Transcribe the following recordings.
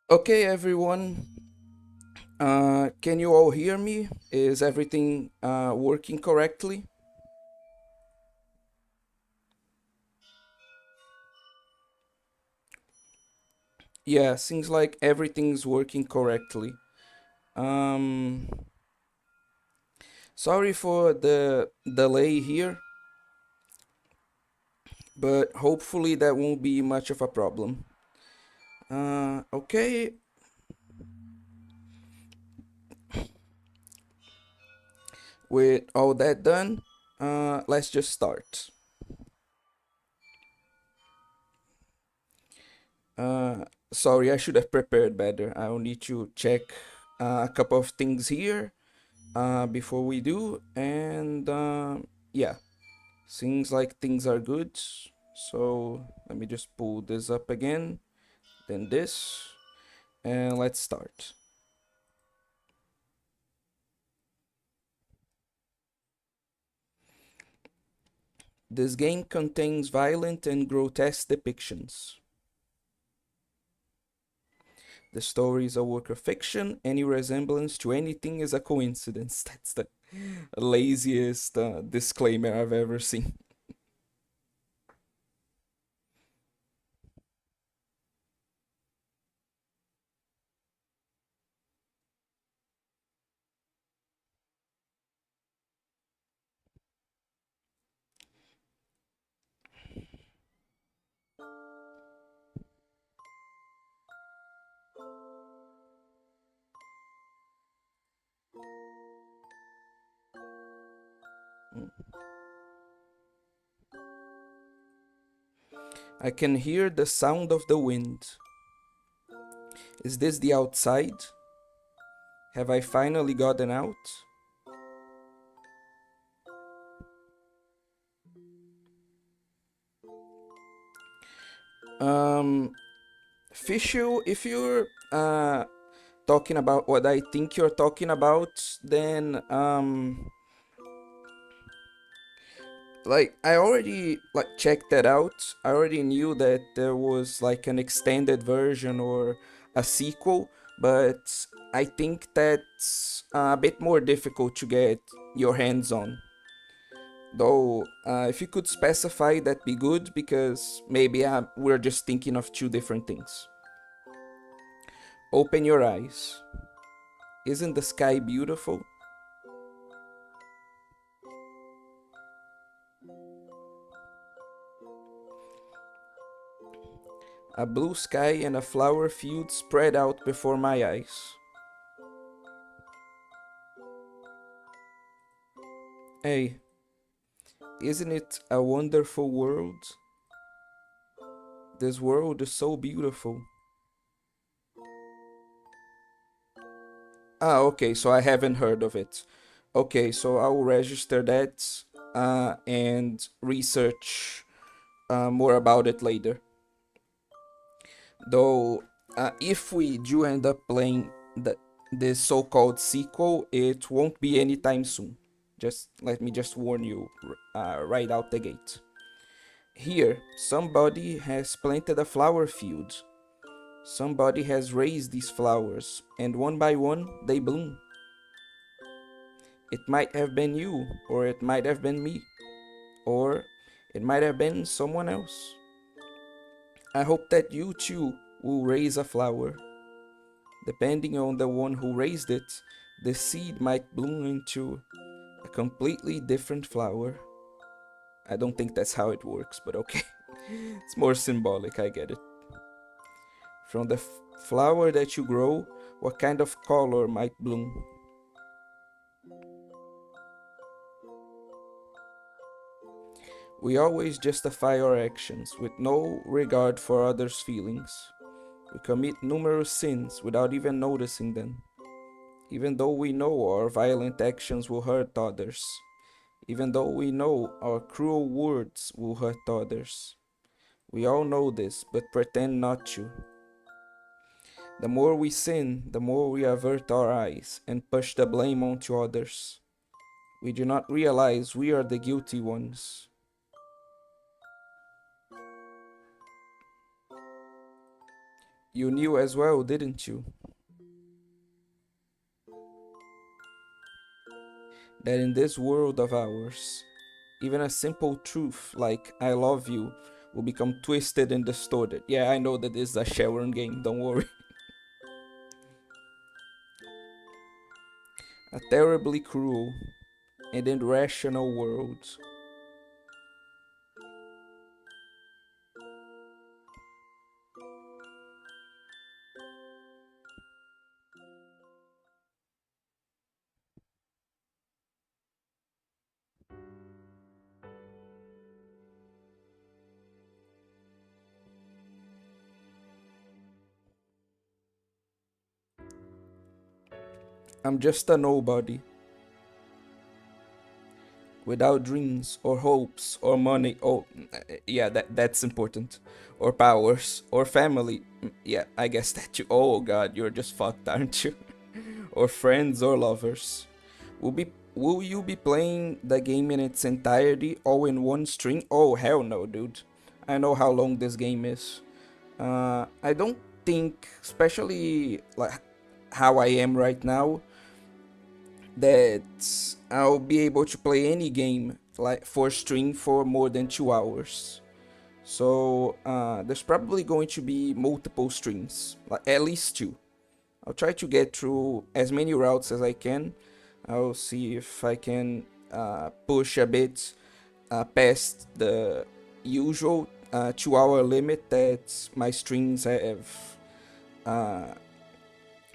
Okay, everyone. Can you all hear me? Is everything working correctly? Yeah, seems like everything's working correctly. Um, Sorry for the delay here, but hopefully that won't be much of a problem. Okay, with all that done, let's just start. Uh, Sorry, I should have prepared better. I'll need to check a couple of things here before we do, and yeah, seems like things are good. So let me just pull this up again, then this, and let's start. This game contains violent and grotesque depictions. The story is a work of fiction. Any resemblance to anything is a coincidence. That's the laziest disclaimer I've ever seen. I can hear the sound of the wind. Is this the outside? Have I finally gotten out? Um, Fishu, if you're talking about what I think you're talking about, then like I already like checked that out. I already knew that there was like an extended version or a sequel, but I think that's a bit more difficult to get your hands on. Though, if you could specify, that'd be good because maybe we're just thinking of two different things. Open your eyes. Isn't the sky beautiful? A blue sky and a flower field spread out before my eyes. Hey, isn't it a wonderful world? This world is so beautiful. Ah, okay, so I haven't heard of it. Okay, so I will register that and research more about it later. Though, if we do end up playing this so-called sequel, it won't be anytime soon. Just let me just warn you right out the gate. Here, somebody has planted a flower field. Somebody has raised these flowers, and one by one they bloom. It might have been you, or it might have been me, or it might have been someone else. I hope that you too will raise a flower. Depending on the one who raised it, the seed might bloom into a completely different flower. I don't think that's how it works, but okay. It's more symbolic, I get it. From the flower that you grow, what kind of color might bloom? We always justify our actions with no regard for others' feelings. We commit numerous sins without even noticing them, even though we know our violent actions will hurt others, even though we know our cruel words will hurt others. We all know this, but pretend not to. The more we sin, the more we avert our eyes and push the blame onto others. We do not realize we are the guilty ones. You knew as well, didn't you? That in this world of ours, even a simple truth like I love you will become twisted and distorted. Yeah, I know that this is a Sharon game, don't worry. A terribly cruel and irrational world. I'm just a nobody, without dreams or hopes or money. Oh, yeah, that's important. Or powers or family. Yeah, I guess that you. Oh God, you're just fucked, aren't you? Or friends or lovers. Will you be playing the game in its entirety, all in one string? Oh hell no, dude. I know how long this game is. I don't think, especially like how I am right now, that I'll be able to play any game like for string for more than 2 hours. So there's probably going to be multiple streams, like at least two. I'll try to get through as many routes as I can. I'll see if I can push a bit past the usual 2 hour limit that my streams have uh,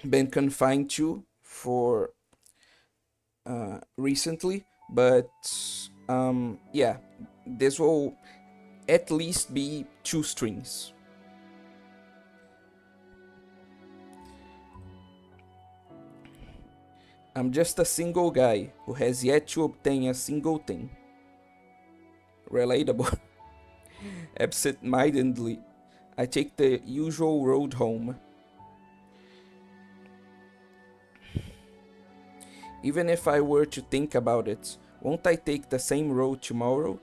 been confined to for recently. But yeah, this will at least be two streams. I'm just a single guy who has yet to obtain a single thing. Relatable. Absent mindedly, I take the usual road home. Even if I were to think about it, won't I take the same road tomorrow?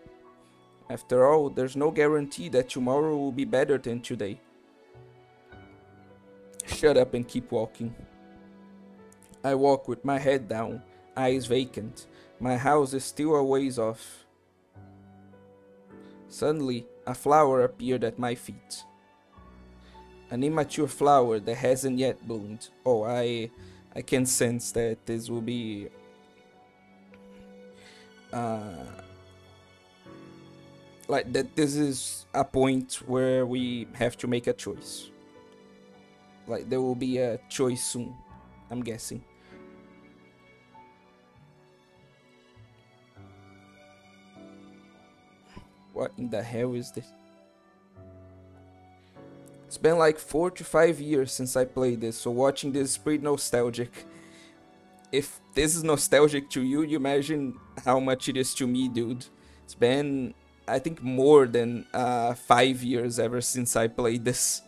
After all, there's no guarantee that tomorrow will be better than today. Shut up and keep walking. I walk with my head down, eyes vacant. My house is still a ways off. Suddenly, a flower appeared at my feet. An immature flower that hasn't yet bloomed. Oh, I can sense that this will be uh, like that. This is a point where we have to make a choice. Like there will be a choice soon. I'm guessing. What in the hell is this? It's been like 4 to 5 years since I played this, so watching this is pretty nostalgic. If this is nostalgic to you, you imagine how much it is to me, dude. It's been, I think, more than 5 years ever since I played this.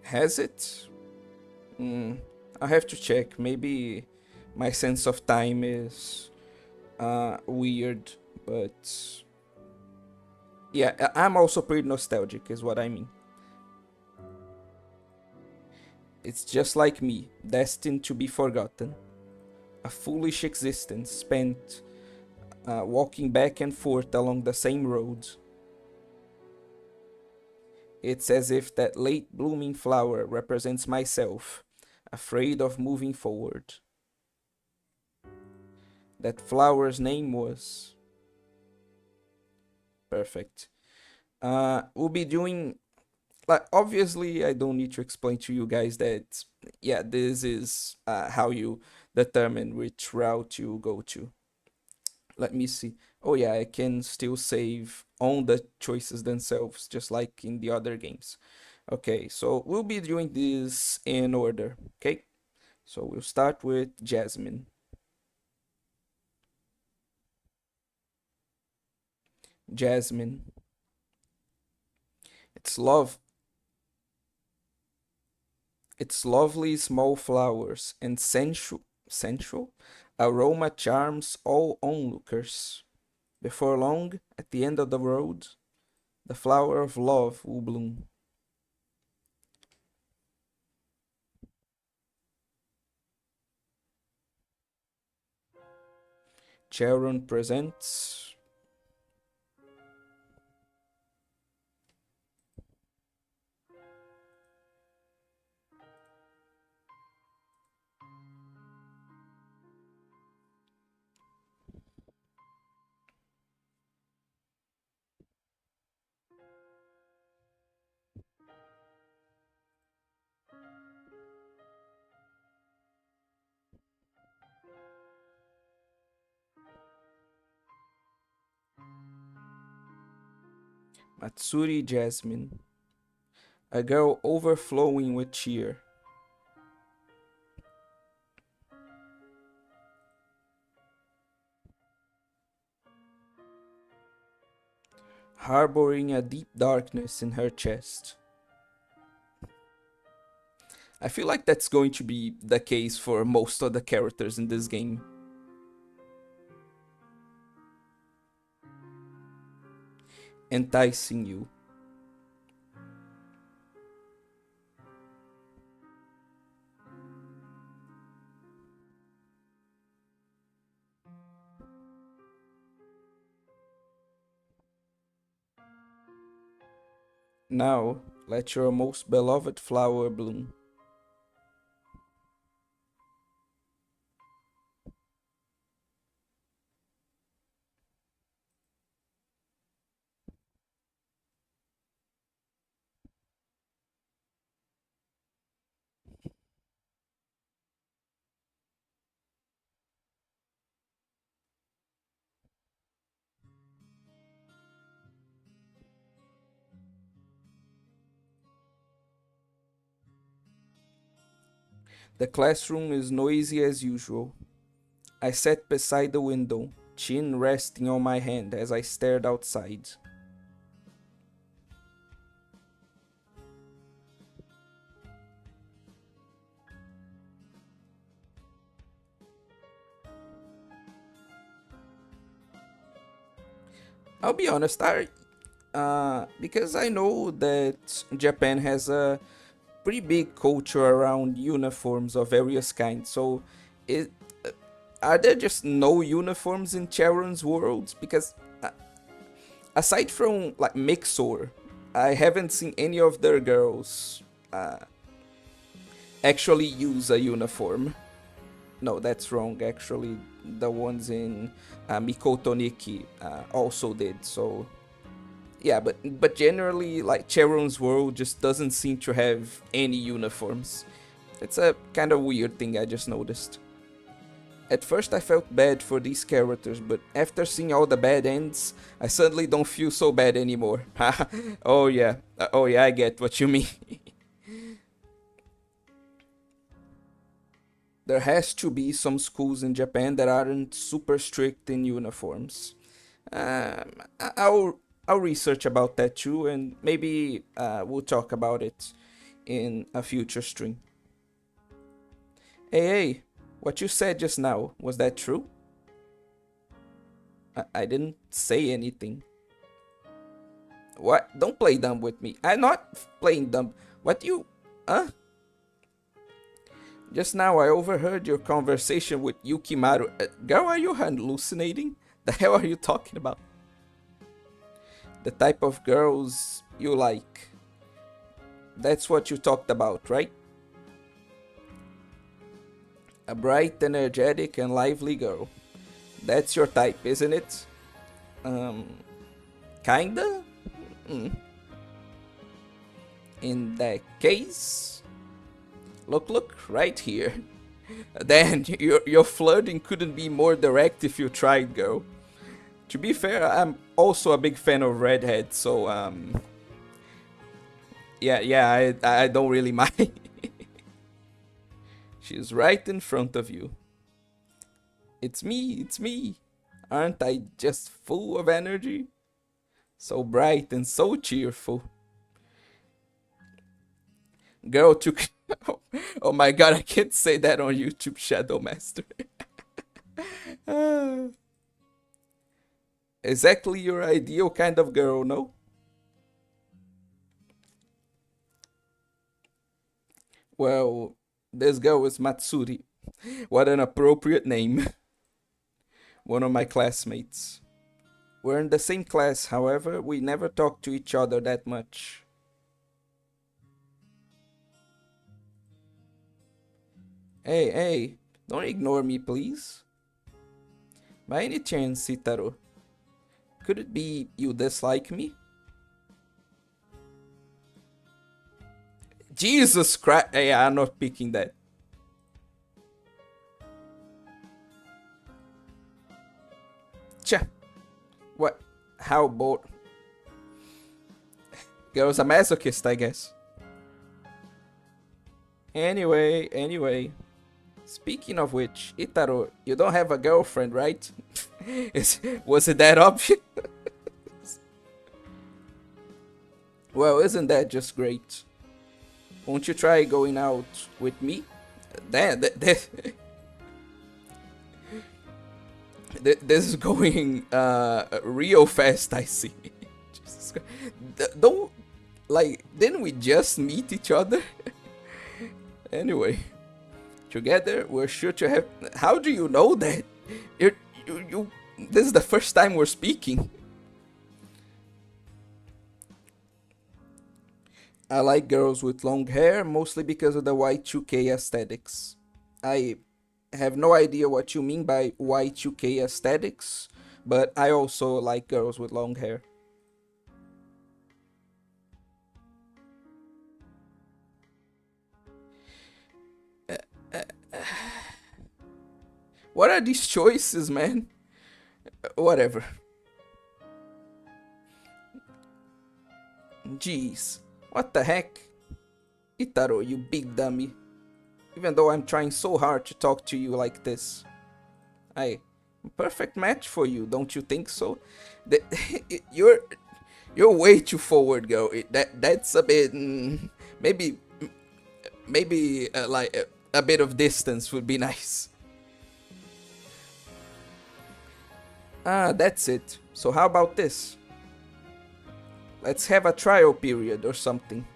Has it? Hmm. I have to check. Maybe my sense of time is weird, but yeah, I'm also pretty nostalgic, is what I mean. It's just like me, destined to be forgotten. A foolish existence spent walking back and forth along the same road. It's as if that late blooming flower represents myself, afraid of moving forward. That flower's name was perfect. We'll be doing, like, obviously I don't need to explain to you guys that yeah, this is how you determine which route you go to. Let me see. Oh yeah, I can still save on the choices themselves, just like in the other games. Okay, so we'll be doing this in order. Okay, so we'll start with Jasmine. Jasmine. It's love. It's lovely small flowers and sensual aroma charms all onlookers. Before long, at the end of the road, the flower of love will bloom. Sharon presents Matsuri Jasmine, a girl overflowing with cheer, harboring a deep darkness in her chest. I feel like that's going to be the case for most of the characters in this game. Enticing you. Now, let your most beloved flower bloom. The classroom is noisy as usual. I sat beside the window, chin resting on my hand as I stared outside. I'll be honest, because I know that Japan has a pretty big culture around uniforms of various kinds. So, it, are there just no uniforms in Charon's world? Because aside from like Mixor, I haven't seen any of their girls actually use a uniform. No, that's wrong. Actually, the ones in Mikoto Nikki also did. So yeah, but generally, like Charon's world just doesn't seem to have any uniforms. It's a kind of weird thing I just noticed. At first, I felt bad for these characters, but after seeing all the bad ends, I suddenly don't feel so bad anymore. Oh yeah, I get what you mean. There has to be some schools in Japan that aren't super strict in uniforms. I'll research about that too, and maybe we'll talk about it in a future stream. Hey, what you said just now, was that true? I didn't say anything. What? Don't play dumb with me. I'm not playing dumb. What you. Huh? Just now I overheard your conversation with Yukimaru. Girl, are you hallucinating? The hell are you talking about? The type of girls you like. That's what you talked about, right? A bright, energetic, and lively girl. That's your type, isn't it? Um, kinda? Mm. In that case, look, right here. Dan, your flirting couldn't be more direct if you tried, girl. To be fair, I'm also a big fan of redheads, so I don't really mind. She's right in front of you. It's me. Aren't I just full of energy? So bright and so cheerful. Girl took. Oh my god, I can't say that on YouTube, Shadow Master. Exactly your ideal kind of girl, no? Well, this girl is Matsuri. What an appropriate name. One of my classmates. We're in the same class, however, we never talk to each other that much. Hey, hey, don't ignore me, please. By any chance, Sitaro, could it be you dislike me? Jesus Christ! Hey, I'm not picking that. Tcha, what? How bored? Girl's a masochist, I guess. Anyway. Speaking of which, Itaro, you don't have a girlfriend, right? Was it that obvious? Well, isn't that just great? Won't you try going out with me? That this is going real fast, I see. Don't, like, didn't we just meet each other? Anyway, together we're sure to have. How do you know that? You this is the first time we're speaking. I like girls with long hair mostly because of the Y2K aesthetics. I have no idea what you mean by Y2K aesthetics, but I also like girls with long hair. What are these choices, man? Whatever. Jeez. What the heck? Itaro, you big dummy. Even though I'm trying so hard to talk to you like this. I perfect match for you, don't you think so? The, you're way too forward, girl. That's a bit maybe like a bit of distance would be nice. Ah, that's it. So how about this? Let's have a trial period or something.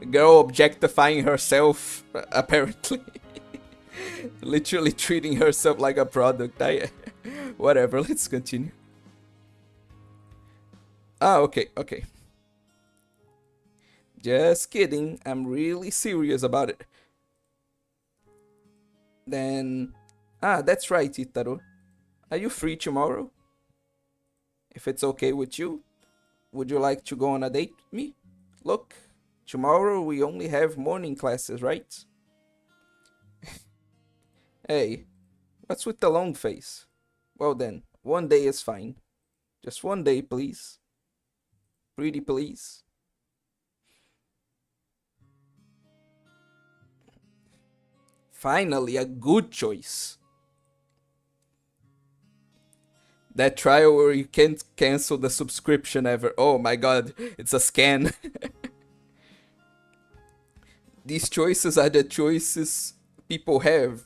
Girl objectifying herself, apparently. Literally treating herself like a product. Whatever, let's continue. Ah, okay. Just kidding, I'm really serious about it. Then, that's right, Itaro. Are you free tomorrow? If it's okay with you, would you like to go on a date with me? Look, tomorrow we only have morning classes, right? Hey, what's with the long face? Well then, one day is fine. Just one day, please. Pretty please. Finally, a good choice. That trial where you can't cancel the subscription ever. Oh my god, it's a scan. These choices are the choices people have.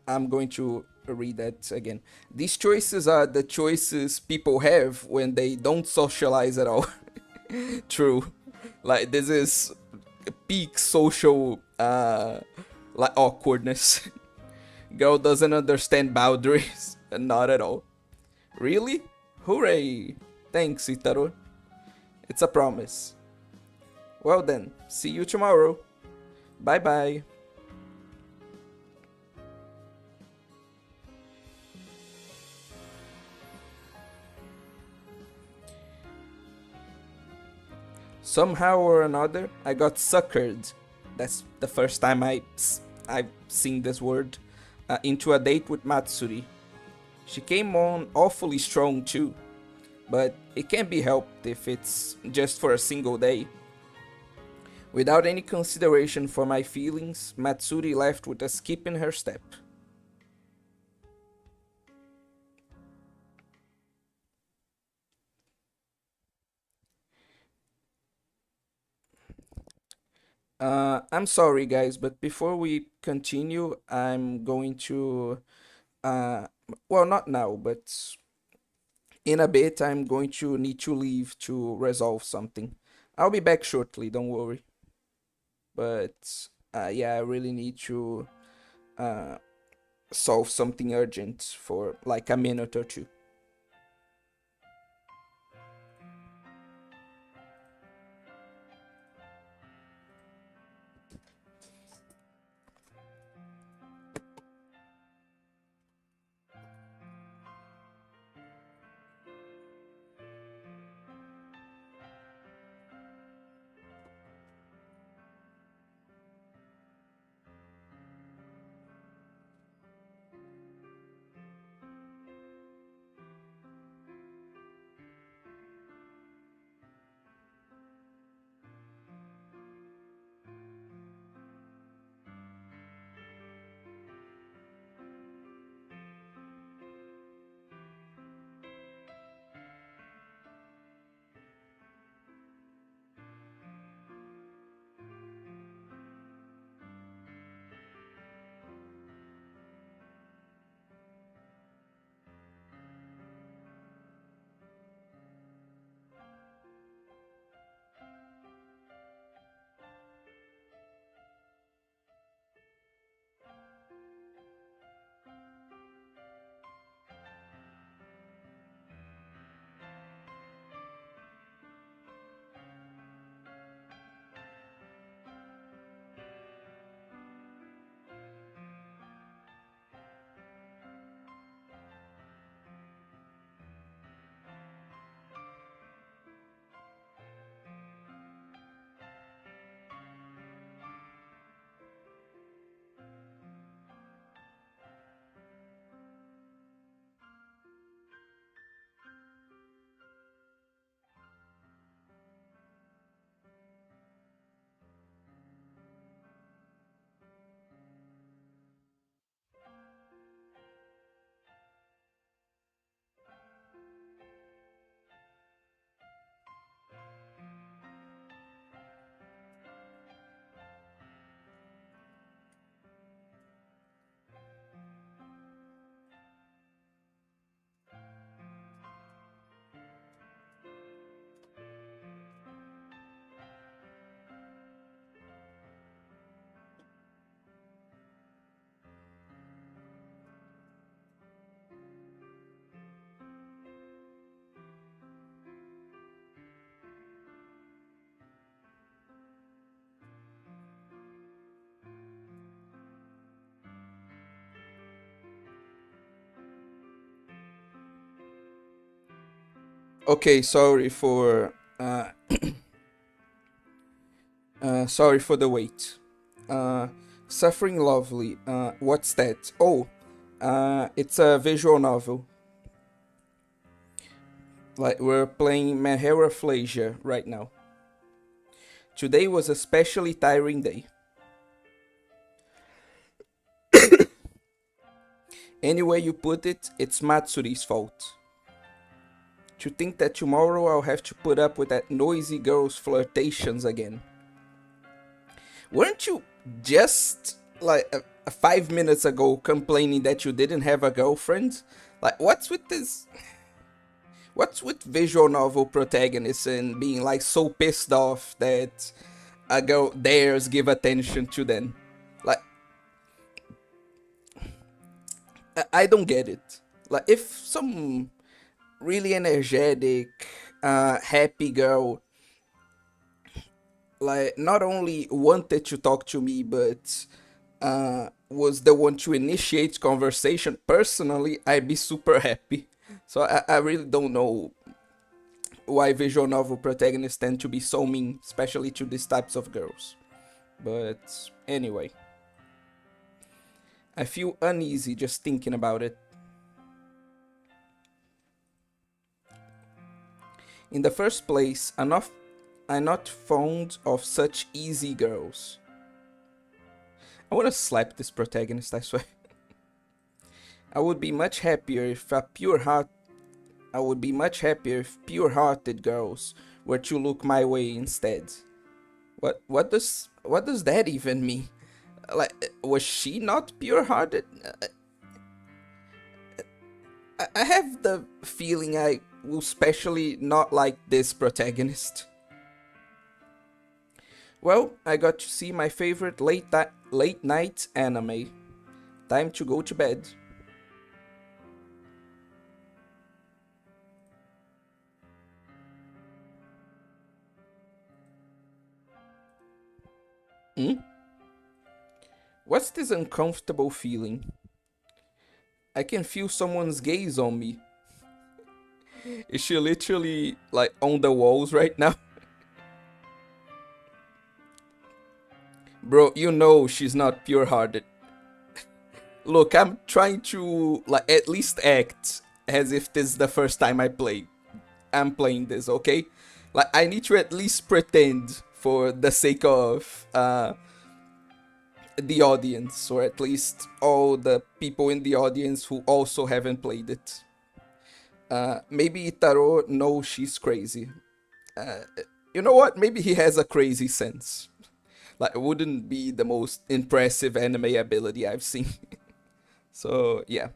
I'm going to read that again. These choices are the choices people have when they don't socialize at all. True. Like, this is peak social like awkwardness. Girl doesn't understand boundaries. Not at all. Really? Hooray! Thanks, Itaro. It's a promise. Well then, see you tomorrow. Bye bye. Somehow or another, I got suckered. That's the first time I've seen this word. Into a date with Matsuri. She came on awfully strong too, but it can't be helped if it's just for a single day. Without any consideration for my feelings, Matsuri left with a skip in her step. I'm sorry, guys, but before we continue, I'm going to, uh, well, not now, but in a bit, I'm going to need to leave to resolve something. I'll be back shortly, don't worry. But yeah, I really need to uh, solve something urgent for like a minute or two. Okay, sorry for the wait. Uh, Suffering Lovely. What's that? Oh, it's a visual novel. Like we're playing MenheRafflesia right now. Today was a especially tiring day. Any way you put it, it's Matsuri's fault. To think that tomorrow I'll have to put up with that noisy girl's flirtations again. Weren't you just like 5 minutes ago complaining that you didn't have a girlfriend? Like, what's with this? What's with visual novel protagonists and being like so pissed off that a girl dares give attention to them? Like, I don't get it. Like, if some really energetic, happy girl like not only wanted to talk to me but was the one to initiate conversation personally, I'd be super happy. So I really don't know why visual novel protagonists tend to be so mean, especially to these types of girls. But anyway, I feel uneasy just thinking about it. In the first place, I'm not fond of such easy girls. I wanna slap this protagonist, I swear. I would be much happier if a pure heart I would be much happier if pure-hearted girls were to look my way instead. What does that even mean? Like, was she not pure-hearted? I have the feeling I will especially not like this protagonist. Well, I got to see my favorite late night anime. Time to go to bed. Hmm? What's this uncomfortable feeling? I can feel someone's gaze on me. Is she literally like on the walls right now? Bro, you know she's not pure-hearted. Look, I'm trying to like at least act as if this is the first time I'm playing this, okay? Like I need to at least pretend for the sake of the audience, or at least all the people in the audience who also haven't played it. Maybe Itaro knows she's crazy. Uh, you know what? Maybe he has a crazy sense. Like, it wouldn't be the most impressive anime ability I've seen. So, yeah.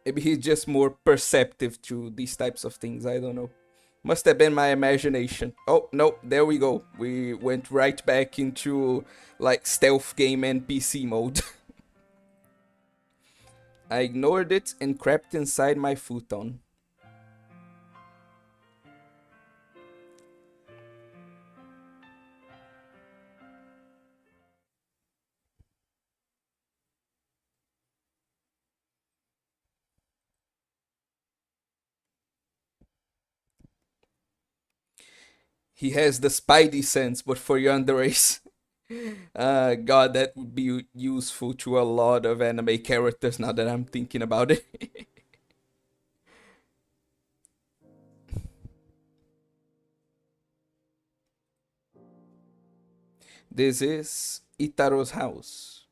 Maybe he's just more perceptive to these types of things. I don't know. Must have been my imagination. Oh, no, there we go. We went right back into, like, stealth game NPC mode. I ignored it and crept inside my futon. He has the spidey sense, but for yanderes. God, that would be useful to a lot of anime characters now that I'm thinking about it. This is Itaro's house.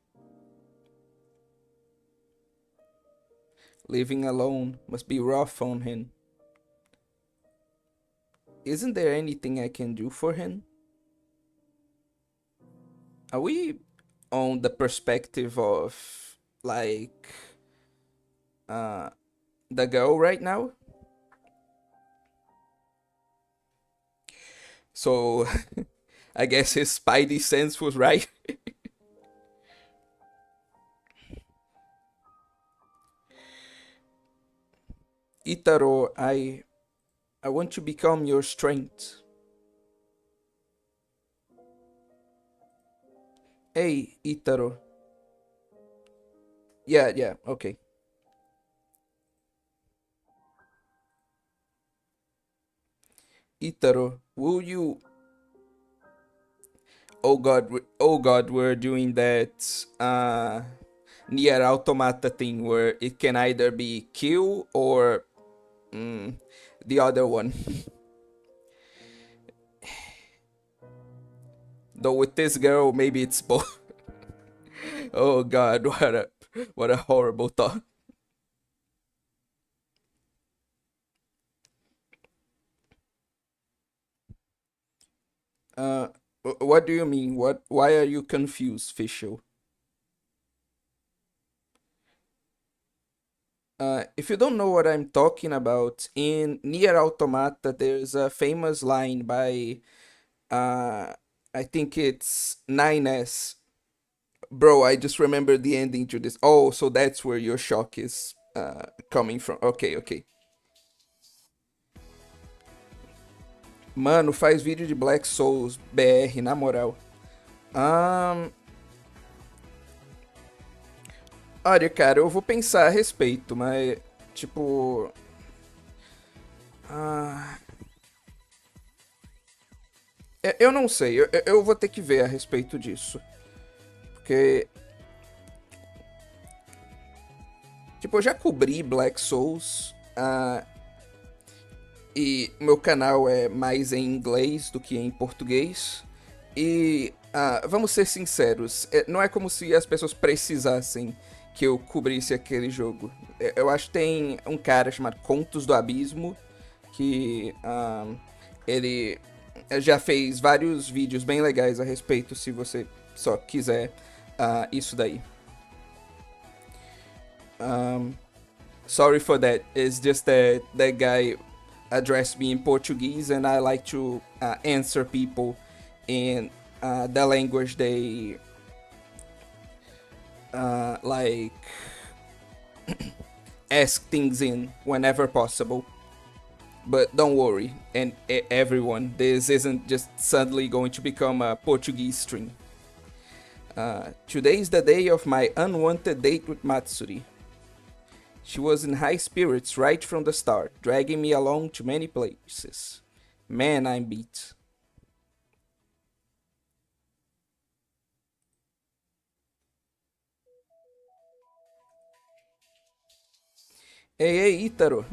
Living alone must be rough on him. Isn't there anything I can do for him? Are we on the perspective of, like, uh, the girl right now? So, I guess his spidey sense was right. Itaro, I want to become your strength. Hey, Itaro. Yeah, yeah, okay. Itaro, will you? Oh God, we're doing that near automata thing where it can either be kill or mm, the other one. Though with this girl, maybe it's both. Oh God, what a horrible thought. Uh, what do you mean? What? Why are you confused, Fischl? If you don't know what I'm talking about, in Nier Automata, there's a famous line by, uh, I think it's 9S. Bro, I just remember the ending to this. Oh, so that's where your shock is coming from. Ok, ok. Mano, faz vídeo de Black Souls BR, na moral. Ahn, olha, cara, eu vou pensar a respeito, mas, tipo. Ah, eu não sei, eu vou ter que ver a respeito disso. Porque, tipo, eu já cobri Black Souls. E meu canal é mais em inglês do que em português. E vamos ser sinceros, não é como se as pessoas precisassem que eu cobrisse aquele jogo. Eu acho que tem um cara chamado Contos do Abismo que ele já fez vários vídeos bem legais a respeito, se você só quiser isso daí. Sorry for that. It's just that that guy addressed me in Portuguese, and I like to answer people in the language they like ask things in whenever possible. But don't worry, and everyone, this isn't just suddenly going to become a Portuguese stream. Today is the day of my unwanted date with Matsuri. She was in high spirits right from the start, dragging me along to many places. Man, I'm beat. Hey, Itaro.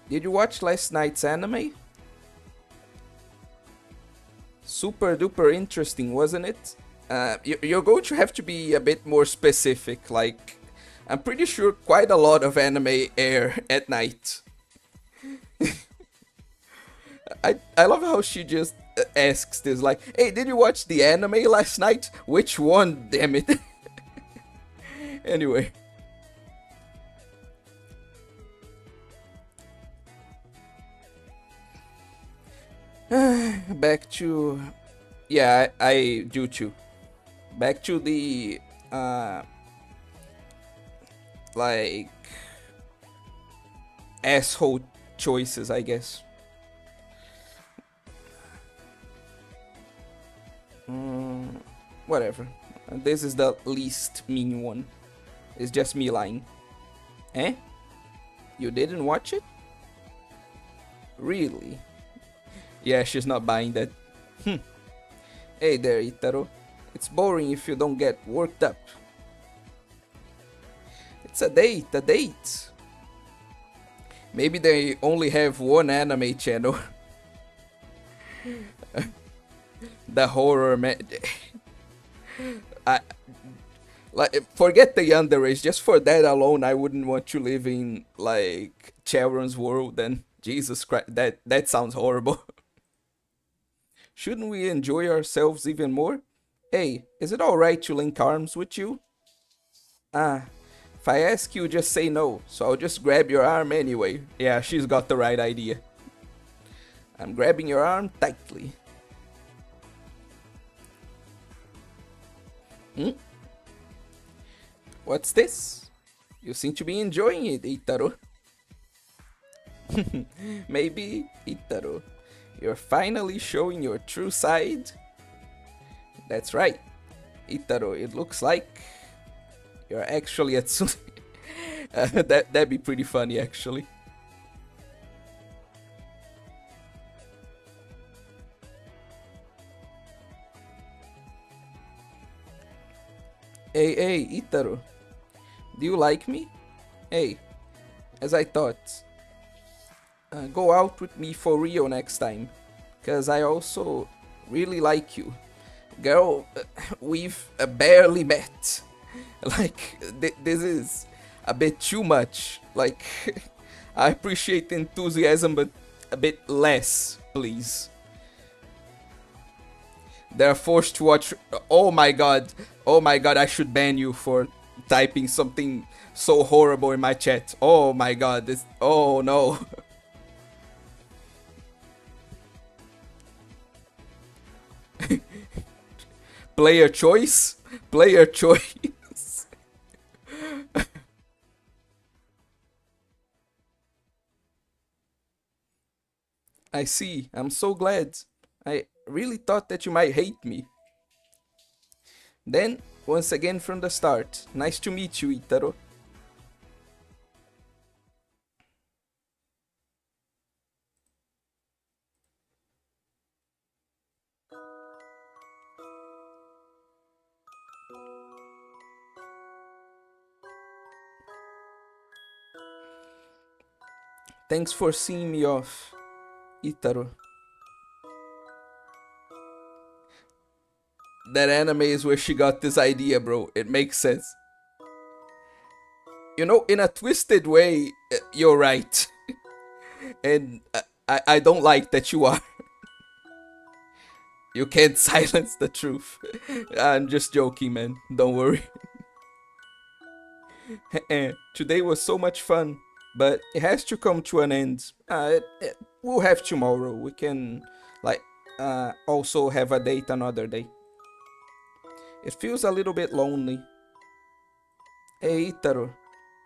Did you watch last night's anime? Super duper interesting, wasn't it? You're going to have to be a bit more specific, like, I'm pretty sure quite a lot of anime air at night. I love how she just asks this, like, hey, did you watch the anime last night? Which one, damn it? Anyway. Back to... Yeah, I do too. Back to the... like... asshole choices, I guess. Whatever. This is the least mean one. It's just me lying. Eh? You didn't watch it? Really? Yeah, she's not buying that. Hey there, Itaro. It's boring if you don't get worked up. It's a date, a date. Maybe they only have one anime channel. The horror man. I like forget the yandere. Just for that alone, I wouldn't want to live in like children's world. Then Jesus Christ, that sounds horrible. Shouldn't we enjoy ourselves even more? Hey, is it alright to link arms with you? If I ask you, just say no, so I'll just grab your arm anyway. Yeah, she's got the right idea. I'm grabbing your arm tightly. What's this? You seem to be enjoying it, Itaro. Maybe, Itaro. You're finally showing your true side? That's right. Itaro, it looks like you're actually a Tsune. That'd be pretty funny, actually. Hey, Itaro. Do you like me? Hey, as I thought. Go out with me for real next time. Cause I also really like you. Girl, we've barely met. Like, this is a bit too much. Like, I appreciate the enthusiasm, but a bit less, please. They're forced to watch. Oh my god. Oh my god, I should ban you for typing something so horrible in my chat. Oh my god. This. Oh no. Player choice? Player choice. I see. I'm so glad. I really thought that you might hate me. Then, once again from the start, nice to meet you, Itaro. Thanks for seeing me off, Itaro. That anime is where she got this idea, bro. It makes sense. You know, in a twisted way, you're right. And I don't like that you are. You can't silence the truth. I'm just joking, man. Don't worry. Today was so much fun, but it has to come to an end. We'll have tomorrow. We can, like, also have a date another day. It feels a little bit lonely. Hey, Itaro,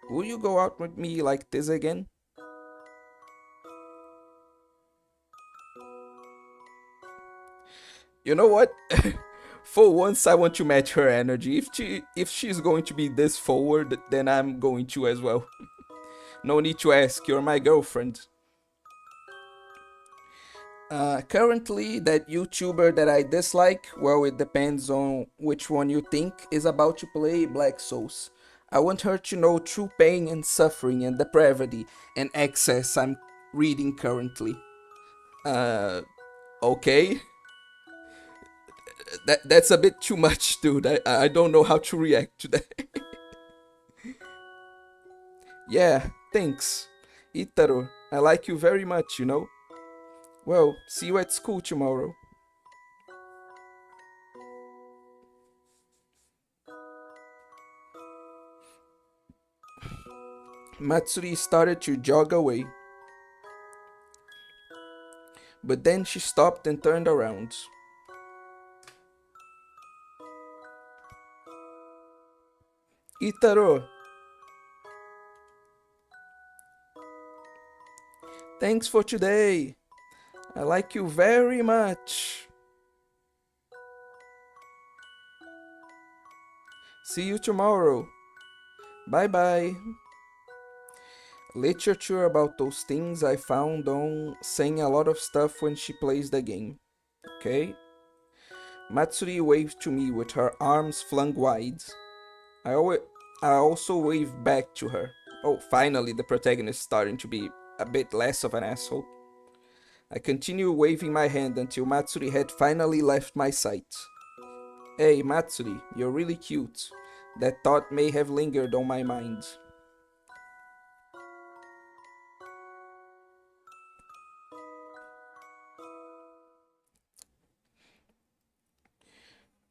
will you go out with me like this again? You know what? For once, I want to match her energy. If she's going to be this forward, then I'm going to as well. No need to ask. You're my girlfriend. Currently, that YouTuber that I dislike, well, it depends on which one you think, is about to play Black Souls. I want her to know true pain and suffering and depravity and excess I'm reading currently. Uh, okay. That's a bit too much, dude. I don't know how to react to that. Yeah, thanks. Itaro, I like you very much, you know? Well, see you at school tomorrow. Matsuri started to jog away, but then she stopped and turned around. Itaro, thanks for today. I like you very much. See you tomorrow. Bye bye. Literature about those things I found on saying a lot of stuff when she plays the game. Okay? Matsuri waved to me with her arms flung wide. I, alwa- I also waved back to her. Oh, finally, the protagonist starting to be a bit less of an asshole. I continued waving my hand until Matsuri had finally left my sight. Hey, Matsuri, you're really cute. That thought may have lingered on my mind.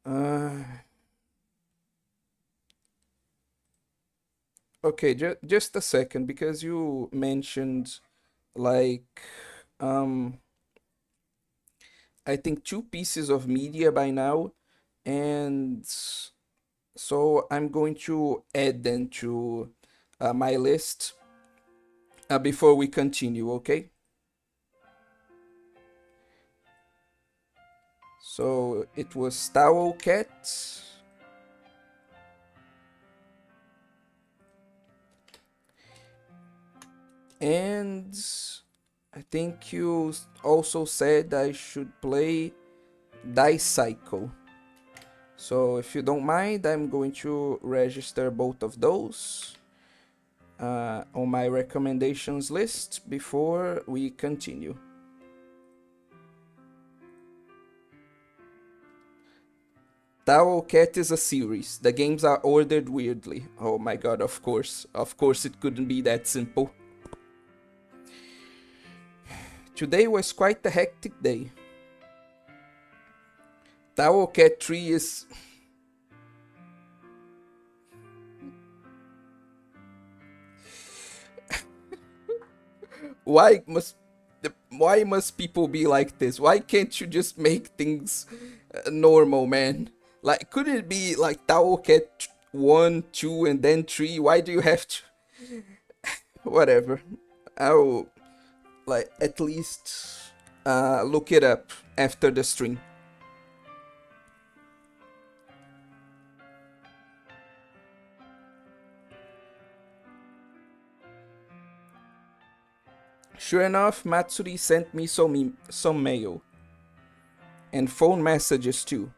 Uh, okay, just a second, because you mentioned, like, um, I think two pieces of media by now, and so I'm going to add them to my list before we continue, okay? So it was Towel Cat, and I think you also said I should play Dice Cycle. So if you don't mind, I'm going to register both of those on my recommendations list before we continue. Tao Cat is a series. The games are ordered weirdly. Oh my god, of course. Of course it couldn't be that simple. Today was quite a hectic day. Tao Cat 3 is... why must why must people be like this? Why can't you just make things normal, man? Like, could it be like Tao Cat 1, 2, and then 3? Why do you have to? Whatever. I'll, like, at least look it up after the stream. Sure enough, Matsuri sent me some mail. And phone messages too.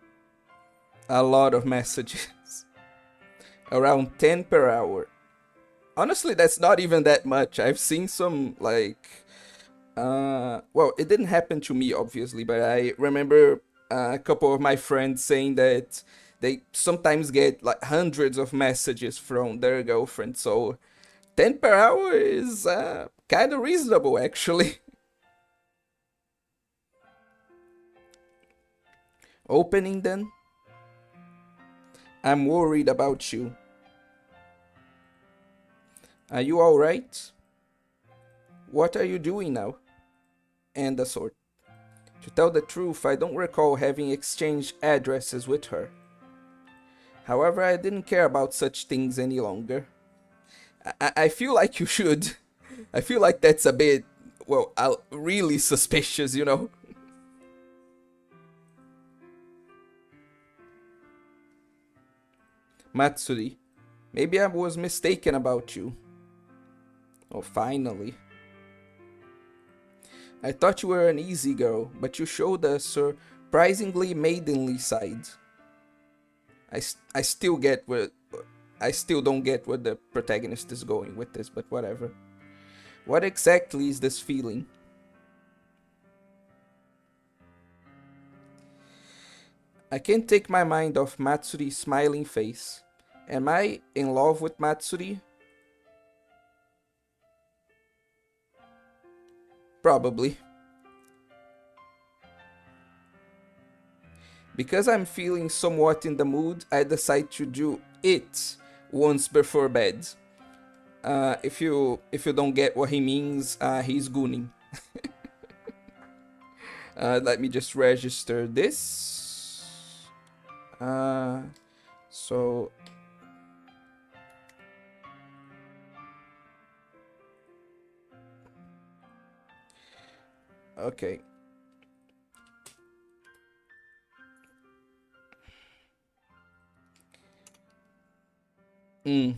A lot of messages. Around 10 per hour. Honestly, that's not even that much. I've seen some, like, well, it didn't happen to me, obviously, but I remember a couple of my friends saying that they sometimes get like hundreds of messages from their girlfriend. So 10 per hour is kind of reasonable, actually. Opening then? I'm worried about you. Are you alright? What are you doing now? And the sort. To tell the truth, I don't recall having exchanged addresses with her. However, I didn't care about such things any longer. I feel like you should. I feel like that's a bit, well, really suspicious, you know? Matsuri, maybe I was mistaken about you. Oh, finally. I thought you were an easy girl, but you showed a surprisingly maidenly side. I still get where I still don't get where the protagonist is going with this, but whatever. What exactly is this feeling? I can't take my mind off Matsuri's smiling face. Am I in love with Matsuri? Probably. Because I'm feeling somewhat in the mood, I decide to do it once before bed. If you don't get what he means, he's gooning. Let me just register this. Uh, so okay. Mm.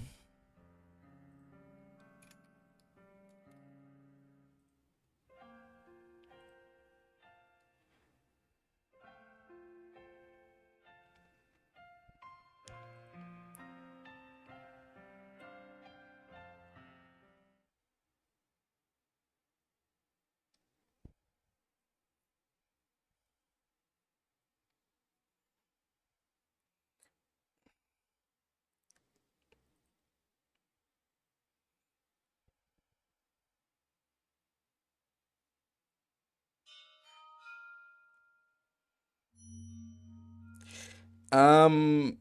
Um.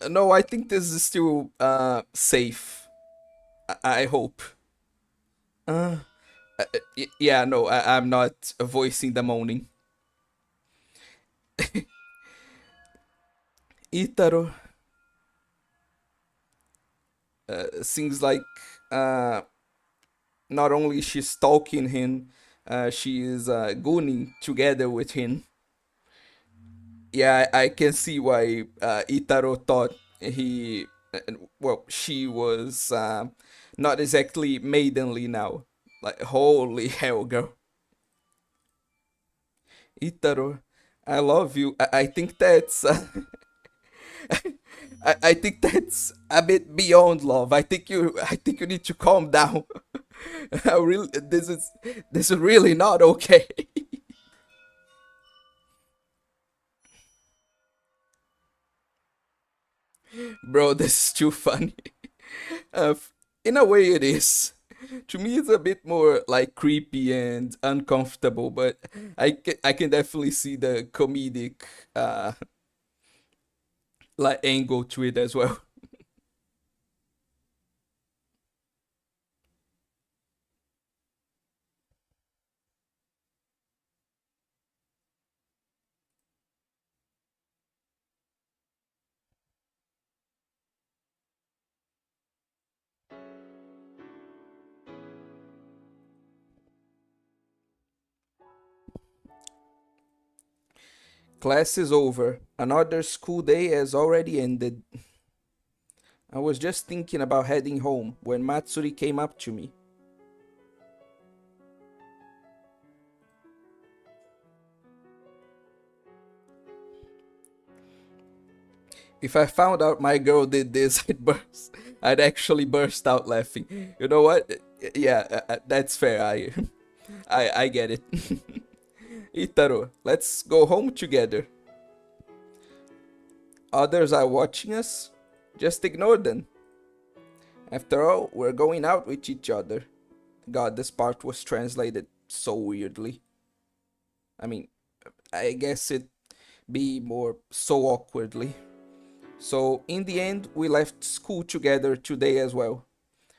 No, I think this is still safe. I hope. Uh, yeah, no, I'm not voicing the moaning. Itaro seems like uh, not only she's stalking him, she is gooning together with him. Yeah, I can see why Itaro thought well, she was not exactly maidenly now. Like, holy hell, girl. Itaro, I love you. I think that's I think that's a bit beyond love. I think you need to calm down. I really this is really not okay. Bro, this is too funny. In a way it is. To me it's a bit more like creepy and uncomfortable, but I can definitely see the comedic uh like angle to it as well. Class is over. Another school day has already ended. I was just thinking about heading home when Matsuri came up to me. If I found out my girl did this, I'd actually burst out laughing. You know what? Yeah, that's fair. I get it. Itaro, let's go home together. Others are watching us. Just ignore them. After all, we're going out with each other. God, this part was translated so weirdly. I mean, I guess it be more so awkwardly. So in the end, we left school together today as well.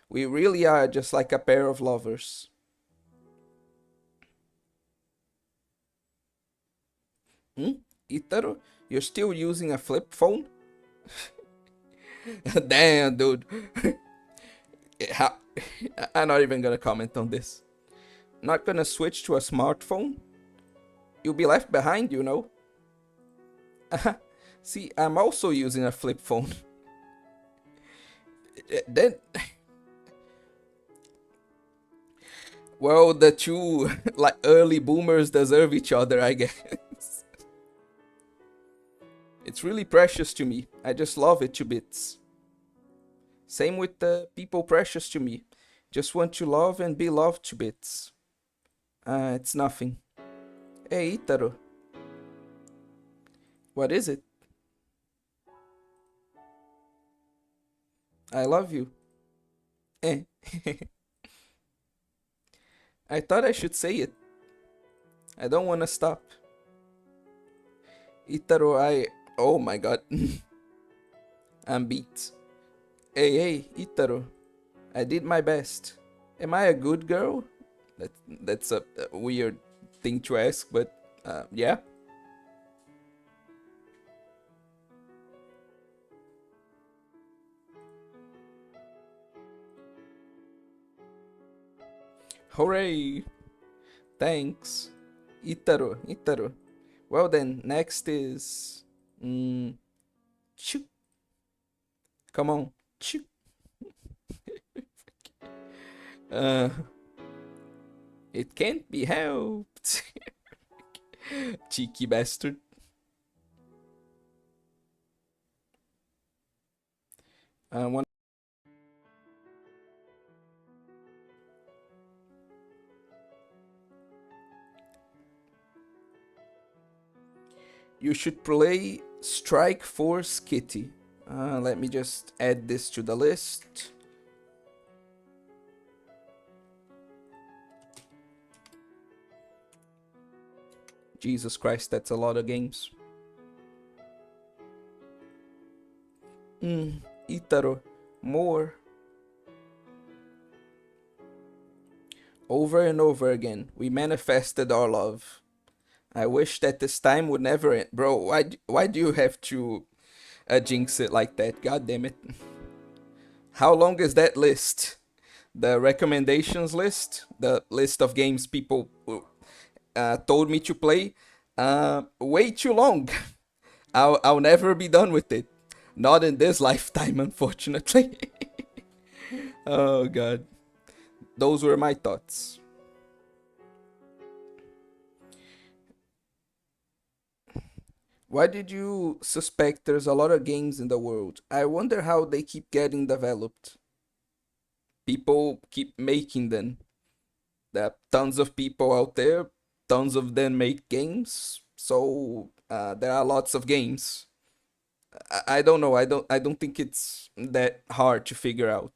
We really are just like a pair of lovers. Hmm? Itaro, you're still using a flip phone? Damn, dude. How- I'm not even gonna comment on this. Not gonna switch to a smartphone? You'll be left behind, you know. See, I'm also using a flip phone. Then, well, the two like early boomers deserve each other, I guess. It's really precious to me. I just love it to bits. Same with the people precious to me. Just want to love and be loved to bits. It's nothing. Hey, Itaro, what is it? I love you. Eh. I thought I should say it. I don't want to stop. Itaro, I. Oh my god. I'm beat. Hey, Itaro. I did my best. Am I a good girl? That's a weird thing to ask, but yeah. Hooray! Thanks. Itaro. Well then, next is. Mm, Choo. Come on. Choo. Uh, it can't be helped. Cheeky bastard. One. You should play Strike Force Kitty. Let me just add this to the list. Jesus Christ, that's a lot of games. Itaro, more. Over and over again, we manifested our love. I wish that this time would never end. Bro, why do you have to jinx it like that? God damn it. How long is that list? The recommendations list? The list of games people told me to play? Way too long. I'll never be done with it. Not in this lifetime, unfortunately. Oh god. Those were my thoughts. Why did you suspect there's a lot of games in the world? I wonder how they keep getting developed. People keep making them. There are tons of people out there, tons of them make games, so there are lots of games. I don't know. I don't think it's that hard to figure out.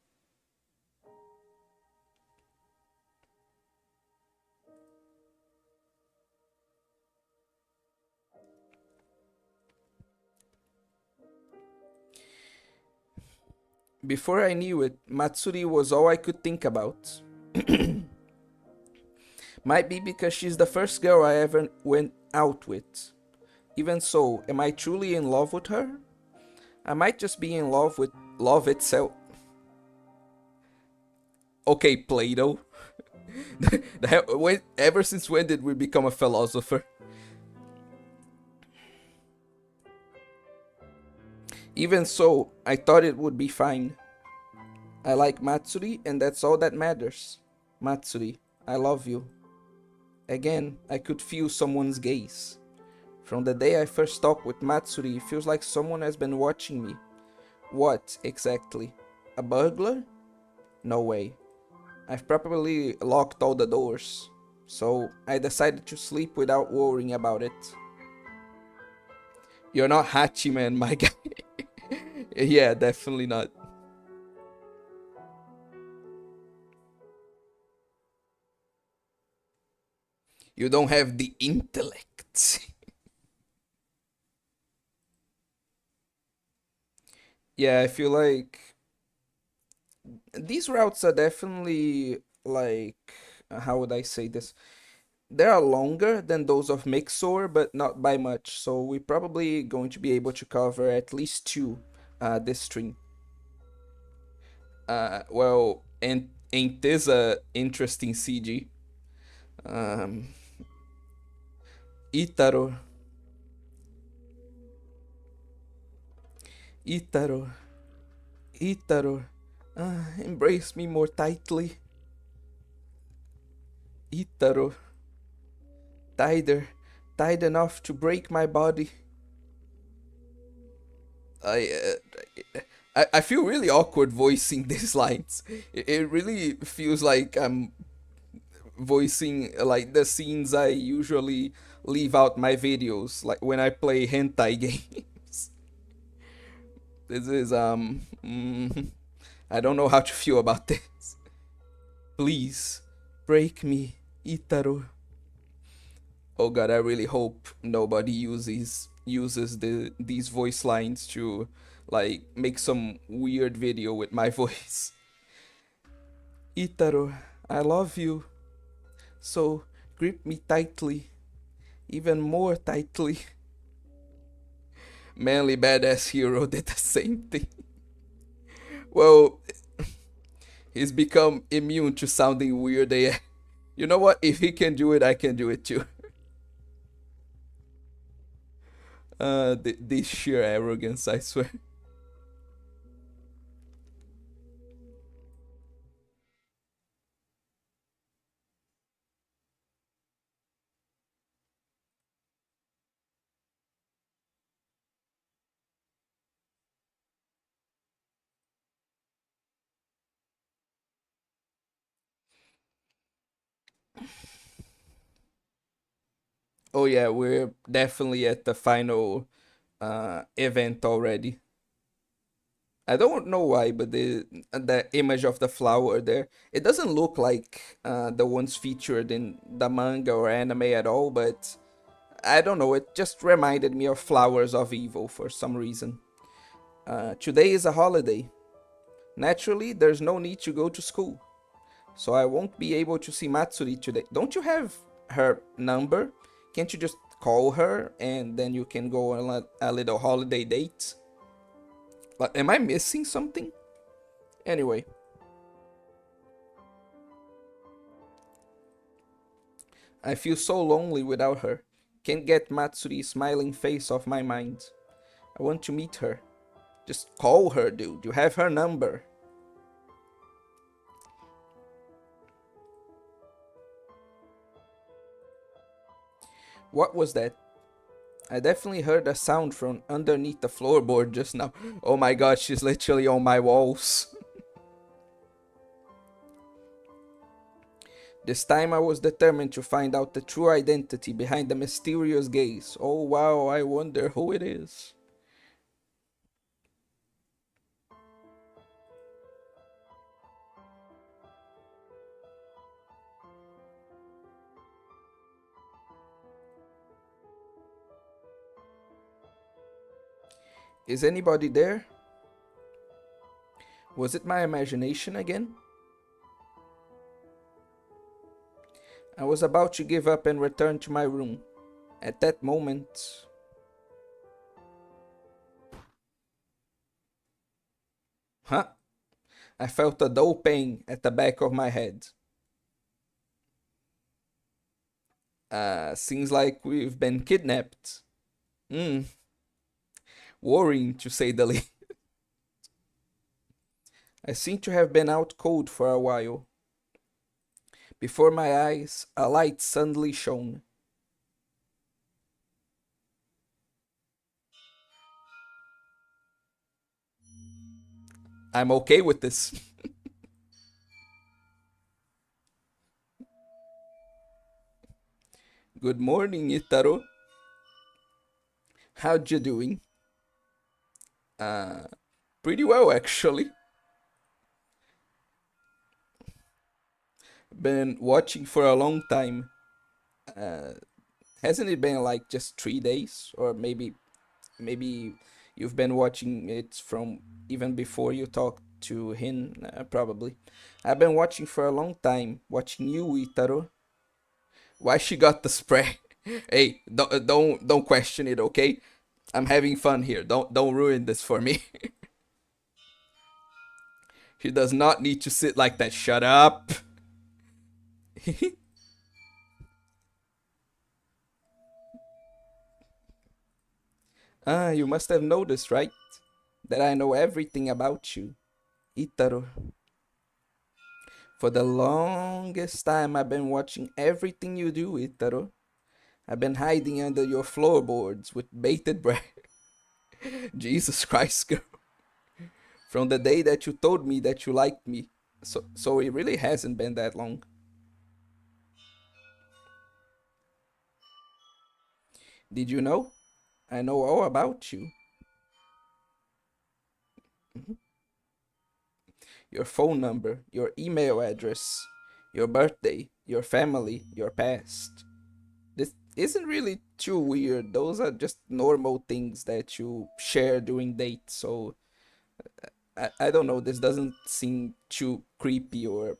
Before I knew it, Matsuri was all I could think about. Might be because she's the first girl I ever went out with. Even so, am I truly in love with her? I might just be in love with love itself. Okay, Plato. Ever since when did we become a philosopher? Even so, I thought it would be fine. I like Matsuri, and that's all that matters. Matsuri, I love you. Again, I could feel someone's gaze. From the day I first talked with Matsuri, it feels like someone has been watching me. What, exactly? A burglar? No way. I've probably locked all the doors. So I decided to sleep without worrying about it. You're not Hachi, man, my guy. Yeah, definitely not. You don't have the intellect. Yeah, I feel like these routes are definitely like how would I say this? They are longer than those of Mixor, but not by much. So we're probably going to be able to cover at least two this stream. Well, and ain't this a interesting CG? Um, Itaro, Itaro, Itaro, embrace me more tightly. Itaro, tighter, tight enough to break my body. I, I feel really awkward voicing these lines. It really feels like I'm voicing like the scenes I usually leave out my videos, like when I play hentai games. This is I don't know how to feel about this. Please break me, Itaro. Oh god, I really hope nobody uses these voice lines to like make some weird video with my voice. Itaro, I love you. So grip me tightly, even more tightly. Manly badass hero did the same thing. Well, he's become immune to sounding weird. Yeah. You know what? If he can do it, I can do it too. This sheer arrogance, I swear. Oh yeah, we're definitely at the final event already. I don't know why, but the image of the flower there, it doesn't look like the ones featured in the manga or anime at all, but I don't know, it just reminded me of Flowers of Evil for some reason. Today is a holiday. Naturally, there's no need to go to school, so I won't be able to see Matsuri today. Don't you have her number? Can't you just call her and then you can go on a little holiday date? But am I missing something? Anyway, I feel so lonely without her. Can't get Matsuri's smiling face off my mind. I want to meet her. Just call her, dude. You have her number. What was that? I definitely heard a sound from underneath the floorboard just now. Oh my god, she's literally on my walls. This time I was determined to find out the true identity behind the mysterious gaze. Oh wow, I wonder who it is. Is anybody there? Was it my imagination again? I was about to give up and return to my room. At that moment, huh? I felt a dull pain at the back of my head. Seems like we've been kidnapped. Hmm, worrying to say the least. I seem to have been out cold for a while. Before my eyes, a light suddenly shone. I'm okay with this. Good morning, Itaro. How you doing? Uh, Pretty well actually. Been watching for a long time. Uh, Hasn't it been like just 3 days, or maybe You've been watching it from even before you talked to him, probably. I've been watching for a long time, watching you, Itaro. Why she got the spray? Hey, don't question it, okay? I'm having fun here. Don't ruin this for me. She does not need to sit like that. Shut up. You must have noticed, right? That I know everything about you, Itaro. For the longest time, I've been watching everything you do, Itaro. I've been hiding under your floorboards with bated breath. Jesus Christ, girl. From the day that you told me that you liked me. So it really hasn't been that long. Did you know? I know all about you. Mhm. Your phone number, your email address, your birthday, your family, your past. This isn't really too weird. Those are just normal things that you share during dates. So I don't know. This doesn't seem too creepy or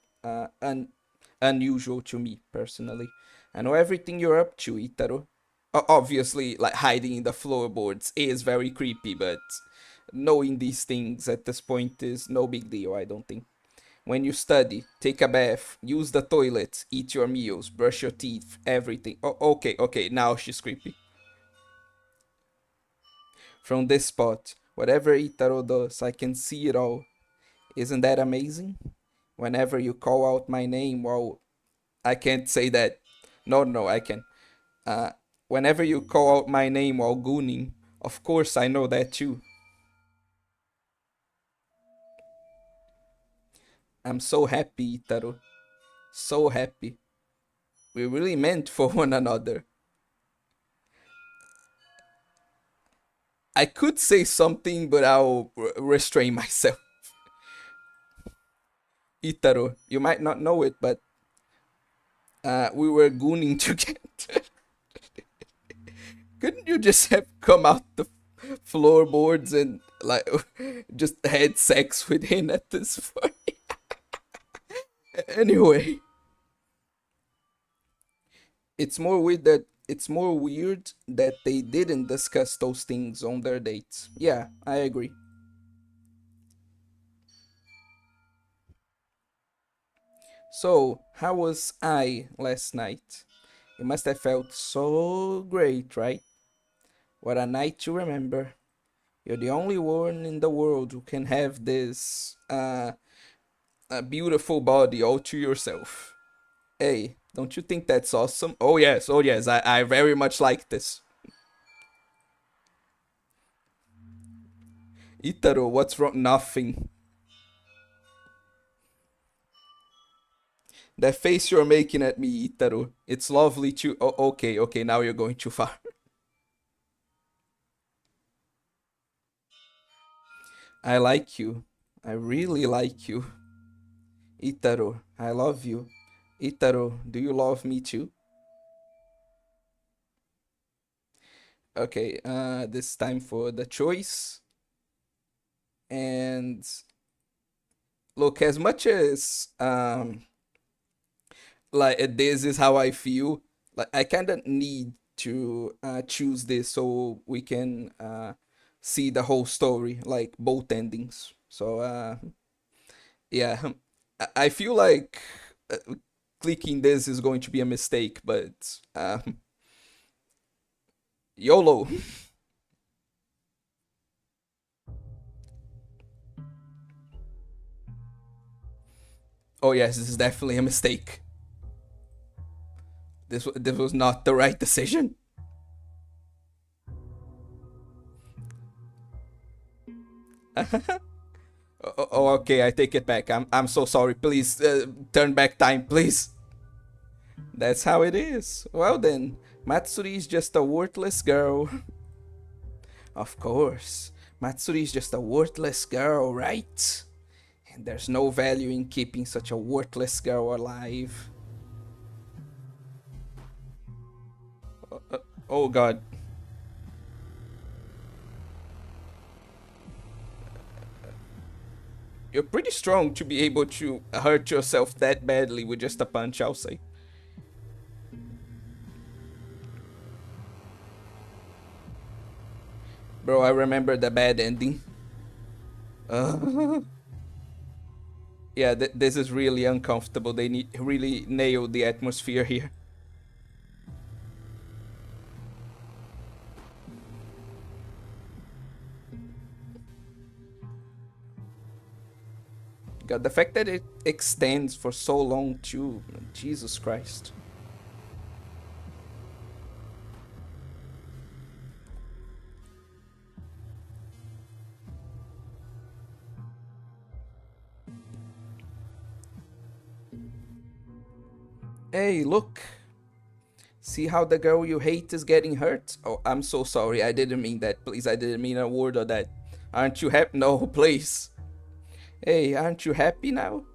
unusual to me personally. I know everything you're up to, Itaro. Obviously, like hiding in the floorboards is very creepy, but knowing these things at this point is no big deal, I don't think. When you study, take a bath, use the toilet, eat your meals, brush your teeth, everything. Oh, okay, now she's creepy. From this spot, whatever Itaro does, I can see it all. Isn't that amazing? Whenever you call out my name, well, I can't say that. No, I can. Uh, Whenever you call out my name while gooning, of course I know that too. I'm so happy, Itaro. So happy. We really meant for one another. I could say something, but I'll restrain myself. Itaro, you might not know it, but we were gooning together. Couldn't you just have come out the floorboards and like just had sex with him at this point? Anyway, it's more weird that they didn't discuss those things on their dates. Yeah, I agree. So, how was I last night? It must have felt so great, right? What a night to remember. You're the only one in the world who can have this a beautiful body all to yourself. Hey, don't you think that's awesome? Oh yes, I very much like this. Itaro, what's wrong? Nothing. That face you're making at me, Itaro. It's lovely to. Oh, okay, now you're going too far. I like you. I really like you. Itaro, I love you. Itaro, do you love me too? Okay, this time for the choice. And look, as much as like this is how I feel, like I kind of need to choose this so we can see the whole story, like both endings. So yeah, I feel like clicking this is going to be a mistake, but YOLO. Oh yes, this is definitely a mistake. This was not the right decision. Okay, I take it back. I'm so sorry. Please turn back time, please. That's how it is. Well then, Matsuri is just a worthless girl. Of course, Matsuri is just a worthless girl, right? And there's no value in keeping such a worthless girl alive. Oh god. You're pretty strong to be able to hurt yourself that badly with just a punch, I'll say. Bro, I remember the bad ending. Uh, yeah, this is really uncomfortable. They really nailed the atmosphere here. God, the fact that it extends for so long too. Jesus Christ. Hey, look. See how the girl you hate is getting hurt? Oh, I'm so sorry. I didn't mean that. Please, I didn't mean a word of that. Aren't you happy? No, please. Hey, aren't you happy now?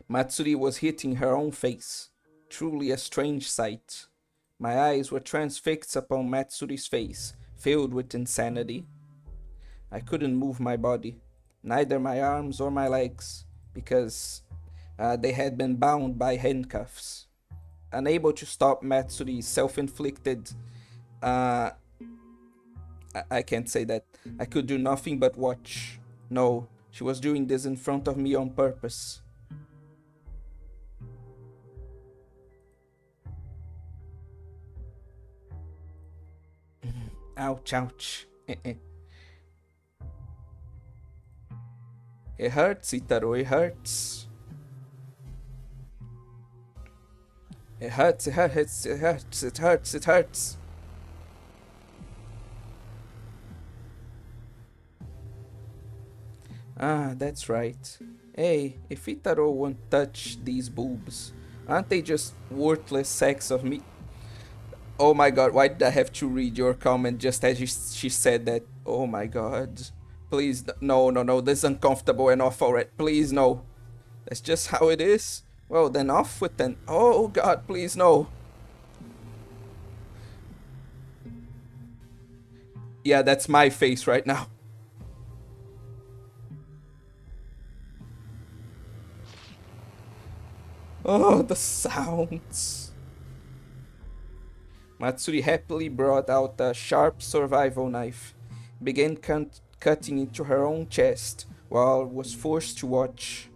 Matsuri was hitting her own face. Truly a strange sight. My eyes were transfixed upon Matsuri's face, filled with insanity. I couldn't move my body, neither my arms or my legs, because they had been bound by handcuffs. Unable to stop Matsuri's self inflicted. Uh, I can't say that. I could do nothing but watch. No, she was doing this in front of me on purpose. Ouch, ouch. It hurts, Itaro, it hurts. It hurts, it hurts, it hurts, it hurts, it hurts. Ah, that's right. Hey, if Itaro won't touch these boobs, aren't they just worthless sacks of meat? Oh my god, why did I have to read your comment just as she said that? Oh my god. Please, no, no, no, this is uncomfortable enough already. Please, no. That's just how it is. Well, then off with them. Oh god, please, no. Yeah, that's my face right now. Oh, the sounds. Matsuri happily brought out a sharp survival knife, began cutting into her own chest, while I was forced to watch.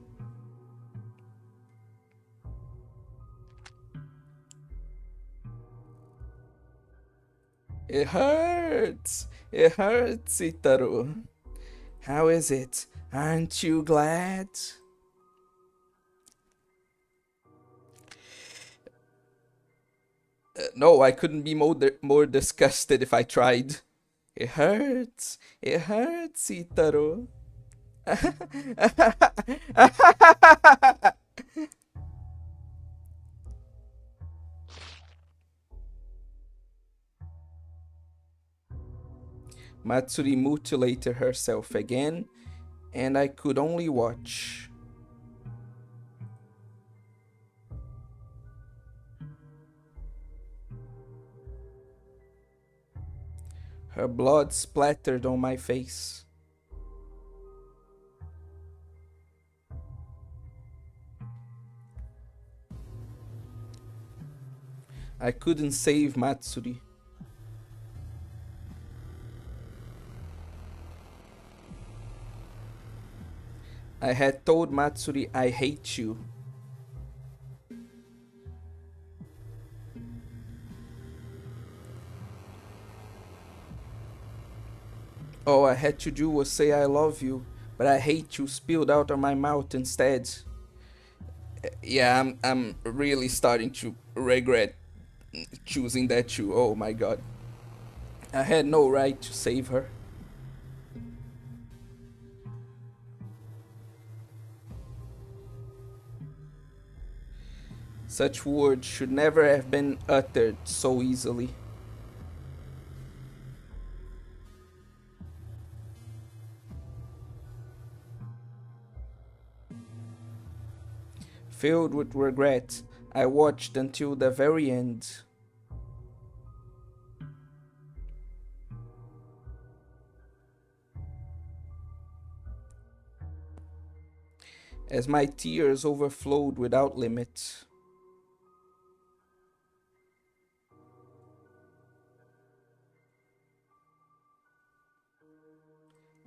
It hurts! It hurts, Itaru. How is it? Aren't you glad? No, I couldn't be more disgusted if I tried. It hurts. It hurts, Itaru. Matsuri mutilated herself again, and I could only watch. Her blood splattered on my face. I couldn't save Matsuri. I had told Matsuri I hate you. All I had to do was say I love you, but I hate you spilled out of my mouth instead. Yeah, I'm really starting to regret choosing that you. Oh my god. I had no right to save her. Such words should never have been uttered so easily. Filled with regret, I watched until the very end. as my tears overflowed without limit.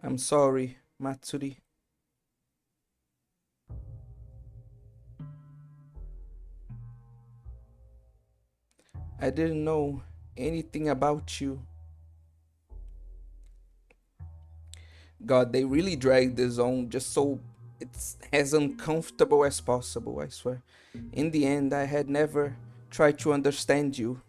I'm sorry, Matsuri. I didn't know anything about you. God, they really dragged this on just so it's as uncomfortable as possible, I swear. In the end, I had never tried to understand you.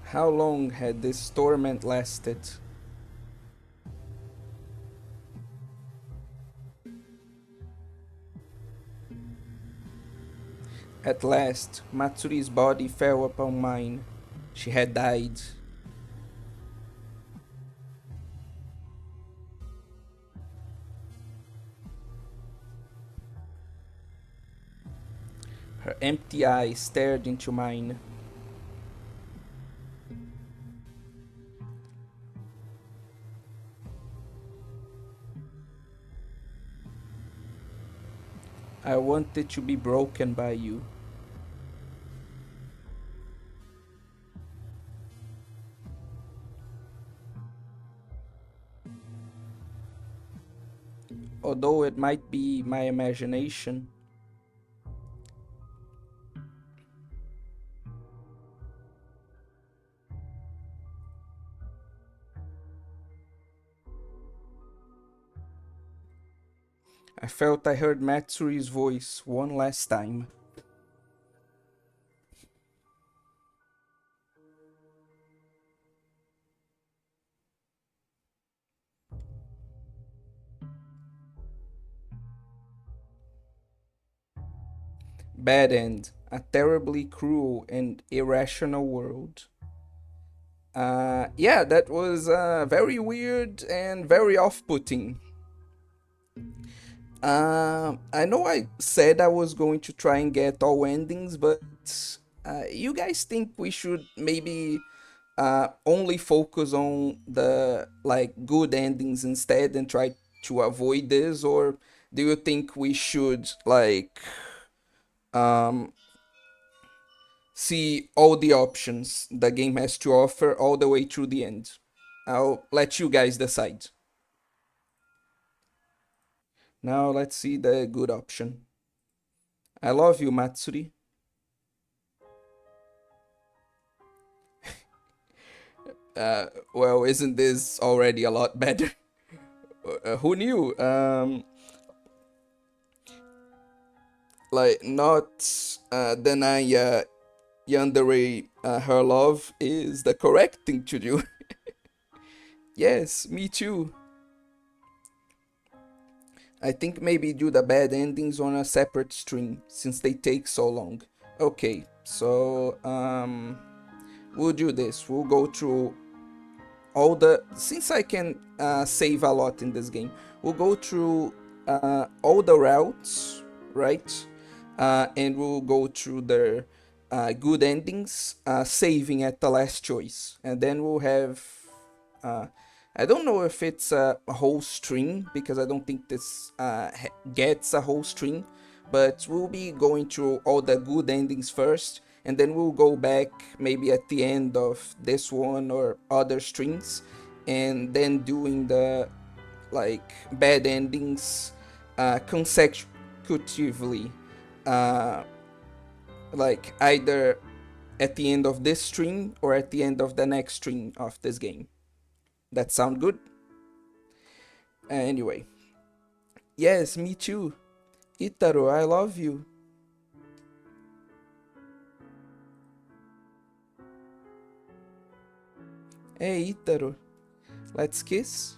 How long had this torment lasted? At last, Matsuri's body fell upon mine. She had died. Her empty eyes stared into mine. I wanted to be broken by you. Although it might be my imagination, I felt I heard Matsuri's voice one last time. Bad end. A terribly cruel and irrational world. Yeah, that was very weird and very off putting. I know I said I was going to try and get all endings, but you guys think we should maybe only focus on the like good endings instead and try to avoid this, or do you think we should like um, see all the options the game has to offer all the way through the end? I'll let you guys decide. Now let's see the good option. I love you, Matsuri. Well, isn't this already a lot better? Who knew? Like not deny yandere her love is the correct thing to do. Yes, me too. I think maybe do the bad endings on a separate stream since they take so long. Okay, so we'll do this. We'll go through all the since I can save a lot in this game. We'll go through all the routes, right? And we'll go through the good endings, saving at the last choice, and then we'll have. Uh, I don't know if it's a whole string because I don't think this gets a whole string, but we'll be going through all the good endings first, and then we'll go back maybe at the end of this one or other strings, and then doing the like bad endings consecutively, uh, like either at the end of this string or at the end of the next string of this game. That sound good? Anyway, yes, me too. Itaro, I love you. Hey, Itaro, let's kiss?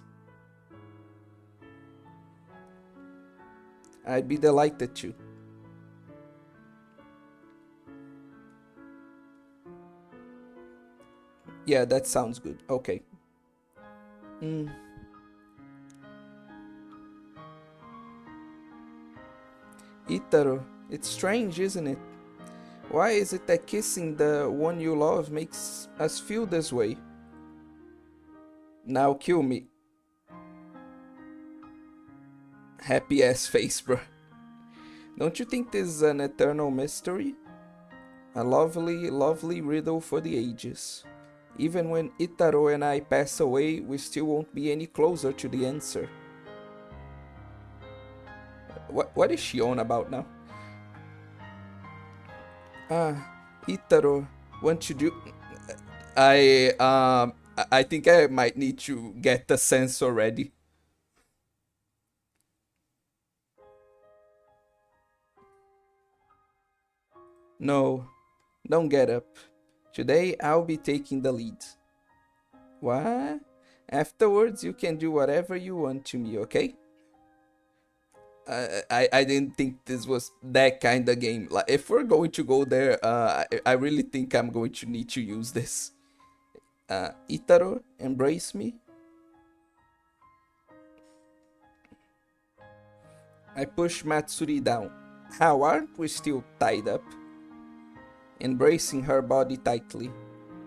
I'd be delighted to. Yeah, that sounds good. Okay. Mm, Itaro, it's strange, isn't it? Why is it that kissing the one you love makes us feel this way? Now kill me. Happy ass face, bro. Don't you think this is an eternal mystery? A lovely, lovely riddle for the ages. Even when Itaro and I pass away, we still won't be any closer to the answer. What is she on about now? Ah, Itaro, want you do? I think I might need to get the sense already. No, don't get up. Today I'll be taking the lead. What? Afterwards, you can do whatever you want to me, okay? I didn't think this was that kind of game. Like, if we're going to go there, I really think I'm going to need to use this. Itaro, embrace me. I push Matsuri down. How aren't we still tied up? Embracing her body tightly.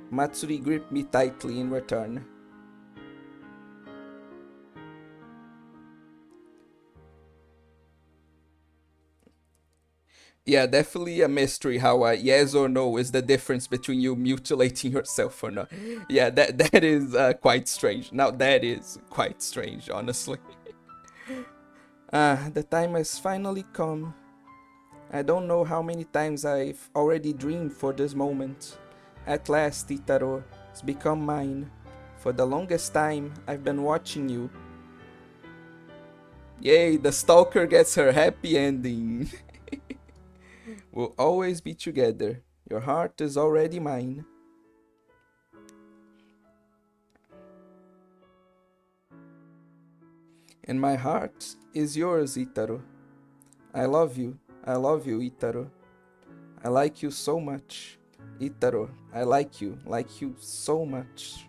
Matsuri gripped me tightly in return. Yeah, definitely a mystery how yes or no is the difference between you mutilating yourself or not. Yeah, that is quite strange. Now that is quite strange, honestly. The time has finally come. I don't know how many times I've already dreamed for this moment. At last, Itaro, it's become mine. For the longest time, I've been watching you. Yay, the stalker gets her happy ending. We'll always be together. Your heart is already mine. And my heart is yours, Itaro. I love you. I love you, Itaro. I like you so much. Itaro, I like you so much.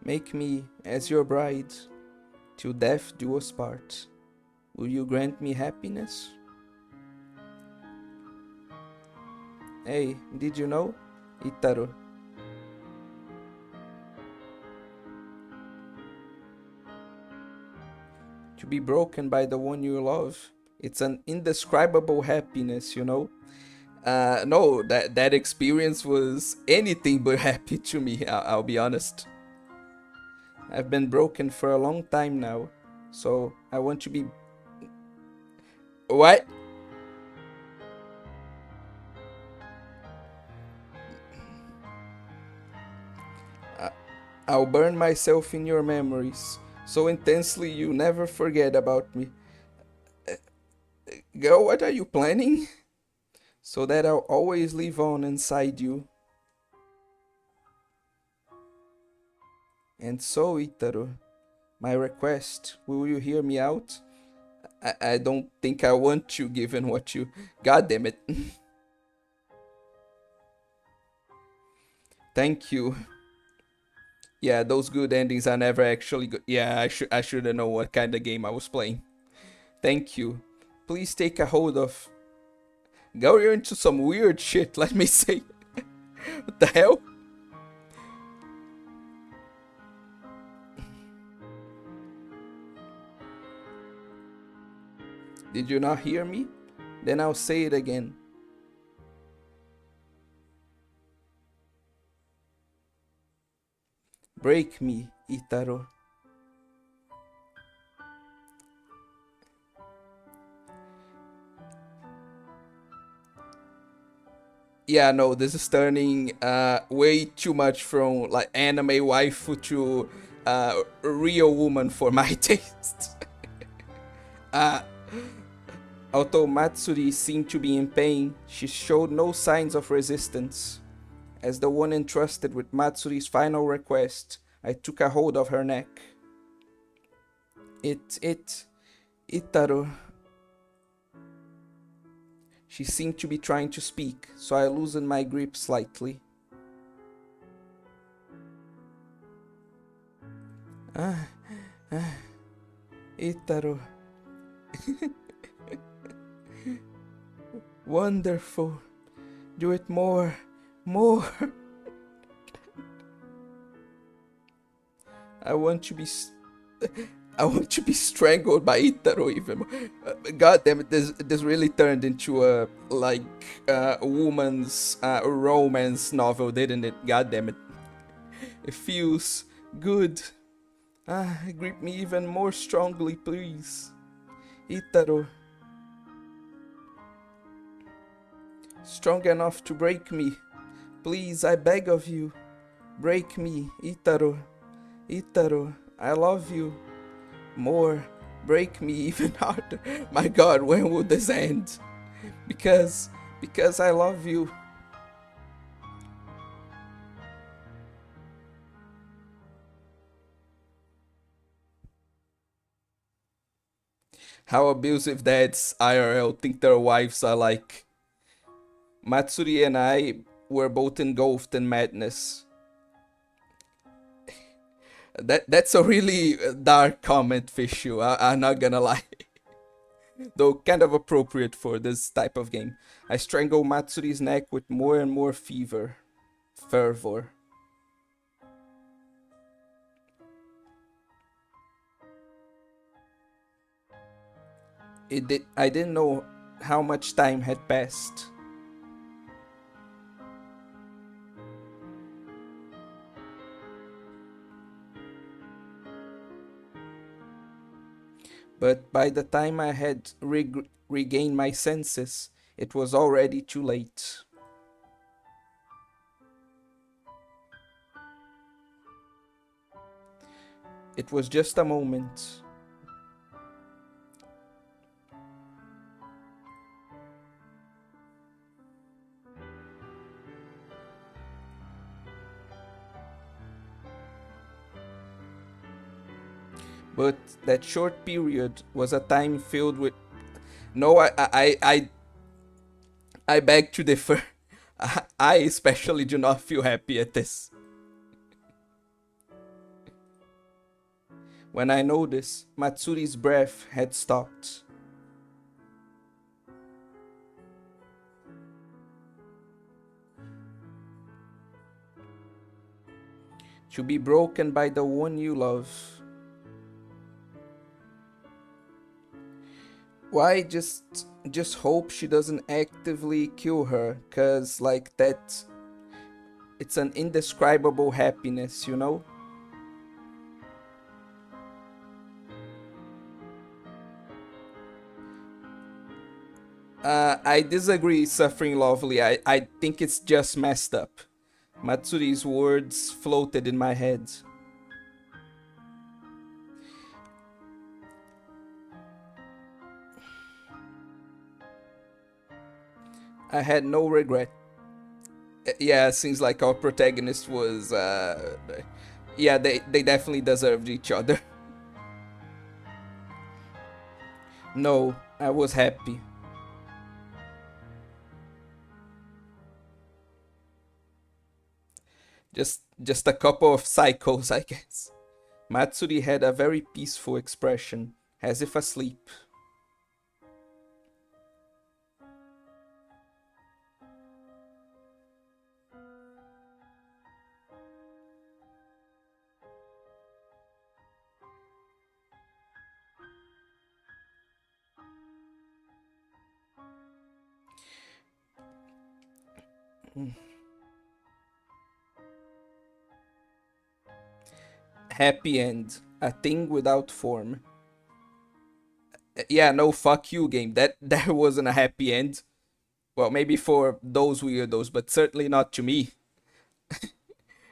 Make me as your bride, till death do us part. Will you grant me happiness? Hey, did you know? Itaro, to be broken by the one you love, it's an indescribable happiness, you know? No, that experience was anything but happy to me, I'll be honest. I've been broken for a long time now, so I want to be. What? I- I'll burn myself in your memories so intensely you never forget about me. Girl, what are you planning? So that I'll always live on inside you. And so, Itaro, my request, will you hear me out? I don't think I want to, given what you. God damn it. Thank you. Yeah, those good endings are never actually good. Yeah, I should have known what kind of game I was playing. Thank you. Please take a hold of. Go, you're into some weird shit, let me say. What the hell? Did you not hear me? Then I'll say it again. Break me, Itaro. Yeah, no, this is turning way too much from like anime waifu to real woman for my taste. uh, Although Matsuri seemed to be in pain, she showed no signs of resistance. As the one entrusted with Matsuri's final request, I took a hold of her neck. Itaro. She seemed to be trying to speak, so I loosened my grip slightly. Ah, Itaro. Wonderful. Do it more. More. I want to be I want to be strangled by Itaro even more. God damn it, this really turned into a a woman's romance novel, didn't it? God damn it. It feels good. Grip me even more strongly, please. Itaro. Strong enough to break me. Please, I beg of you. Break me, Itaro. Itaro, I love you. More. Break me even harder. My God, when will this end? Because I love you. How abusive dads IRL think their wives are like. Matsuri and I were both engulfed in madness. That's a really dark comment, Fishu. I'm not gonna lie. Though kind of appropriate for this type of game. I strangle Matsuri's neck with more and more fervor. I didn't know how much time had passed. But by the time I had regained my senses, it was already too late. It was just a moment. But that short period was a time filled with. No, I beg to differ. I especially do not feel happy at this. When I noticed, Matsuri's breath had stopped. To be broken by the one you love. Why just hope she doesn't actively kill her, cause like that it's an indescribable happiness, you know? I disagree, Suffering Lovely. I think it's just messed up. Matsuri's words floated in my head. I had no regret. Yeah, seems like our protagonist was. Yeah, they definitely deserved each other. No, I was happy. Just a couple of cycles, I guess. Matsuri had a very peaceful expression, as if asleep. Happy end. A thing without form. Yeah, no, fuck you, game. That wasn't a happy end. Well, maybe for those weirdos, but certainly not to me.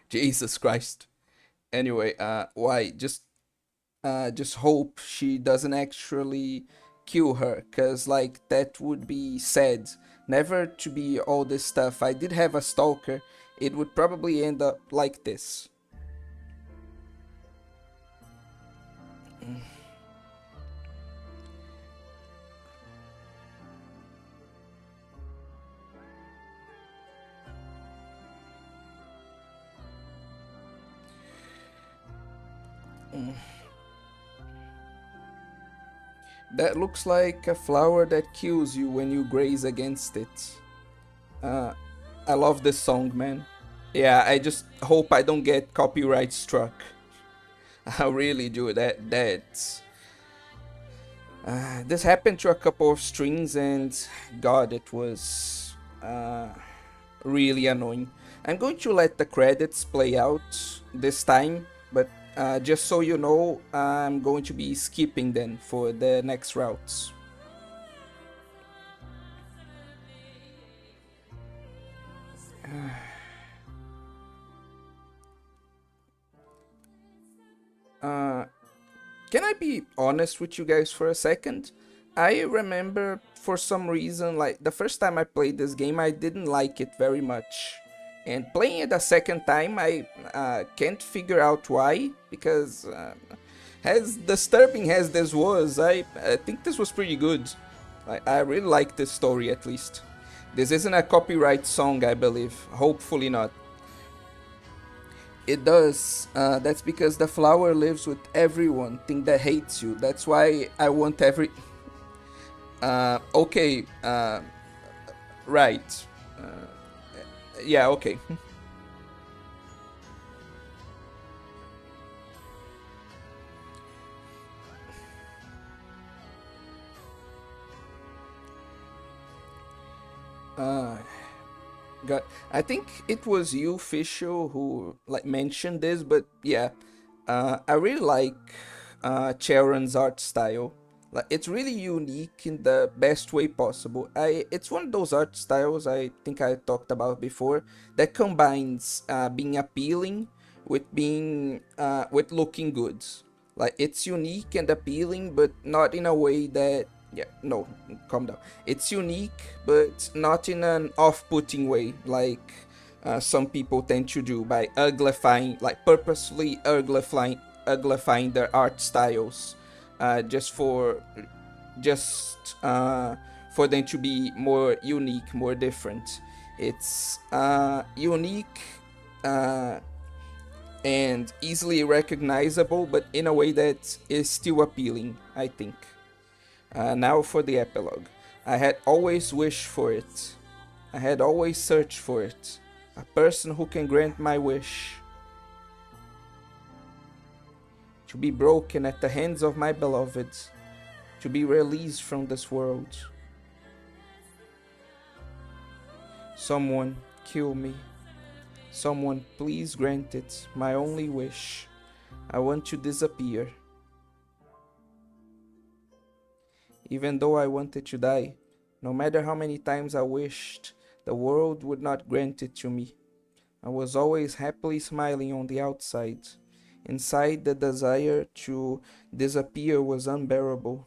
Jesus Christ. Anyway, why? Just hope she doesn't actually kill her, cause like that would be sad. Never to be all this stuff. I did have a stalker. It would probably end up like this. That looks like a flower that kills you when you graze against it. Uh, I love this song, man. Yeah, I just hope I don't get copyright struck. I really do. This happened to a couple of strings, and God, it was really annoying. I'm going to let the credits play out this time, but just so you know, I'm going to be skipping them for the next routes. Uh, Can I be honest with you guys for a second? I remember for some reason, like the first time I played this game, I didn't like it very much. And playing it a second time, I can't figure out why, because as disturbing as this was, I think this was pretty good. I really like this story at least. This isn't a copyright song, I believe. Hopefully not. It does. That's because the flower lives with everyone thing that hates you. That's why I want every. Okay. Right. Yeah. Okay. Uh, Got. I think it was you, Fisher, who like mentioned this, but yeah, I really like Charon's art style. Like it's really unique in the best way possible. It's one of those art styles I think I talked about before that combines being appealing with looking good. Like it's unique and appealing, but not in a way that yeah, no, calm down. It's unique, but not in an off-putting way, like some people tend to do by uglifying, like purposely uglifying their art styles, uh, just for just for them to be more unique, more different. It's unique uh, and easily recognizable, but in a way that is still appealing, I think. Now for the epilogue. I had always wished for it. I had always searched for it. A person who can grant my wish. To be broken at the hands of my beloved. To be released from this world. Someone kill me. Someone please grant it. My only wish. I want to disappear. Even though I wanted to die, no matter how many times I wished, the world would not grant it to me. I was always happily smiling on the outside. Inside, the desire to disappear was unbearable.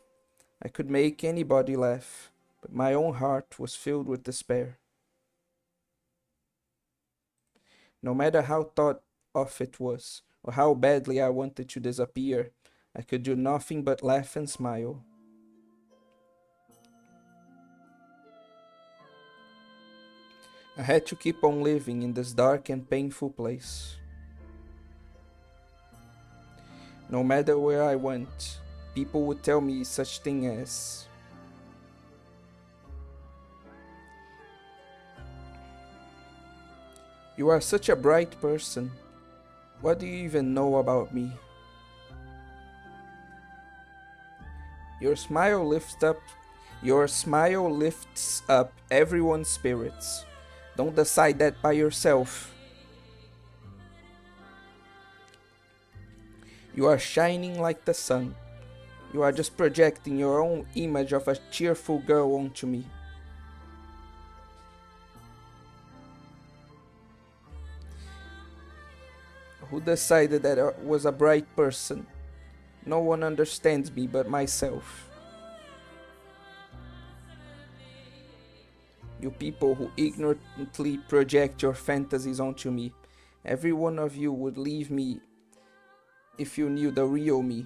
I could make anybody laugh, but my own heart was filled with despair. No matter how thought of it was, or how badly I wanted to disappear, I could do nothing but laugh and smile. I had to keep on living in this dark and painful place. No matter where I went, people would tell me such thing as, "You are such a bright person. What do you even know about me? Your smile lifts up your smile lifts up everyone's spirits. Don't decide that by yourself. You are shining like the sun. You are just projecting your own image of a cheerful girl onto me. Who decided that I was a bright person? No one understands me but myself. You people who ignorantly project your fantasies onto me. Every one of you would leave me if you knew the real me.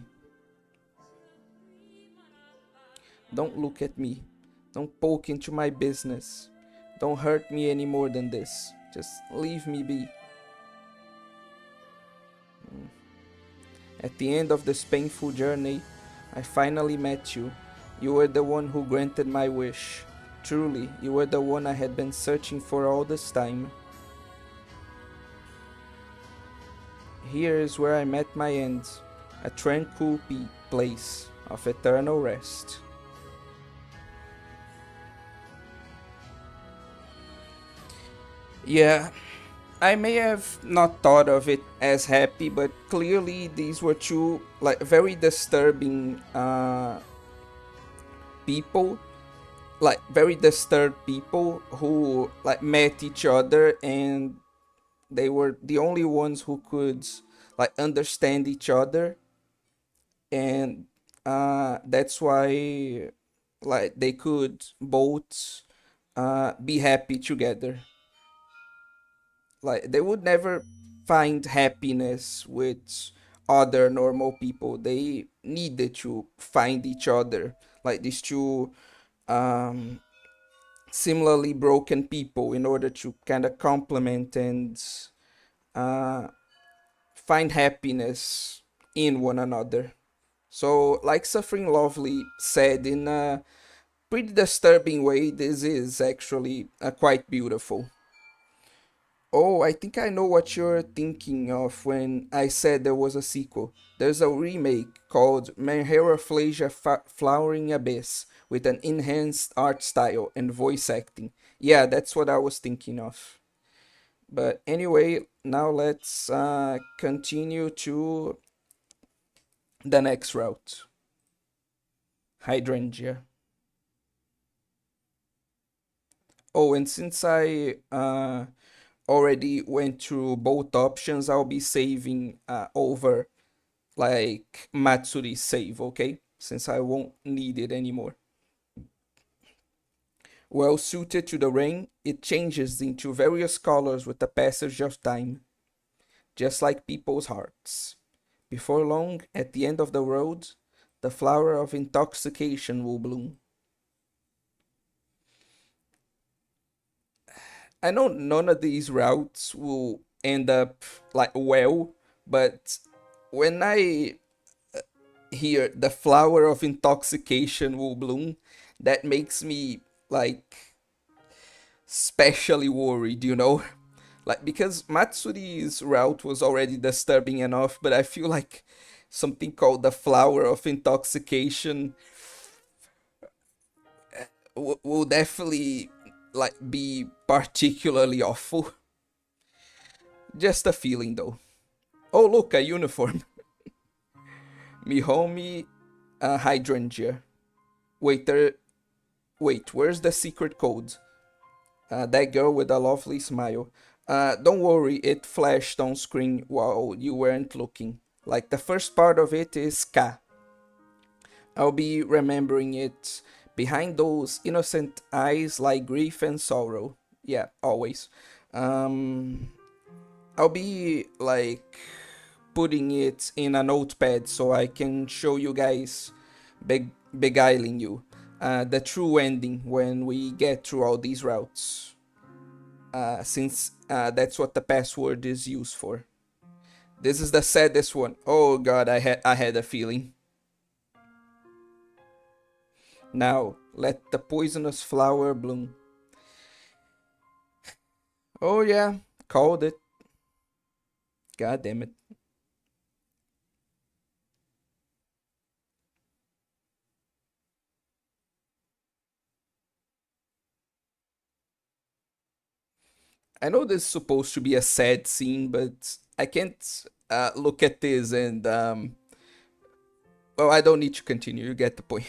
Don't look at me. Don't poke into my business. Don't hurt me any more than this. Just leave me be." At the end of this painful journey, I finally met you. You were the one who granted my wish. Truly, you were the one I had been searching for all this time. Here is where I met my end, a tranquil place of eternal rest. Yeah, I may have not thought of it as happy, but clearly these were two like very disturbing people, like very disturbed people who like met each other, and they were the only ones who could like understand each other, and that's why like they could both be happy together. Like they would never find happiness with other normal people. They needed to find each other, like these two um similarly broken people, in order to kind of complement and uh find happiness in one another. So like Suffering Lovely said in a pretty disturbing way, this is actually quite beautiful. Oh, I think I know what you're thinking of when I said there was a sequel. There's a remake called MenheRafflesia Flowering Abyss with an enhanced art style and voice acting. Yeah, that's what I was thinking of. But anyway, now let's continue to the next route. Hydrangea. Oh, and since I already went through both options, I'll be saving over like Matsuri's save, okay? Since I won't need it anymore. Well suited to the rain, it changes into various colors with the passage of time, just like people's hearts. Before long, at the end of the road, the flower of intoxication will bloom. I know none of these routes will end up like well, but when I hear the flower of intoxication will bloom, that makes me like specially worried, you know? Like because Matsuri's route was already disturbing enough, but I feel like something called the flower of intoxication will definitely like be particularly awful. Just a feeling though. Oh look, a uniform. Mihomi hydrangea. Wait, where's the secret code? That girl with a lovely smile. Don't worry, it flashed on screen while you weren't looking. Like the first part of it is K. I'll be remembering it. Behind those innocent eyes lie grief and sorrow. Yeah, always. Um, I'll be like putting it in a notepad so I can show you guys, beguiling you, the true ending when we get through all these routes. Since that's what the password is used for. This is the saddest one. Oh god, I had a feeling. Now, let the poisonous flower bloom. Oh yeah, called it. God damn it. I know this is supposed to be a sad scene, but I can't look at this and well, I don't need to continue. You get the point.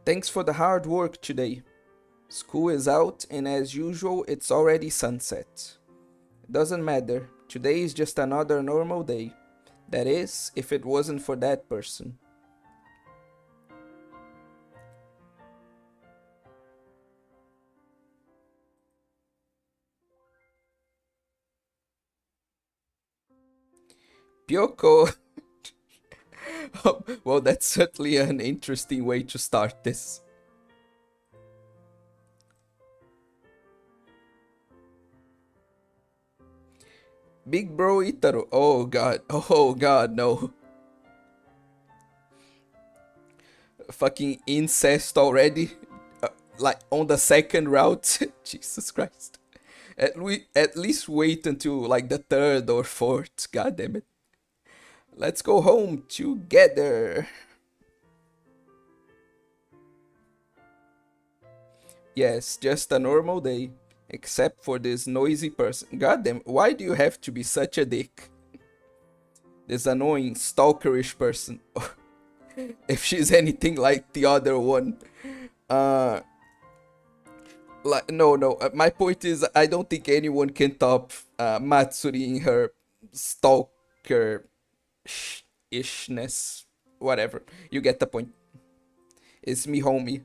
Thanks for the hard work today. School is out, and as usual, it's already sunset. Doesn't matter. Today is just another normal day. That is, if it wasn't for that person. Pyoko! Well, that's certainly an interesting way to start this. Big bro Itaro. Oh god. Oh god, no. Fucking incest already. Like on the second route. Jesus Christ. At least wait until like the third or fourth. God damn it. Let's go home together. Yes, just a normal day. Except for this noisy person. God damn, why do you have to be such a dick? This annoying, stalkerish person. If she's anything like the other one. Uh, like no, no. My point is, I don't think anyone can top Matsuri in her stalker ishness. Whatever. You get the point. It's me, homie.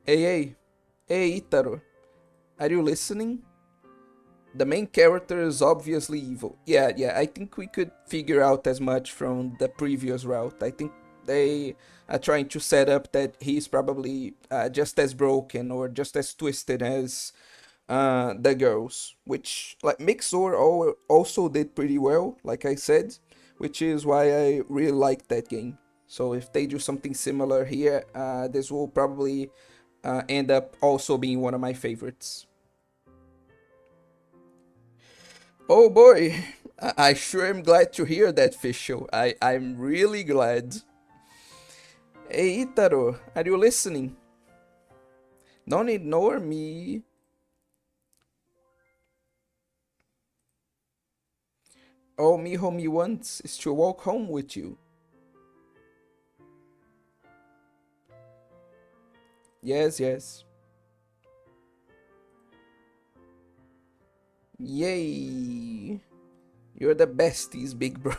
Hey, hey, hey, Itaro. Are you listening? The main character is obviously evil. Yeah, yeah, I think we could figure out as much from the previous route. I think they are trying to set up that he's probably just as broken or just as twisted as the girls, which like Mixor also did pretty well, like I said, which is why I really like that game. So if they do something similar here, this will probably end up also being one of my favorites. Oh boy, I sure am glad to hear that, Fischl. I'm really glad. Hey Itaro, are you listening? Don't ignore me. All me homie wants is to walk home with you. Yes, yes. Yay! You're the besties, big bro.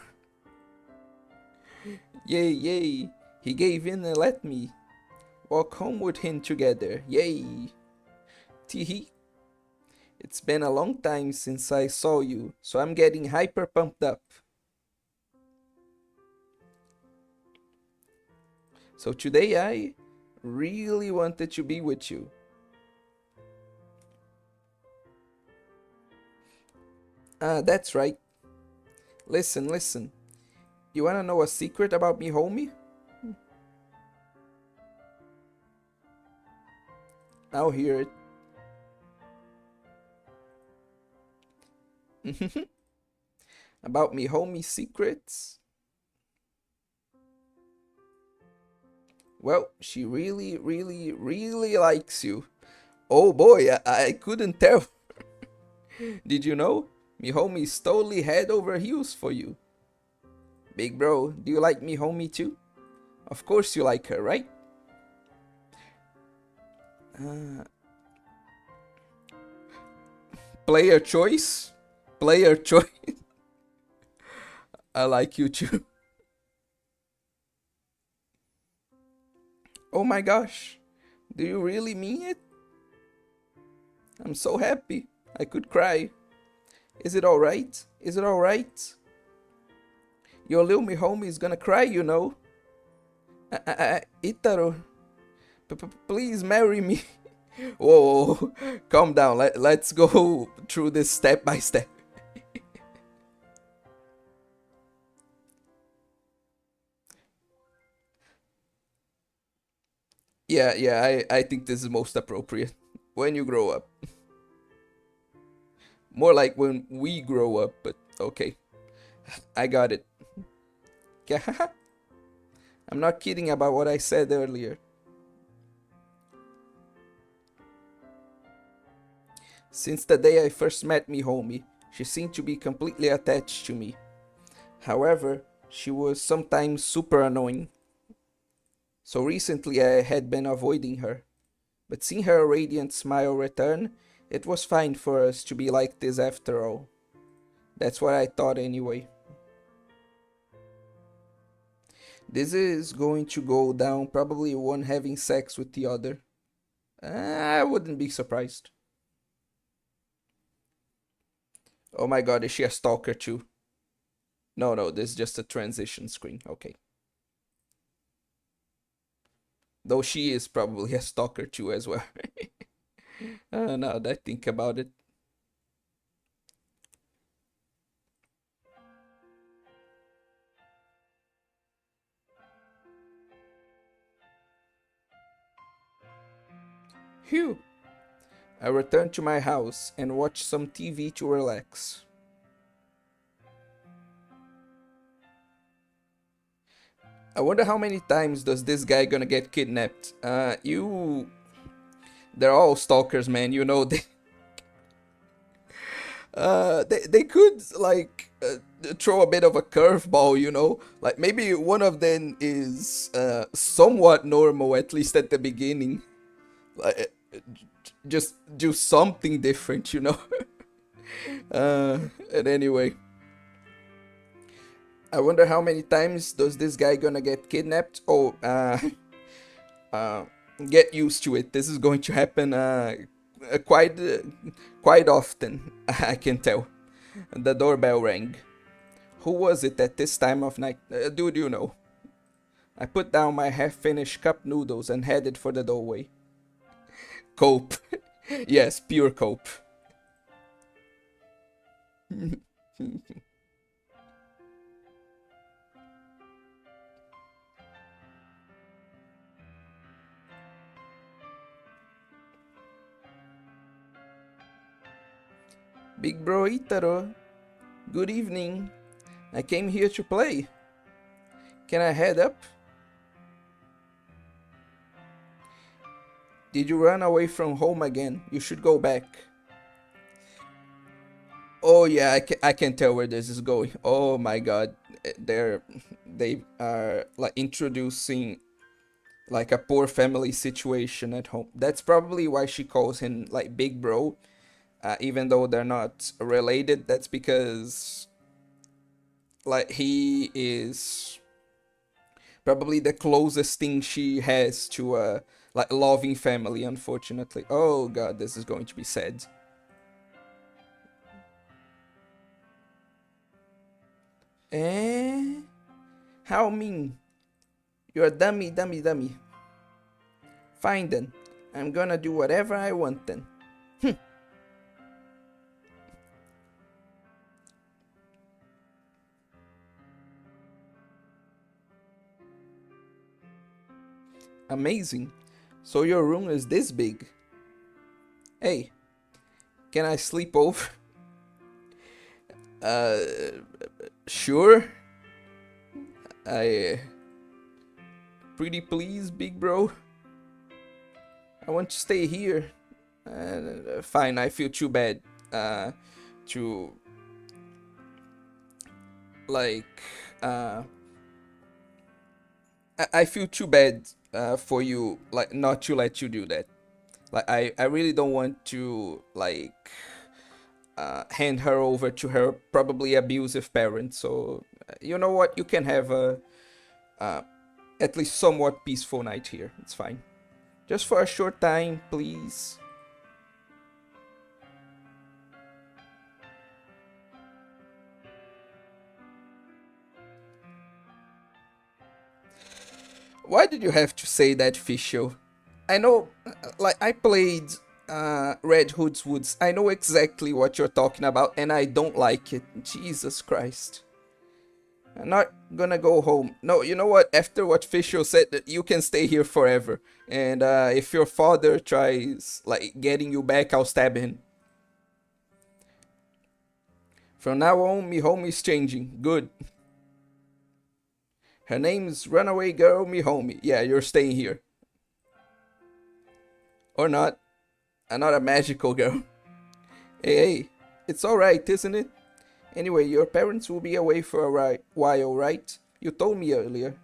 Yay, yay! He gave in and let me walk home with him together. Yay! Teehee. It's been a long time since I saw you, so I'm getting hyper pumped up. So today I really wanted to be with you. That's right. Listen, listen. You wanna know a secret about me, homie? I'll hear it. About me, homie secrets? Well, she really, really, really likes you. Oh boy, I couldn't tell. Did you know? Me homie is totally head over heels for you. Big bro, do you like me homie too? Of course you like her, right? Uh, Player choice? Player choice? I like you too. Oh my gosh. Do you really mean it? I'm so happy. I could cry. Is it alright? Is it alright? Your little me homie is gonna cry, you know. Itaro, please marry me. Whoa, whoa, calm down. Let's go through this step by step. Yeah, yeah, I think this is most appropriate. When you grow up. More like when we grow up, but okay. I got it. Yeah, I'm not kidding about what I said earlier. Since the day I first met me homie, she seemed to be completely attached to me. However, she was sometimes super annoying. So recently I had been avoiding her. But seeing her radiant smile return, it was fine for us to be like this after all. That's what I thought anyway. This is going to go down probably one having sex with the other. I wouldn't be surprised. Oh my god, is she a stalker too? No, this is just a transition screen. Okay. Though she is probably a stalker too as well. Now that I think about it. Phew. I returned to my house and watched some TV to relax. I wonder how many times does this guy gonna get kidnapped? They're all stalkers, man. You know, they could like throw a bit of a curveball. You know, like maybe one of them is somewhat normal, at least at the beginning. Like, just do something different, you know. And anyway, I wonder how many times does this guy gonna get kidnapped? Oh, uh, get used to it. This is going to happen quite often. I can tell. The doorbell rang. Who was it at this time of night? Dude, you know. I put down my half-finished cup noodles and headed for the doorway. Cope. Yes, pure cope. Big bro Itaro, good evening. I came here to play. Can I head up? Did you run away from home again? You should go back. Oh yeah, I can tell where this is going. Oh my god. They are like introducing like a poor family situation at home. That's probably why she calls him like big bro. Even though they're not related, that's because like he is probably the closest thing she has to a like loving family, unfortunately. Oh god, this is going to be sad. Eh? How mean? You're a dummy, dummy, dummy. Fine then. I'm gonna do whatever I want then. Amazing. So your room is this big. Hey, can I sleep over? Uh, sure. I pretty please, big bro. I want to stay here. Fine, I feel too bad. To like, uh, I feel too bad for you, like not to let you do that. Like I really don't want to like hand her over to her probably abusive parents. So you know what? You can have a uh, at least somewhat peaceful night here. It's fine. Just for a short time, please. Why did you have to say that, Fischl? I know, like, I played Red Hood's Woods. I know exactly what you're talking about, and I don't like it. Jesus Christ. I'm not gonna go home. No, you know what? After what Fischl said, you can stay here forever. And if your father tries, like, getting you back, I'll stab him. From now on, me home is changing. Good. Her name's Runaway Girl Me Homie. Yeah, you're staying here. Or not. I'm not a magical girl. Hey, hey. It's alright, isn't it? Anyway, your parents will be away for a while, right? You told me earlier.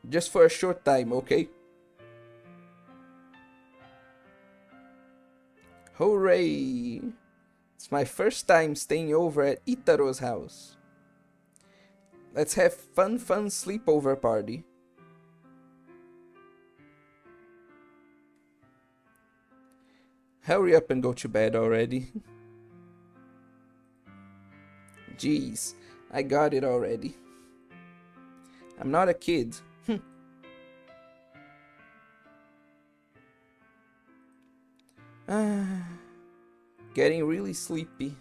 Just for a short time, okay? Hooray! It's my first time staying over at Itaro's house. Let's have fun sleepover party. Hurry up and go to bed already. Jeez, I got it already. I'm not a kid. Ah, getting really sleepy.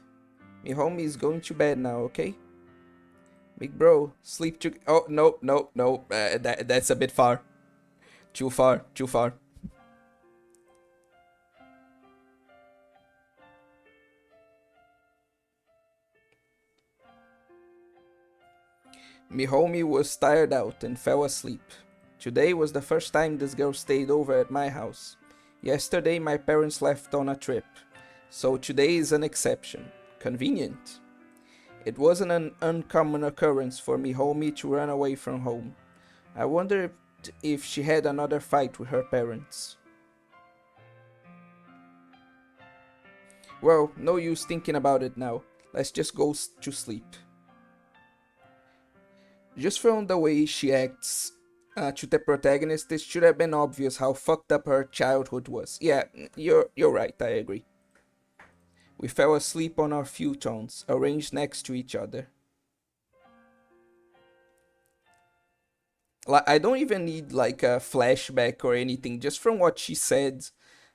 Me homie is going to bed now, okay? Big bro, sleep to. Oh, no, no, no. That's a bit far. Too far, too far. Me homie was tired out and fell asleep. Today was the first time this girl stayed over at my house. Yesterday my parents left on a trip, so today is an exception. Convenient. It wasn't an uncommon occurrence for me homie to run away from home. I wonder if she had another fight with her parents. Well, no use thinking about it now. Let's just go to sleep. Just from the way she acts to the protagonist, it should have been obvious how fucked up her childhood was. Yeah, you're right, I agree. We fell asleep on our futons, arranged next to each other. Like, I don't even need like a flashback or anything. Just from what she said,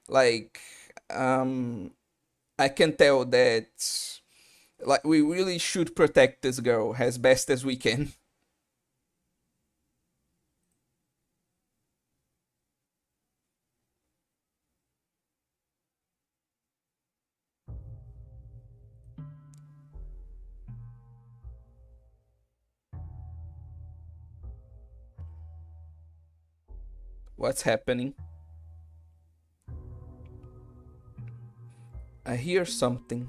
like, I can tell that like we really should protect this girl as best as we can. What's happening? I hear something.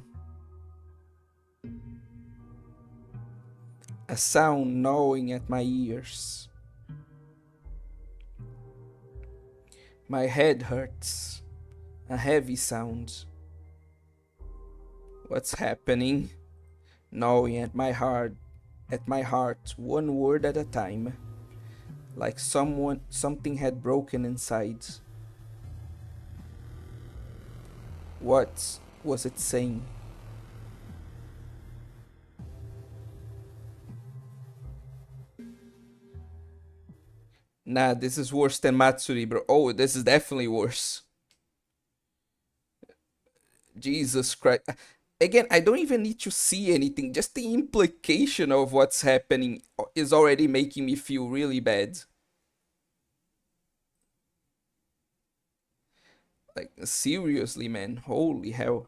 A sound gnawing at my ears. My head hurts. A heavy sound. What's happening? Gnawing at my heart, one word at a time. Like something had broken inside. What was it saying? Nah, this is worse than Matsuri, bro. Oh, this is definitely worse. Jesus Christ. Again, I don't even need to see anything. Just the implication of what's happening is already making me feel really bad. Like, seriously, man. Holy hell.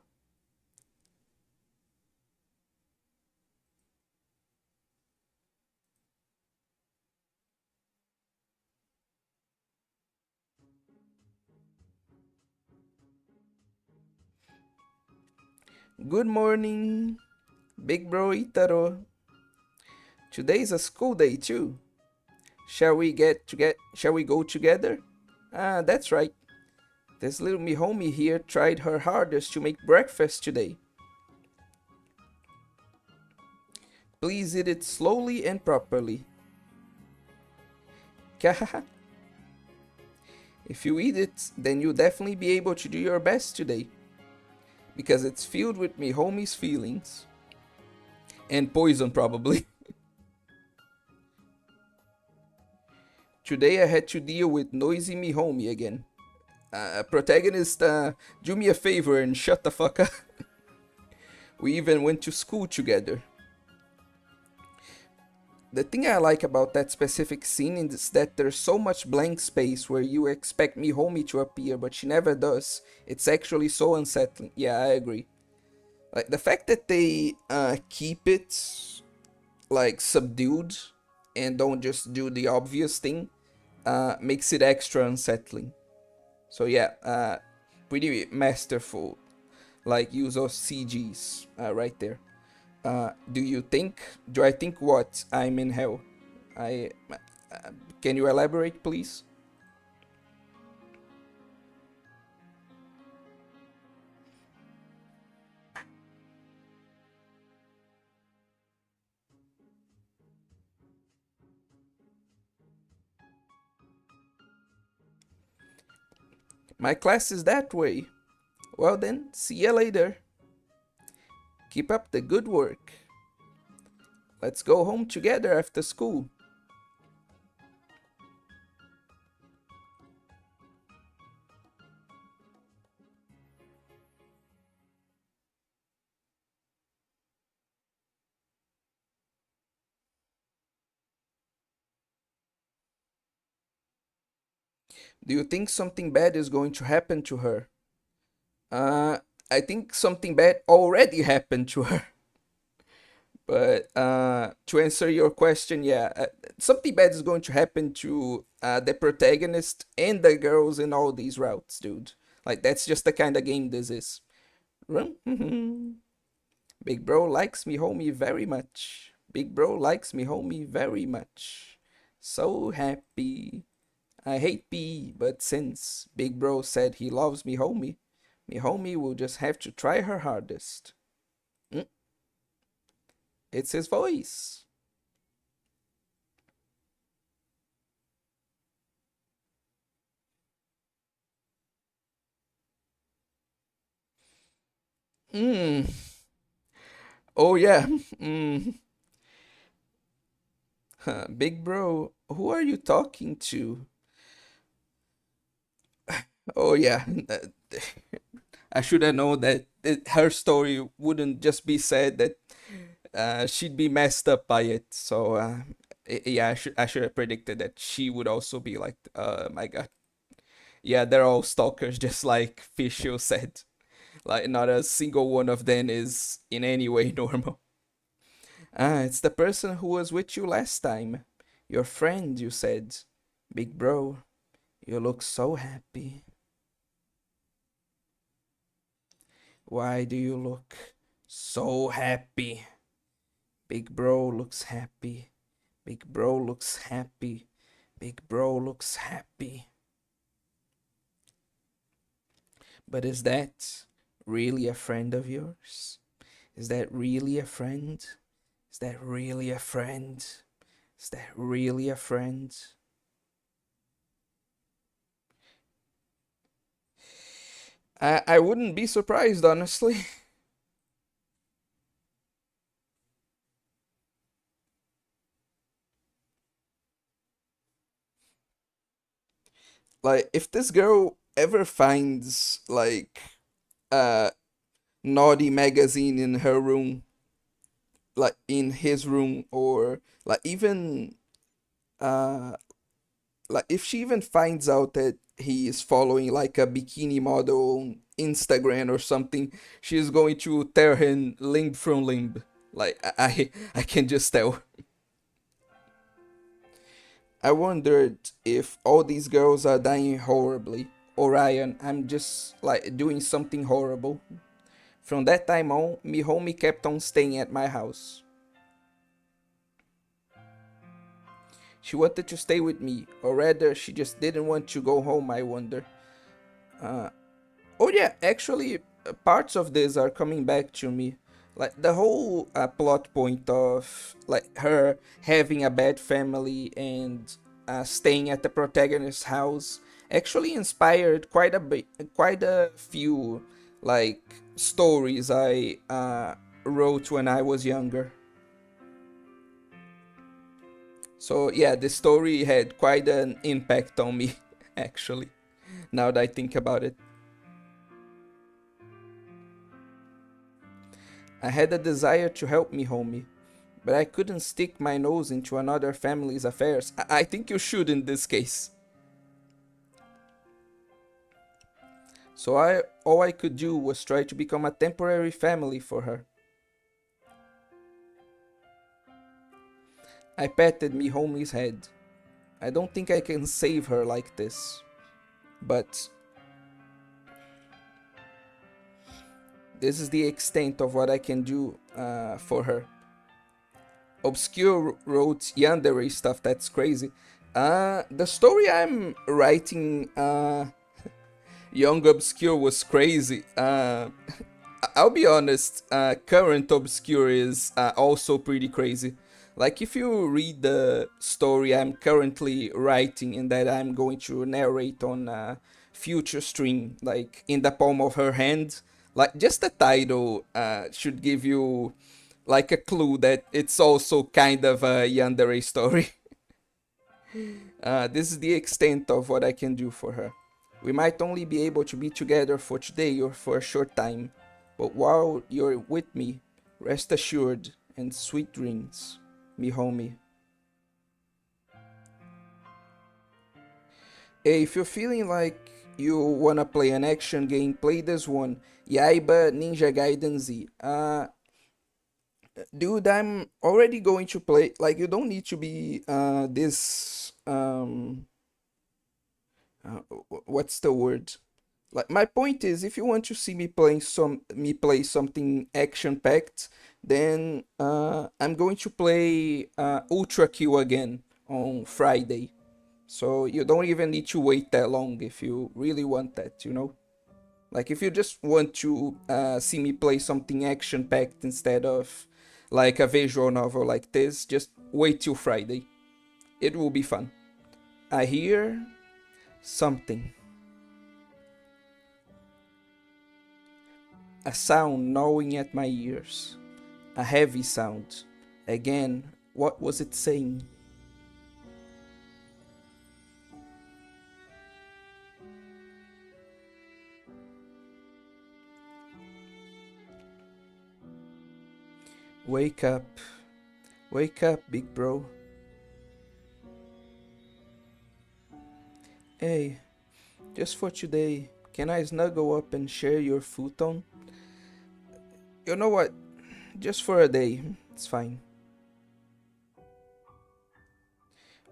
Good morning, big bro Itaro. Today's a school day too. Shall we go together? Ah, that's right. This little me homie here tried her hardest to make breakfast today. Please eat it slowly and properly. If you eat it, then you'll definitely be able to do your best today. Because it's filled with me homie's feelings. And poison, probably. Today I had to deal with noisy me homie again. Protagonist, do me a favor and shut the fuck up. We even went to school together. The thing I like about that specific scene is that there's so much blank space where you expect me homie to appear, but she never does. It's actually so unsettling. Yeah, I agree. Like the fact that they keep it like subdued and don't just do the obvious thing makes it extra unsettling. So yeah, pretty masterful like use of CGs right there. Do I think what I'm in hell? I Can you elaborate, please? My class is that way. Well then, see ya later. Keep up the good work. Let's go home together after school. Do you think something bad is going to happen to her? Uh, I think something bad already happened to her. But to answer your question, yeah, something bad is going to happen to the protagonist and the girls in all these routes, dude. Like, that's just the kind of game this is. Big bro likes me, homie, very much. Big bro likes me, homie, very much. So happy. I hate P, but since Big Bro said he loves me homie will just have to try her hardest. Mm, it's his voice. Mm. Oh yeah. Mm. Big Bro, who are you talking to? Oh yeah. I should have known that her story wouldn't just be said that she'd be messed up by it. So yeah, I should have predicted that she would also be like, my God. Yeah, they're all stalkers, just like Fischl said. Like, not a single one of them is in any way normal. Ah, it's the person who was with you last time. Your friend, you said. Big bro, you look so happy. Why do you look so happy? Big bro looks happy. Big bro looks happy. Big bro looks happy. But is that really a friend of yours? Is that really a friend? Is that really a friend? Is that really a friend? I wouldn't be surprised, honestly. Like, if this girl ever finds, like, a naughty magazine in her room, like, in his room, or, like, even, uh, like, if she even finds out that he is following, like, a bikini model on Instagram or something, she's going to tear him limb from limb. Like, I can just tell. I wondered if all these girls are dying horribly. Orion, I'm just like doing something horrible. From that time on, me homie kept on staying at my house. She wanted to stay with me, or rather, she just didn't want to go home, I wonder. Uh, oh yeah, actually, parts of this are coming back to me. Like the whole plot point of like her having a bad family and staying at the protagonist's house actually inspired quite a few like stories I wrote when I was younger. So yeah, the story had quite an impact on me, actually. Now that I think about it. I had a desire to help me, homie, but I couldn't stick my nose into another family's affairs. I think you should in this case. So all I could do was try to become a temporary family for her. I patted me homie's head. I don't think I can save her like this, but this is the extent of what I can do for her. Obscure wrote yandere stuff. That's crazy. The story I'm writing, Young Obscure was crazy. I'll be honest. Current Obscure is also pretty crazy. Like if you read the story I'm currently writing and that I'm going to narrate on a future stream, like in the palm of her hand, like just the title should give you like a clue that it's also kind of a yandere story. This is the extent of what I can do for her. We might only be able to be together for today or for a short time, but while you're with me, rest assured and sweet dreams, me homie. Hey, if you're feeling like you wanna play an action game, play this one, Yaiba Ninja Gaiden Z. Dude, I'm already going to play. Like, you don't need to be this what's the word? Like, my point is, if you want to see me play something action packed, then I'm going to play Ultra Q again on Friday. So you don't even need to wait that long if you really want that, you know? Like, if you just want to see me play something action packed instead of like a visual novel like this, just wait till Friday. It will be fun. I hear something. A sound gnawing at my ears. A heavy sound. Again, what was it saying? Wake up. Wake up, big bro. Hey, just for today, can I snuggle up and share your futon? You know what? Just for a day. It's fine.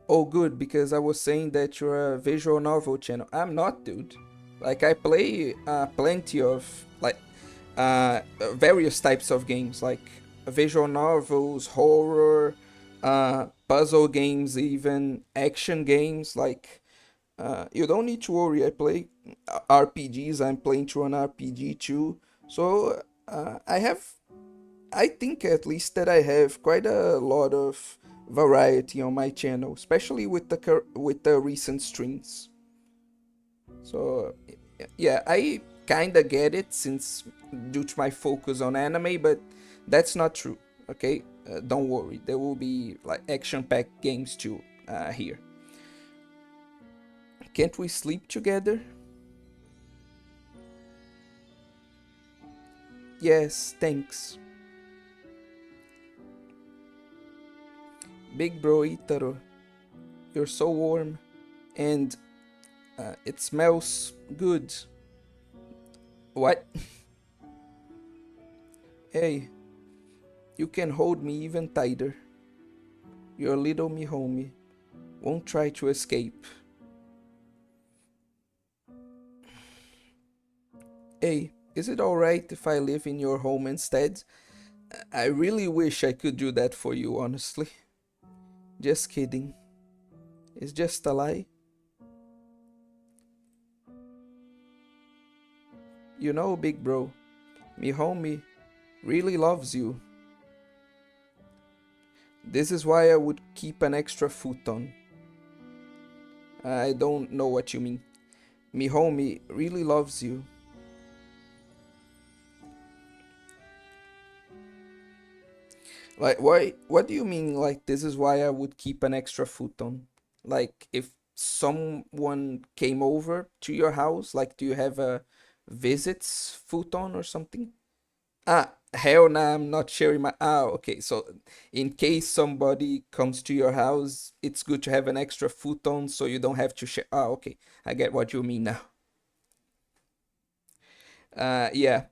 Oh, good, because I was saying that you're a visual novel channel. I'm not, dude. Like, I play plenty of, like, various types of games, like visual novels, horror, puzzle games, even action games. Like, you don't need to worry. I play RPGs. I'm playing through an RPG too. So, I think at least that I have quite a lot of variety on my channel, especially with with the recent streams. So yeah, I kinda get it since due to my focus on anime, but that's not true. Okay, don't worry, there will be like action-packed games too here. Can't we sleep together? Yes, thanks. Big bro Itaro, you're so warm, and it smells good. What? Hey, you can hold me even tighter. Your little me homie won't try to escape. Hey, is it alright if I live in your home instead? I really wish I could do that for you, honestly. Just kidding. It's just a lie. You know, big bro, me homie really loves you. This is why I would keep an extra futon. I don't know what you mean. Me homie really loves you. Like, why? What do you mean? Like, this is why I would keep an extra futon. Like, if someone came over to your house, like, do you have a visits futon or something? Ah, hell no, I'm not sharing my. Ah, okay. So, in case somebody comes to your house, it's good to have an extra futon so you don't have to share. Ah, okay. I get what you mean now. Yeah.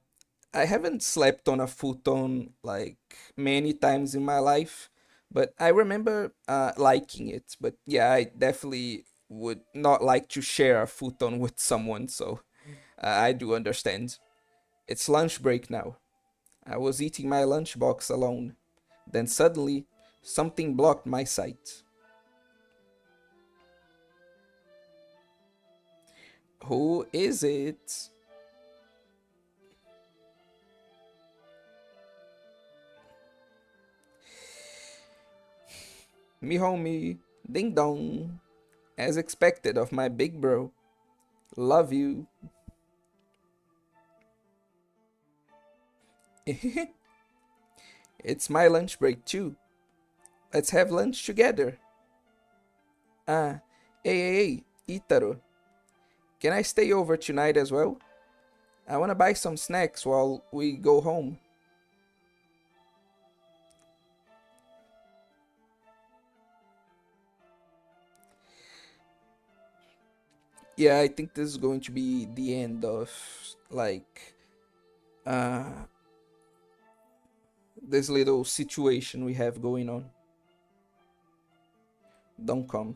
I haven't slept on a futon like many times in my life, but I remember liking it. But yeah, I definitely would not like to share a futon with someone, so I do understand. It's lunch break now. I was eating my lunchbox alone. Then suddenly, something blocked my sight. Who is it? Me homie. Ding dong. As expected of my big bro. Love you. It's my lunch break too. Let's have lunch together. Ah, hey, Itaro. Can I stay over tonight as well? I wanna buy some snacks while we go home. Yeah, I think this is going to be the end of like uh this little situation we have going on. Don't come.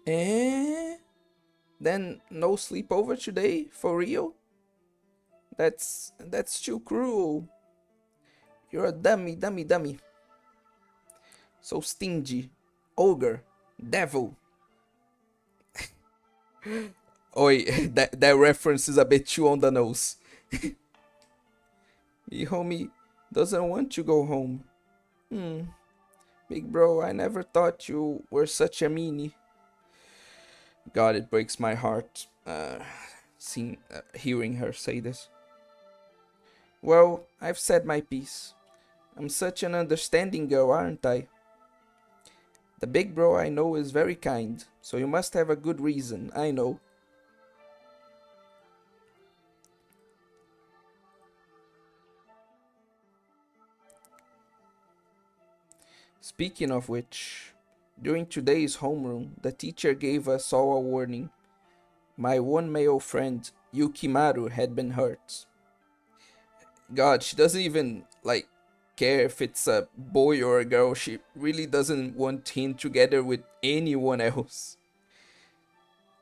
Eh? Then no sleepover today for real? That's too cruel. You're a dummy, dummy, dummy. So stingy. Ogre. Devil. Oi, that reference is a bit too on the nose. Me homie doesn't want to go home. Hmm. Big bro, I never thought you were such a meanie. God, it breaks my heart hearing her say this. Well, I've said my piece. I'm such an understanding girl, aren't I? The big bro I know is very kind, so you must have a good reason, I know. Speaking of which, during today's homeroom, the teacher gave us all a warning. My one male friend, Yukimaru, had been hurt. God, she doesn't even, like, care if it's a boy or a girl. She really doesn't want him together with anyone else.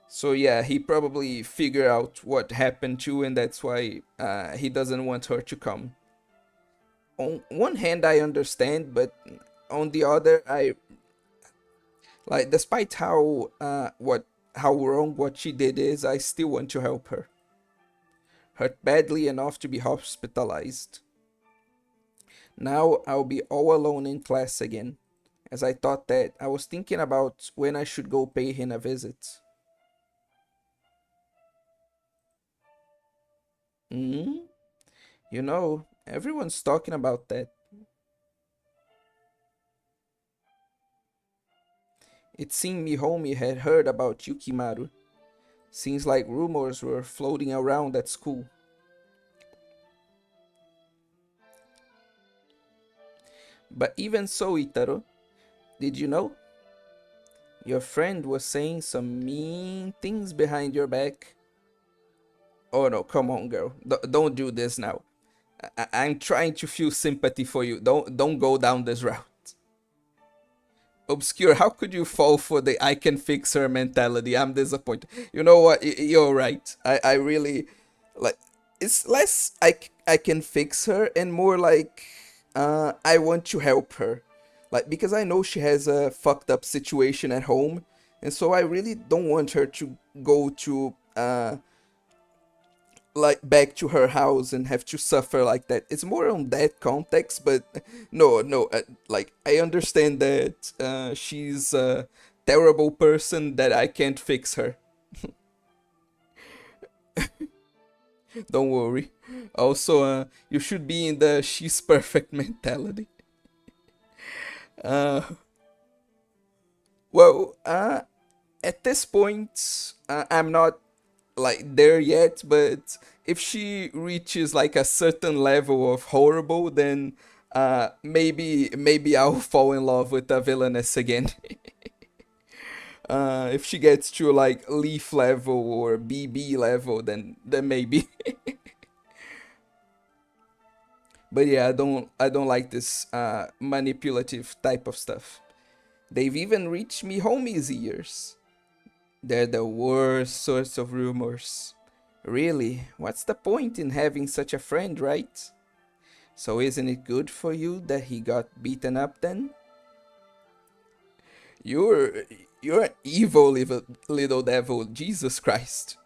So yeah, he probably figured out what happened too, and that's why he doesn't want her to come. On one hand, I understand, but on the other, I like, despite how wrong what she did is, I still want to help her. Hurt badly enough to be hospitalized. Now I'll be all alone in class again. As I thought that, I was thinking about when I should go pay him a visit. Hmm? You know, everyone's talking about that. It seemed me homie had heard about Yukimaru. Seems like rumors were floating around at school. But even so, Itaro, did you know? Your friend was saying some mean things behind your back. Oh no, come on, girl. Don't do this now. I'm trying to feel sympathy for you. Don't go down this route. Obscure, how could you fall for the I can fix her mentality? I'm disappointed. You know what? You're right. I really like, it's less I can fix her and more like I want to help her. Like, because I know she has a fucked up situation at home, and so I really don't want her to go to like back to her house and have to suffer like that. It's more on that context, but no, like, I understand that she's a terrible person, that I can't fix her. Don't worry. Also, you should be in the she's perfect mentality. uh well, at this point, I'm not like there yet, but if she reaches like a certain level of horrible, then maybe I'll fall in love with the villainess again. If she gets to like leaf level or BB level, then maybe. But yeah, I don't like this manipulative type of stuff. They've even reached me homies' ears. They're the worst sorts of rumors. Really, what's the point in having such a friend, right? So isn't it good for you that he got beaten up then? You're you're an evil little devil, Jesus Christ.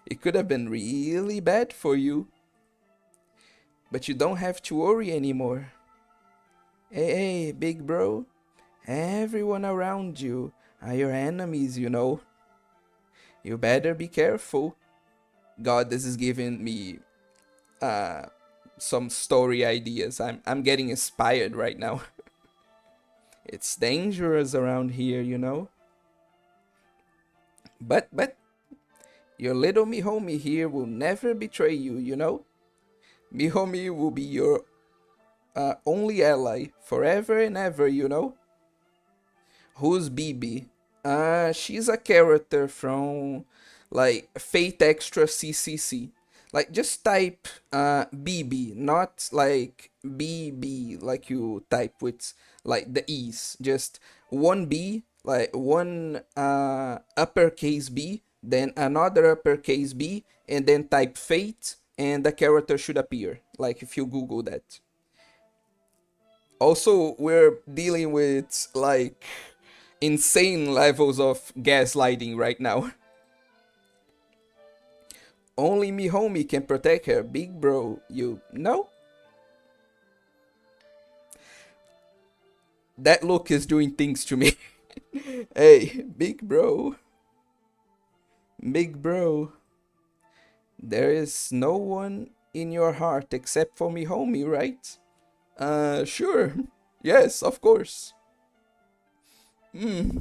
It could have been really bad for you, but you don't have to worry anymore. Hey, big bro, everyone around you are your enemies, you know. You better be careful. God, this is giving me uh some story ideas. I'm getting inspired right now. It's dangerous around here, you know. But your little Mihomi here will never betray you, you know. Mihomi will be your only ally forever and ever, you know. Who's BB? She's a character from like Fate Extra CCC. Like just type BB, not like BB like you type with like the E's. Just one B, like one uppercase B, then another uppercase B, and then type Fate, and the character should appear. Like if you Google that. Also, we're dealing with like insane levels of gaslighting right now. Only me homie can protect her, big bro. You know? That look is doing things to me. Hey, big bro. Big bro. There is no one in your heart except for me homie, right? Sure. Yes, of course. Hmm.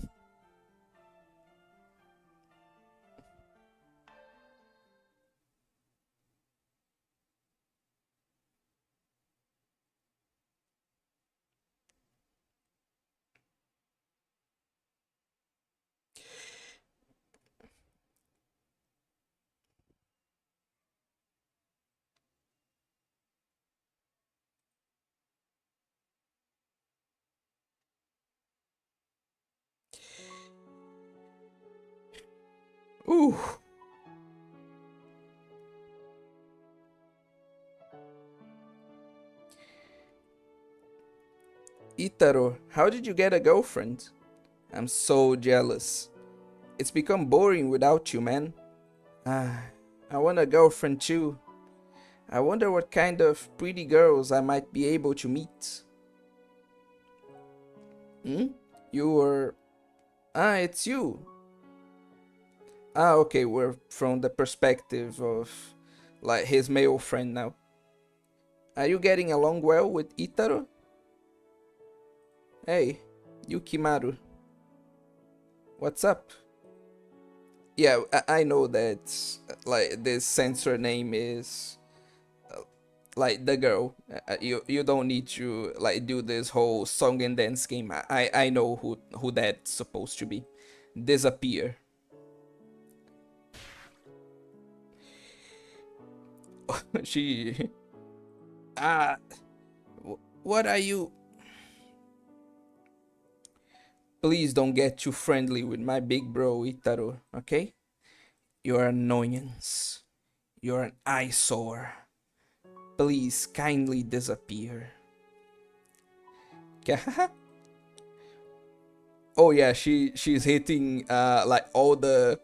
Ooh. Itaro, how did you get a girlfriend? I'm so jealous. It's become boring without you, man. Ah, I want a girlfriend too. I wonder what kind of pretty girls I might be able to meet. Hmm? You were. Ah, it's you. Ah, okay, we're from the perspective of like his male friend now. Are you getting along well with Itaro? Hey, Yukimaru, what's up? Yeah, I know that like this censor name is like the girl. You don't need to like do this whole song and dance game. I know who that's supposed to be. Disappear. She. Ah, what are you? Please don't get too friendly with my big bro Itaro, okay? You're an annoyance. You're an eyesore. Please kindly disappear. Oh yeah, she's hitting like all the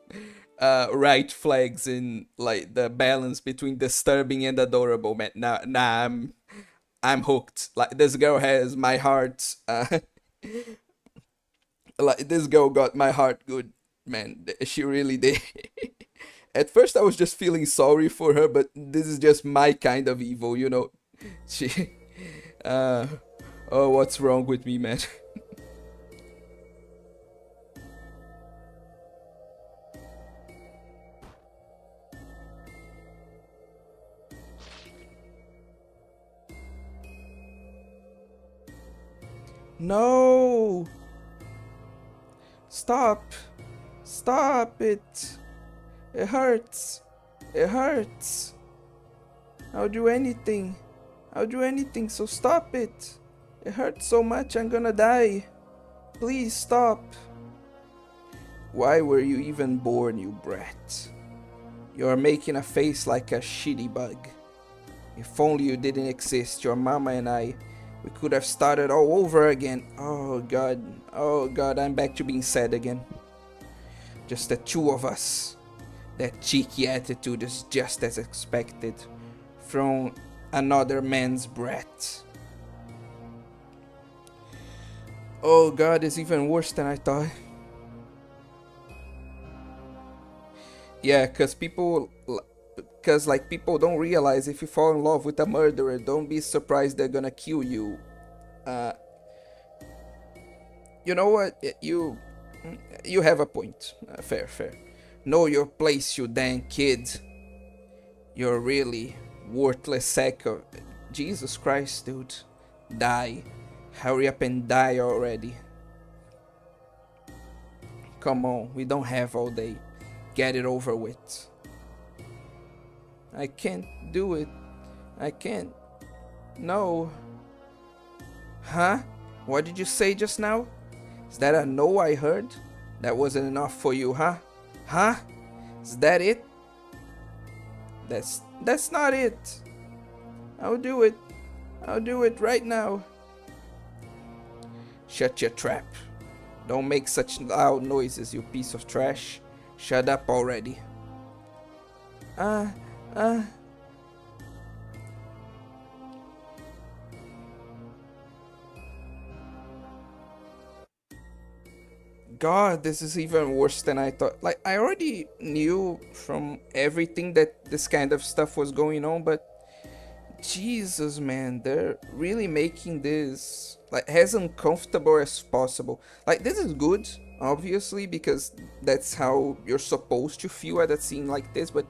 right flags in like the balance between disturbing and adorable, man. Nah, I'm hooked. Like this girl has my heart. Like this girl got my heart good, man. She really did. At first, I was just feeling sorry for her, but this is just my kind of evil, you know. She. Uh, oh, what's wrong with me, man? No! Stop! Stop it! It hurts! It hurts! I'll do anything. I'll do anything, so stop it! It hurts so much, I'm gonna die. Please stop. Why were you even born, you brat? You're making a face like a shitty bug. If only you didn't exist, your mama and I, we could have started all over again. Oh god, I'm back to being sad again. Just the two of us. That cheeky attitude is just as expected from another man's brat. Oh god, it's even worse than I thought. Yeah, cause like people don't realize if you fall in love with a murderer, don't be surprised they're gonna kill you. Uh, you know what? You have a point. Fair, fair. Know your place, you damn kid. You're really worthless sack of. Jesus Christ, dude. Die. Hurry up and die already. come on, we don't have all day. Get it over with. I can't do it. I can't. No. Huh? What did you say just now? Is that a no I heard? That wasn't enough for you, huh? Huh? Is that it? That's not it. I'll do it. I'll do it right now. Shut your trap. Don't make such loud noises, you piece of trash. Shut up already. Uh, uh. God, this is even worse than I thought. Like, I already knew from everything that this kind of stuff was going on, but Jesus, man, they're really making this like as uncomfortable as possible. Like, this is good, obviously, because that's how you're supposed to feel at a scene like this. But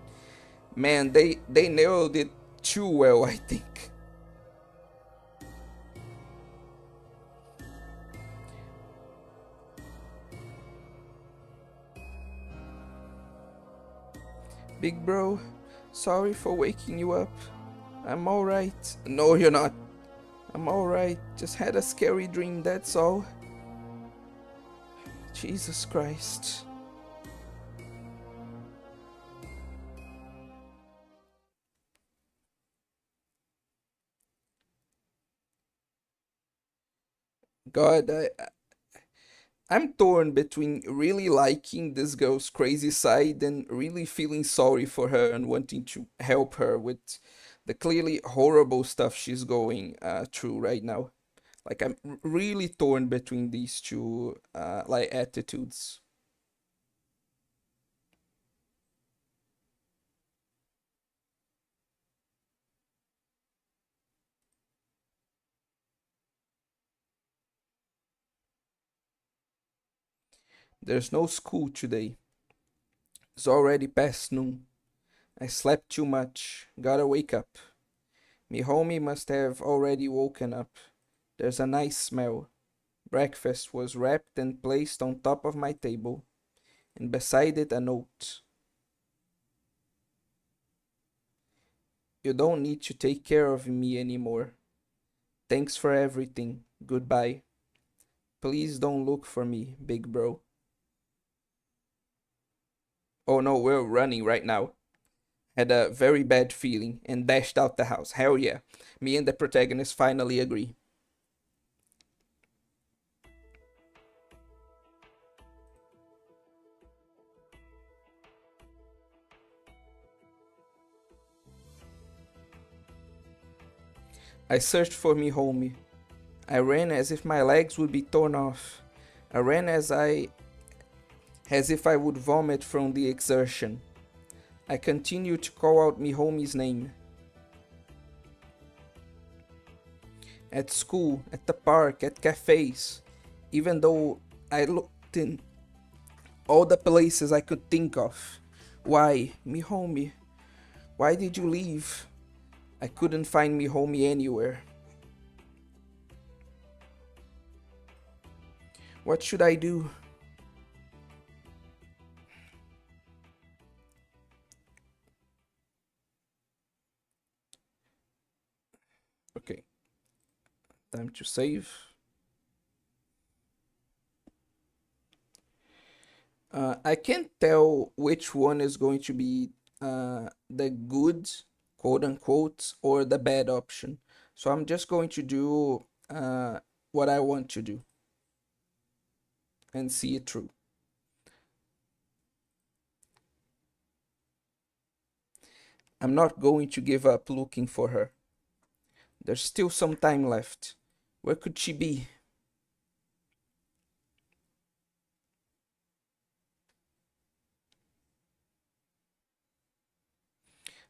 man, they nailed it too well, I think. Big bro, sorry for waking you up. I'm alright. No, you're not. I'm alright. Just had a scary dream, that's all. Jesus Christ. God, I'm torn between really liking this girl's crazy side and really feeling sorry for her and wanting to help her with the clearly horrible stuff she's going through right now. Like, I'm really torn between these two like attitudes. There's no school today. It's already past noon. I slept too much. Gotta wake up. Me homie must have already woken up. There's a nice smell. Breakfast was wrapped and placed on top of my table, and beside it a note. You don't need to take care of me anymore. Thanks for everything. Goodbye. Please don't look for me, big bro. Oh no, we're running right now. Had a very bad feeling and dashed out the house. Hell yeah. Me and the protagonist finally agree. I searched for me homie. I ran as if my legs would be torn off. I ran as if I would vomit from the exertion. I continued to call out me homie's name. At school, at the park, at cafes. Even though I looked in all the places I could think of. Why, me homie? Why did you leave? I couldn't find me homie anywhere. What should I do? Okay, time to save. I can't tell which one is going to be the good, quote unquote, or the bad option. So I'm just going to do what I want to do and see it through. I'm not going to give up looking for her. There's still some time left. Where could she be?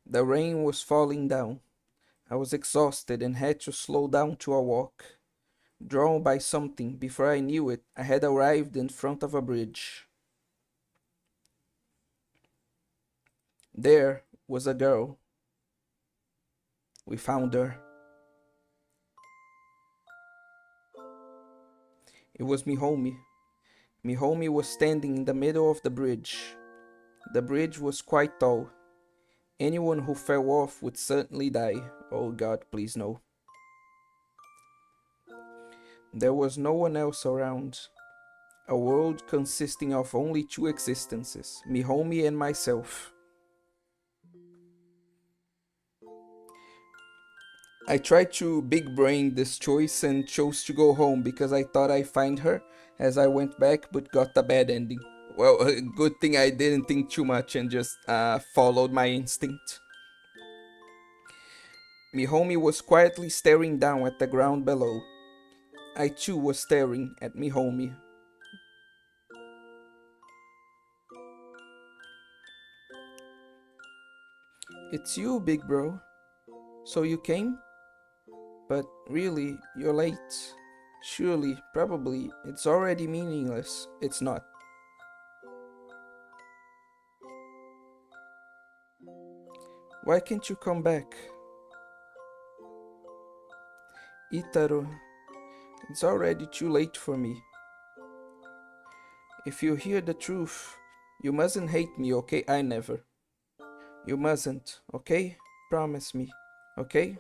The rain was falling down. I was exhausted and had to slow down to a walk. Drawn by something, before I knew it, I had arrived in front of a bridge. There was a girl. We found her. It was me homie. Me homie was standing in the middle of the bridge. The bridge was quite tall. Anyone who fell off would certainly die. Oh God, please no. There was no one else around. A world consisting of only two existences, me homie and myself. I tried to big brain this choice and chose to go home because I thought I'd find her as I went back but got a bad ending. Well, a good thing I didn't think too much and just followed my instinct. Me homie was quietly staring down at the ground below. I too was staring at me homie. It's you, big bro. So you came? But really, you're late. Surely, probably, it's already meaningless. It's not. Why can't you come back? Itaro, it's already too late for me. If you hear the truth, you mustn't hate me, okay? I never. You mustn't, okay? Promise me, okay?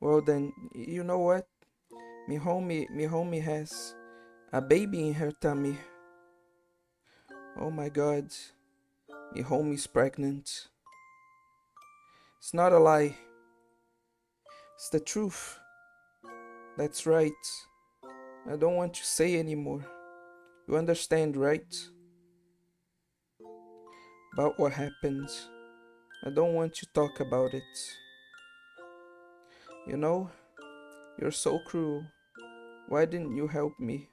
Well then, you know what? Me homie has a baby in her tummy. Oh my god, me homie's pregnant. It's not a lie. It's the truth. That's right. I don't want to say anymore. You understand, right? About what happened. I don't want to talk about it. You know, you're so cruel. Why didn't you help me?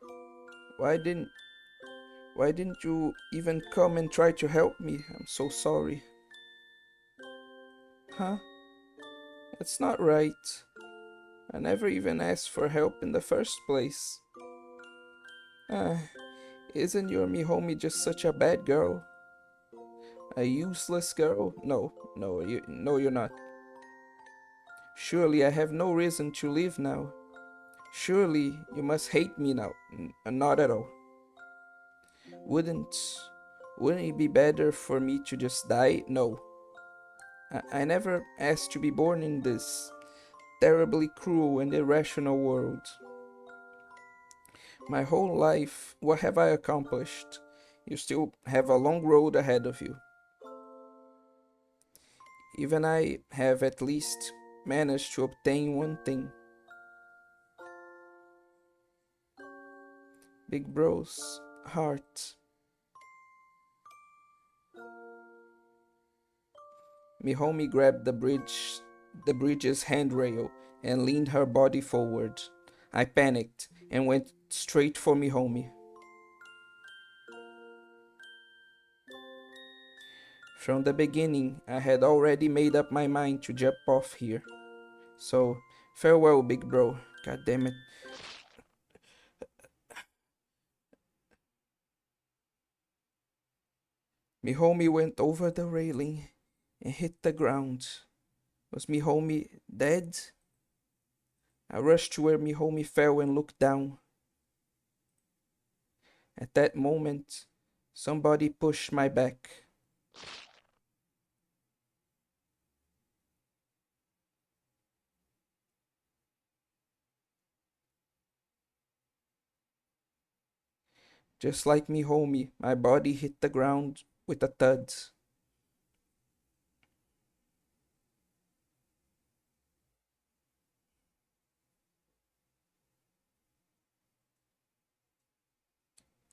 Why didn't why didn't you even come and try to help me? I'm so sorry. Huh? That's not right. I never even asked for help in the first place. Ah, isn't your me homie just such a bad girl? A useless girl? No, you're not. Surely I have no reason to live now. Surely you must hate me now. Not at all. Wouldn't wouldn't it be better for me to just die? No. I never asked to be born in this terribly cruel and irrational world. My whole life, what have I accomplished? You still have a long road ahead of you. Even I have at least managed to obtain one thing. Big Bro's heart. Me homie grabbed the bridge's handrail, and leaned her body forward. I panicked and went straight for me homie. From the beginning, I had already made up my mind to jump off here. So, farewell, big bro. God damn it. Me homie went over the railing and hit the ground. Was me homie dead? I rushed to where me homie fell and looked down. At that moment, somebody pushed my back. Just like me homie, my body hit the ground with a thud.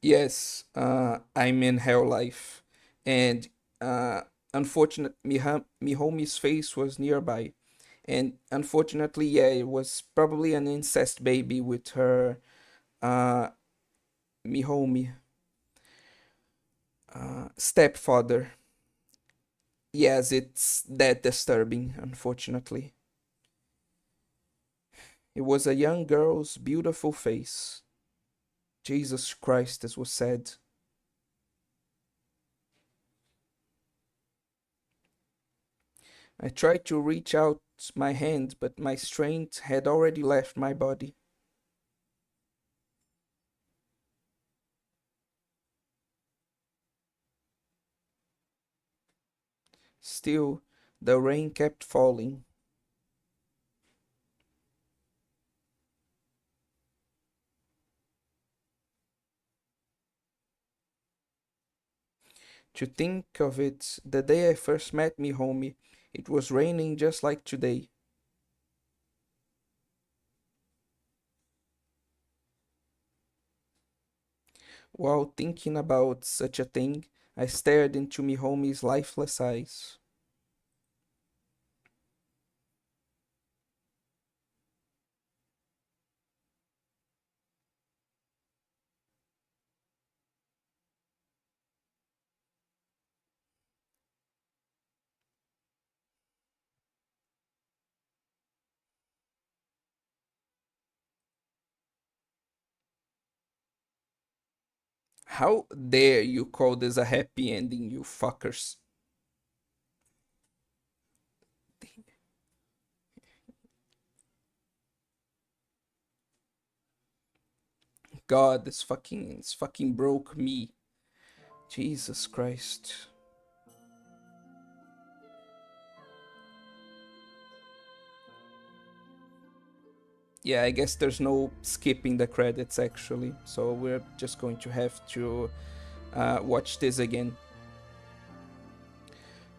Yes, I'm in hell life, and uh, unfortunately, me homie's face was nearby, and unfortunately, yeah, it was probably an incest baby with her, uh, me homie, stepfather. Yes, it's that disturbing. Unfortunately, it was a young girl's beautiful face. Jesus Christ, as was said. I tried to reach out my hand, but my strength had already left my body. Still, the rain kept falling. To think of it, the day I first met me, homie, it was raining just like today. While thinking about such a thing, I stared into me homie's lifeless eyes. How dare you call this a happy ending, you fuckers? God, this fucking broke me. Jesus Christ. Yeah, I guess there's no skipping the credits actually, so we're just going to have to watch this again.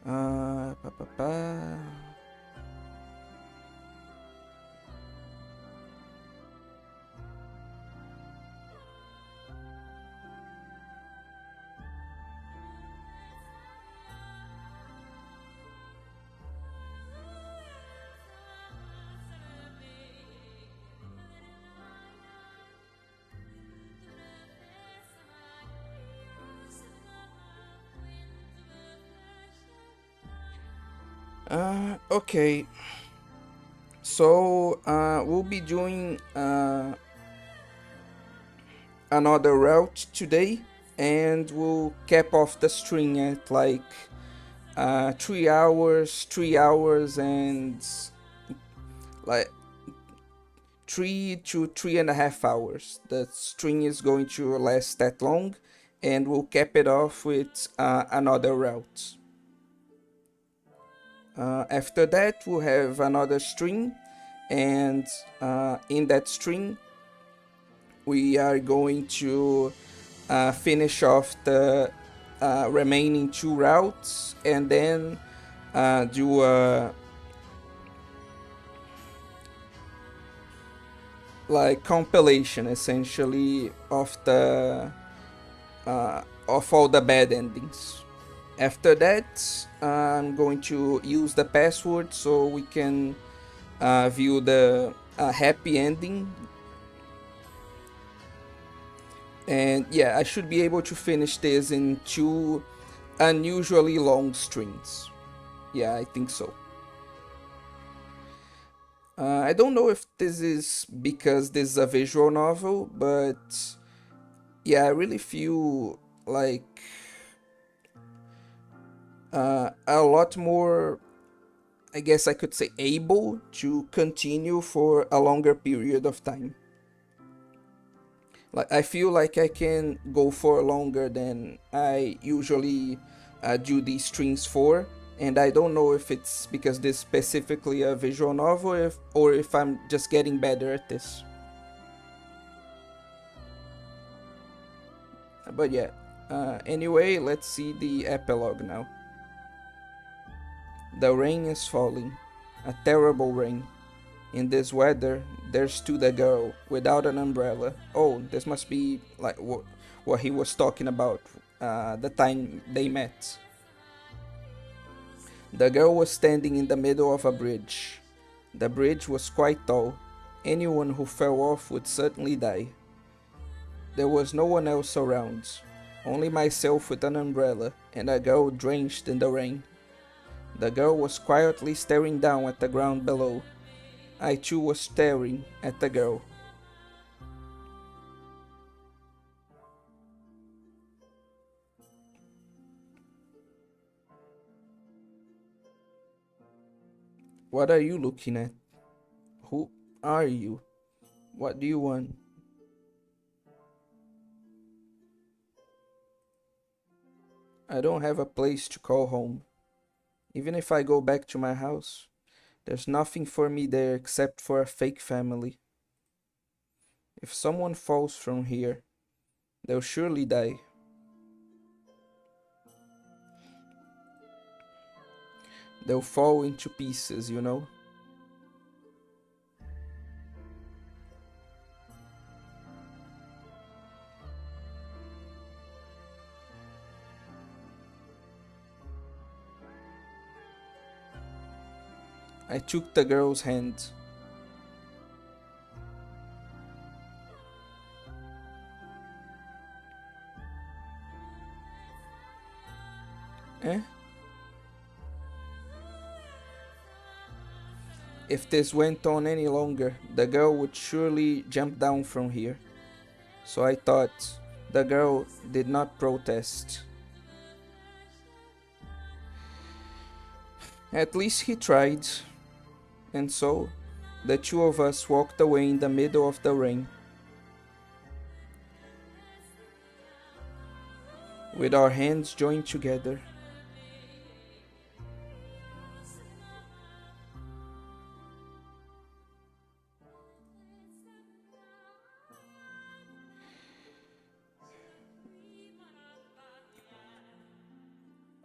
Pa, pa, pa. Okay, so we'll be doing another route today, and we'll cap off the string at like 3 hours, 3 hours, and like 3 to 3.5 hours. The string is going to last that long, and we'll cap it off with another route. After that, we'll have another string, and in that string, we are going to finish off the remaining two routes, and then do a like compilation essentially of all the bad endings. After that, I'm going to use the password so we can view the happy ending. And yeah, I should be able to finish this in two unusually long strings. Yeah, I think so. I don't know if this is because this is a visual novel, but yeah, I really feel like a lot more, I guess I could say, able to continue for a longer period of time. Like I feel like I can go for longer than I usually do these streams for, and I don't know if it's because this specifically a visual novel, or if I'm just getting better at this. But yeah, anyway, let's see the epilogue now. The rain is falling, a terrible rain. In this weather, there stood a girl without an umbrella. Oh, this must be like what he was talking about the time they met. The girl was standing in the middle of a bridge. The bridge was quite tall. Anyone who fell off would certainly die. There was no one else around, only myself with an umbrella and a girl drenched in the rain. The girl was quietly staring down at the ground below. I too was staring at the girl. What are you looking at? Who are you? What do you want? I don't have a place to call home. Even if I go back to my house, there's nothing for me there except for a fake family. If someone falls from here, they'll surely die. They'll fall into pieces, you know? I took the girl's hand. Eh? If this went on any longer, the girl would surely jump down from here. So I thought the girl did not protest. At least he tried. And so, the two of us walked away in the middle of the rain, with our hands joined together.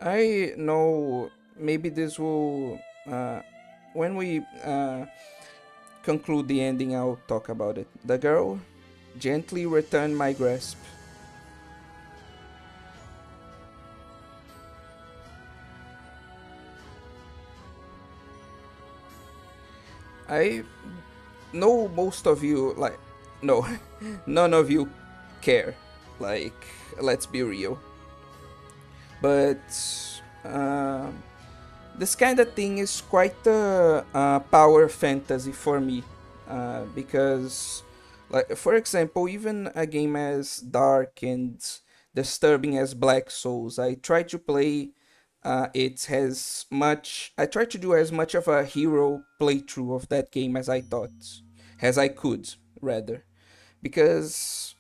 I know maybe this will. When we conclude the ending, I'll talk about it. The girl gently returned my grasp. I know most of you, like, no, none of you care. Like, let's be real. But uh, this kind of thing is quite a power fantasy for me, because, like, for example, even a game as dark and disturbing as Black Souls, I try to play it as much. I try to do as much of a hero playthrough of that game as I thought, as I could, rather, because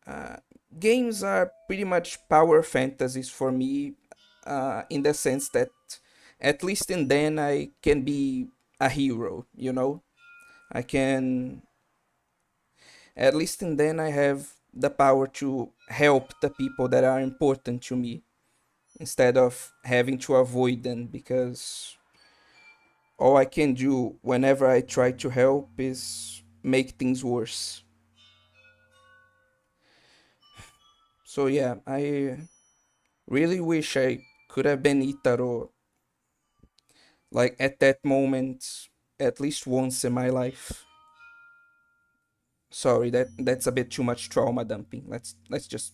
uh, games are pretty much power fantasies for me, in the sense that at least in then I can be a hero, you know? I can, at least in then I have the power to help the people that are important to me instead of having to avoid them, because all I can do whenever I try to help is make things worse. So yeah, I really wish I could have been Itaro, like at that moment, at least once in my life. Sorry, that's a bit too much trauma dumping. Let's just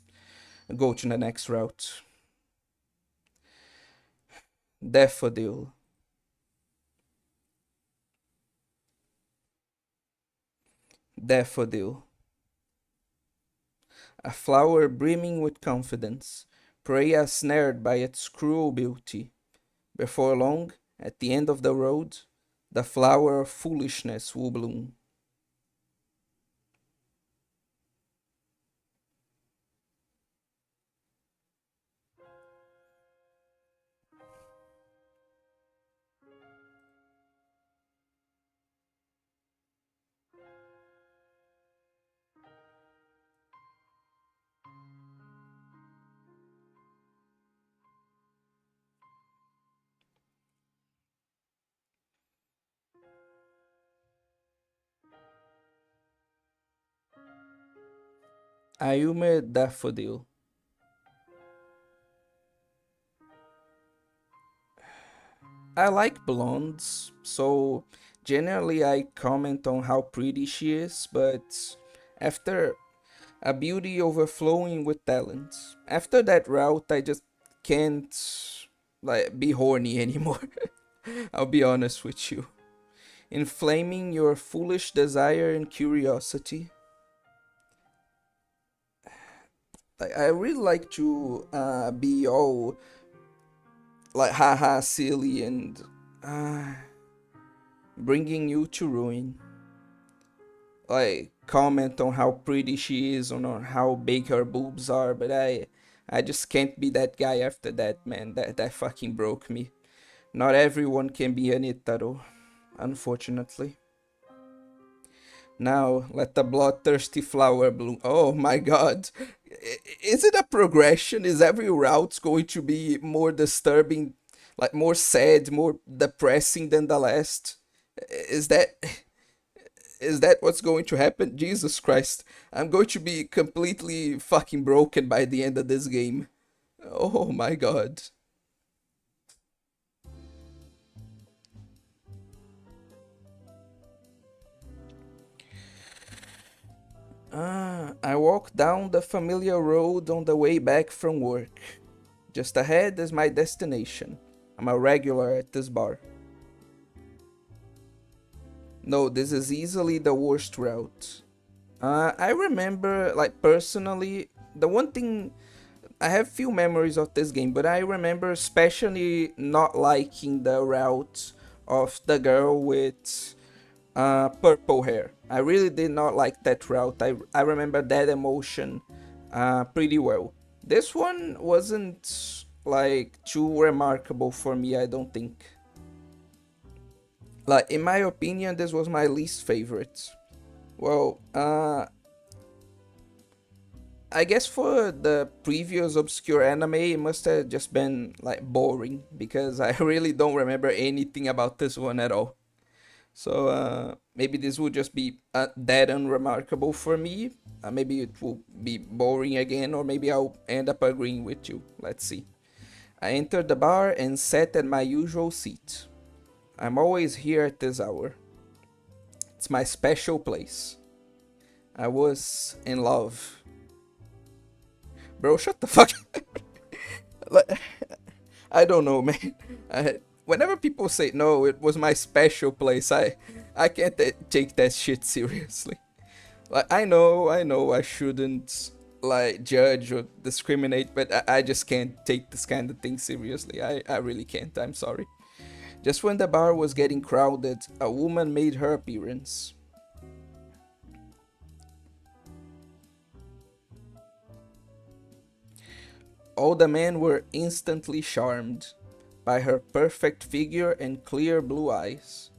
go to the next route. Daffodil. Daffodil. A flower brimming with confidence, prey snared by its cruel beauty. Before long, at the end of the road, the flower of foolishness will bloom. Ayume Daffodil. I like blondes, so generally I comment on how pretty she is, but after a beauty overflowing with talent, after that route, I just can't like be horny anymore. I'll be honest with you. Inflaming your foolish desire and curiosity. I really like to be all like haha silly and uh, bringing you to ruin. Like comment on how pretty she is or how big her boobs are, but I just can't be that guy after that, man. That fucking broke me. Not everyone can be an Itaro, unfortunately. Now let the bloodthirsty flower bloom. Oh my god. Is it a progression? Is every route going to be more disturbing, like more sad, more depressing than the last? Is that is that what's going to happen? Jesus Christ. I'm going to be completely fucking broken by the end of this game. Oh my god. I walk down the familiar road on the way back from work. Just ahead is my destination. I'm a regular at this bar. No, this is easily the worst route. I remember, like, personally, the one thing I have few memories of this game, but I remember especially not liking the route of the girl with purple hair. I really did not like that route. I remember that emotion pretty well. This one wasn't like too remarkable for me, I don't think. Like, in my opinion, this was my least favorite. Well, I guess for the previous obscure anime, it must have just been like boring because I really don't remember anything about this one at all. So maybe this will just be that unremarkable for me. Maybe it will be boring again, or maybe I'll end up agreeing with you. Let's see. I entered the bar and sat at my usual seat. I'm always here at this hour. It's my special place. I was in love. Bro, shut the fuck up. Like, I don't know, man. Whenever people say no, it was my special place, I can't take that shit seriously. Like, I know, I shouldn't like judge or discriminate, but I just can't take this kind of thing seriously. I really can't. I'm sorry. Just when the bar was getting crowded, a woman made her appearance. All the men were instantly charmed by her perfect figure and clear blue eyes.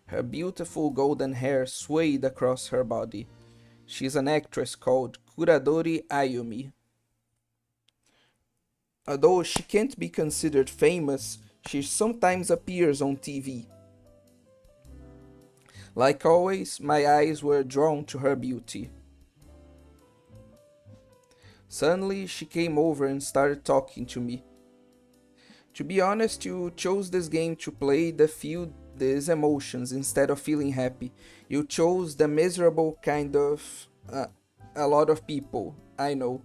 Her beautiful golden hair swayed across her body. She's an actress called Kuradori Ayumi. Although she can't be considered famous, she sometimes appears on TV. Like always, my eyes were drawn to her beauty. Suddenly, she came over and started talking to me. To be honest, you chose this game to play the feel these emotions instead of feeling happy. You chose the miserable kind of a lot of people. I know.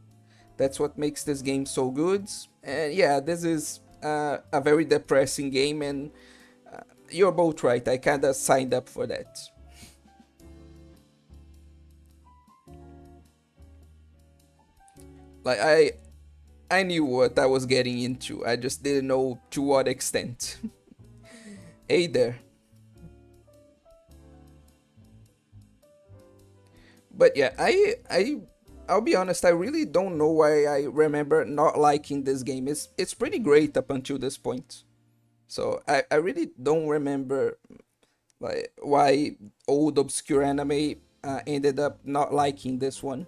That's what makes this game so good. And yeah, this is a very depressing game, and you're both right. I kinda signed up for that. Like I knew what I was getting into. I just didn't know to what extent. Hey there. But yeah, I'll be honest, I really don't know why I remember not liking this game. It's pretty great up until this point. So I really don't remember like why old obscure anime ended up not liking this one.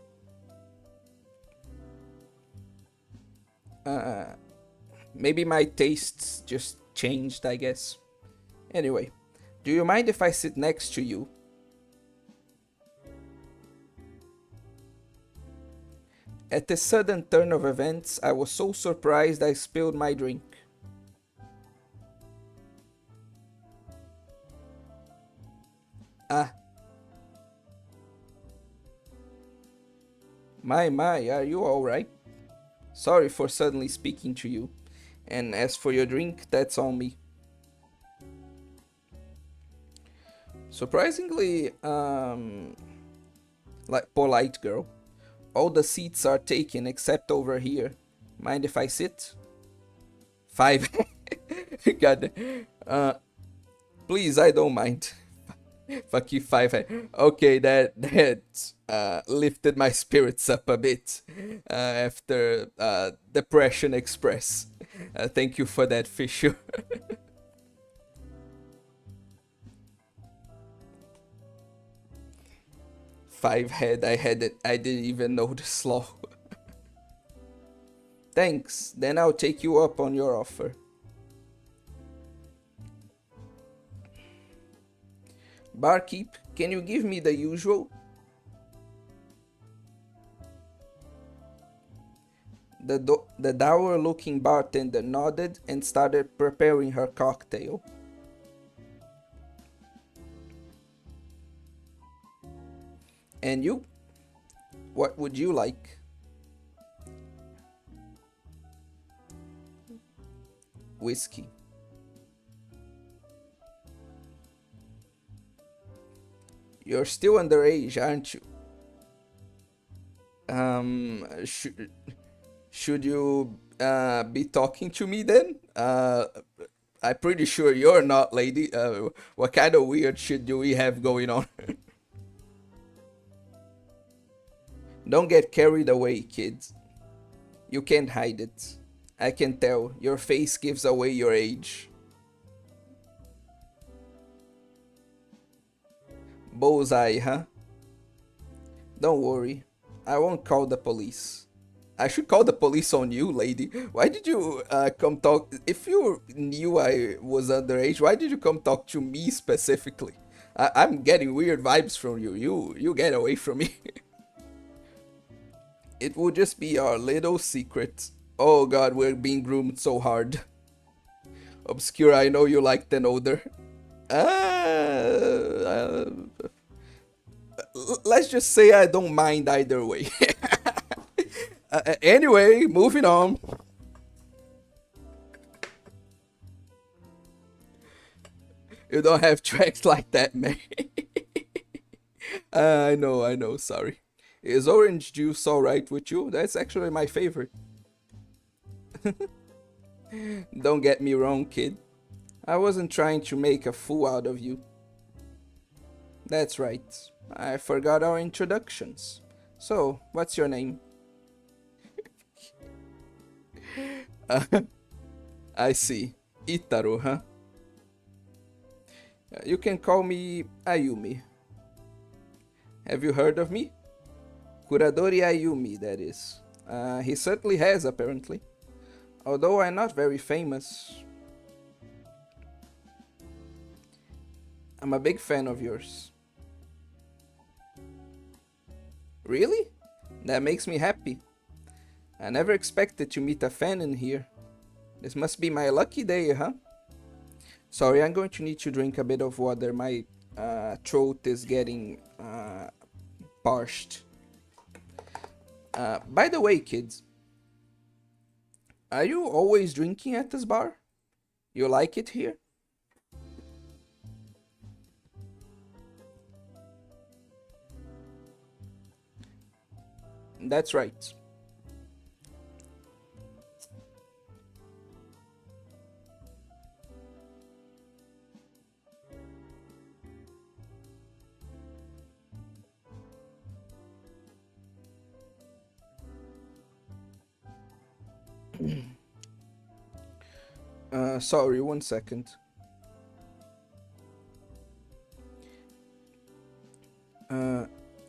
Maybe my tastes just changed, I guess. Anyway, do you mind if I sit next to you? At this sudden turn of events, I was so surprised I spilled my drink. Ah, my, are you alright? Sorry for suddenly speaking to you. And as for your drink, that's on me. Surprisingly, like polite girl. All the seats are taken except over here. Mind if I sit? Five. God. Please, I don't mind. Fuck you, five. Okay, that lifted my spirits up a bit after Depression Express. Thank you for that, Fisher. Five head, I had it. I didn't even know the slaw. Thanks, then I'll take you up on your offer. Barkeep, can you give me the usual? The dour-looking bartender nodded and started preparing her cocktail. And you? What would you like? Whiskey. You're still underage, aren't you? Should you be talking to me then? I'm pretty sure you're not, lady. What kind of weird shit do we have going on? Don't get carried away, kids. You can't hide it. I can tell. Your face gives away your age. Bullseye, huh? Don't worry. I won't call the police. I should call the police on you, lady. Why did you come talk? If you knew I was underage, why did you come talk to me specifically? I'm getting weird vibes from you. You get away from me. It would just be our little secret. Oh god, we're being groomed so hard. Obscure, I know you like an older. Let's just say I don't mind either way. Anyway, moving on. You don't have tracks like that, man. I know, sorry. Is orange juice alright with you? That's actually my favorite. Don't get me wrong, kid. I wasn't trying to make a fool out of you. That's right. I forgot our introductions. So, what's your name? I see. Itaru, huh? You can call me Ayumi. Have you heard of me? Kuradori Ayumi, that is. He certainly has, apparently. Although I'm not very famous. I'm a big fan of yours. Really? That makes me happy. I never expected to meet a fan in here. This must be my lucky day, huh? Sorry, I'm going to need to drink a bit of water. My throat is getting parched. By the way, kids, are you always drinking at this bar? You like it here? That's right. Sorry, one second.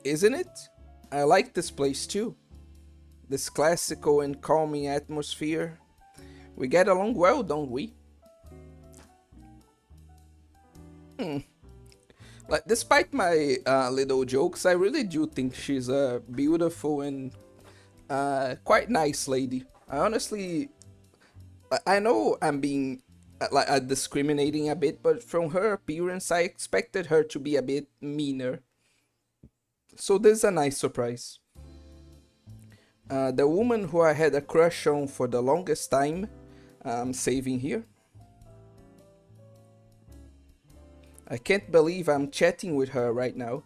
Isn't it? I like this place too. This classical and calming atmosphere. We get along well, don't we? Like, despite my little jokes, I really do think she's a beautiful and quite nice lady. I honestly, I know I'm being like discriminating a bit, but from her appearance, I expected her to be a bit meaner. So this is a nice surprise. The woman who I had a crush on for the longest time, I'm saving here. I can't believe I'm chatting with her right now.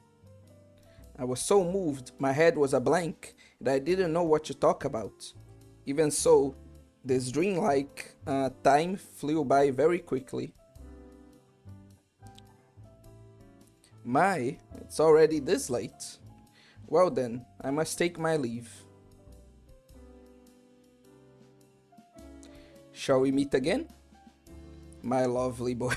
I was so moved, my head was a blank, and I didn't know what to talk about. Even so, this dreamlike time flew by very quickly. My, it's already this late. Well then, I must take my leave. Shall we meet again? My lovely boy.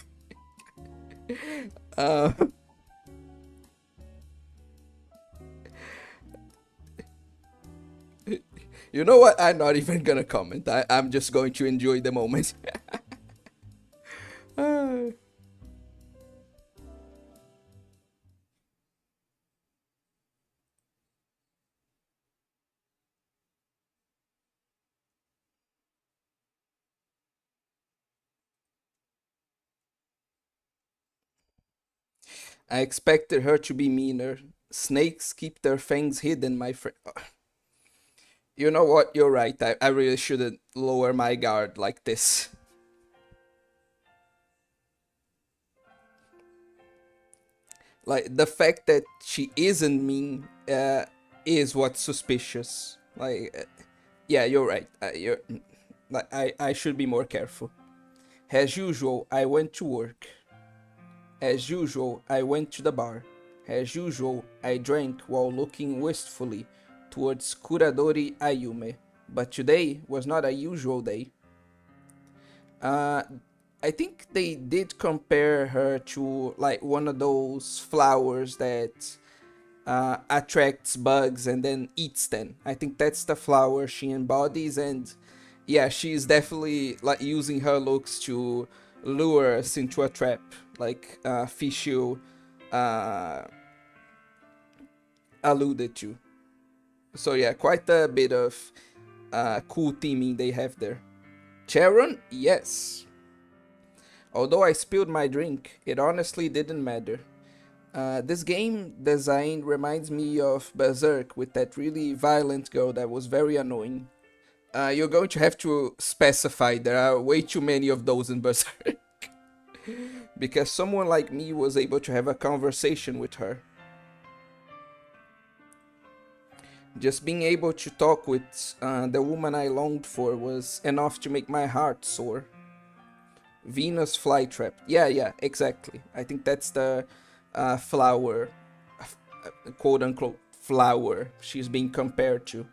You know what? I'm not even gonna comment. I'm just going to enjoy the moment. Ah. I expected her to be meaner. Snakes keep their fangs hidden, my friend. You know what? You're right. I really shouldn't lower my guard like this. Like, the fact that she isn't mean is what's suspicious. Like, yeah, you're right. Like, I should be more careful. As usual, I went to work. As usual, I went to the bar. As usual, I drank while looking wistfully towards Kuradori Ayume. But today was not a usual day. Uh, I think they did compare her to like one of those flowers that attracts bugs and then eats them. I think that's the flower she embodies, and yeah, she's definitely like using her looks to lure us into a trap, like Fishu uh, alluded to. So yeah, quite a bit of cool theming they have there. Charon, yes. Although I spilled my drink, it honestly didn't matter. This game design reminds me of Berserk with that really violent girl that was very annoying. You're going to have to specify, there are way too many of those in Berserk. Because someone like me was able to have a conversation with her. Just being able to talk with the woman I longed for was enough to make my heart soar. Venus flytrap. Yeah, yeah, exactly. I think that's the flower, quote unquote, flower she's being compared to.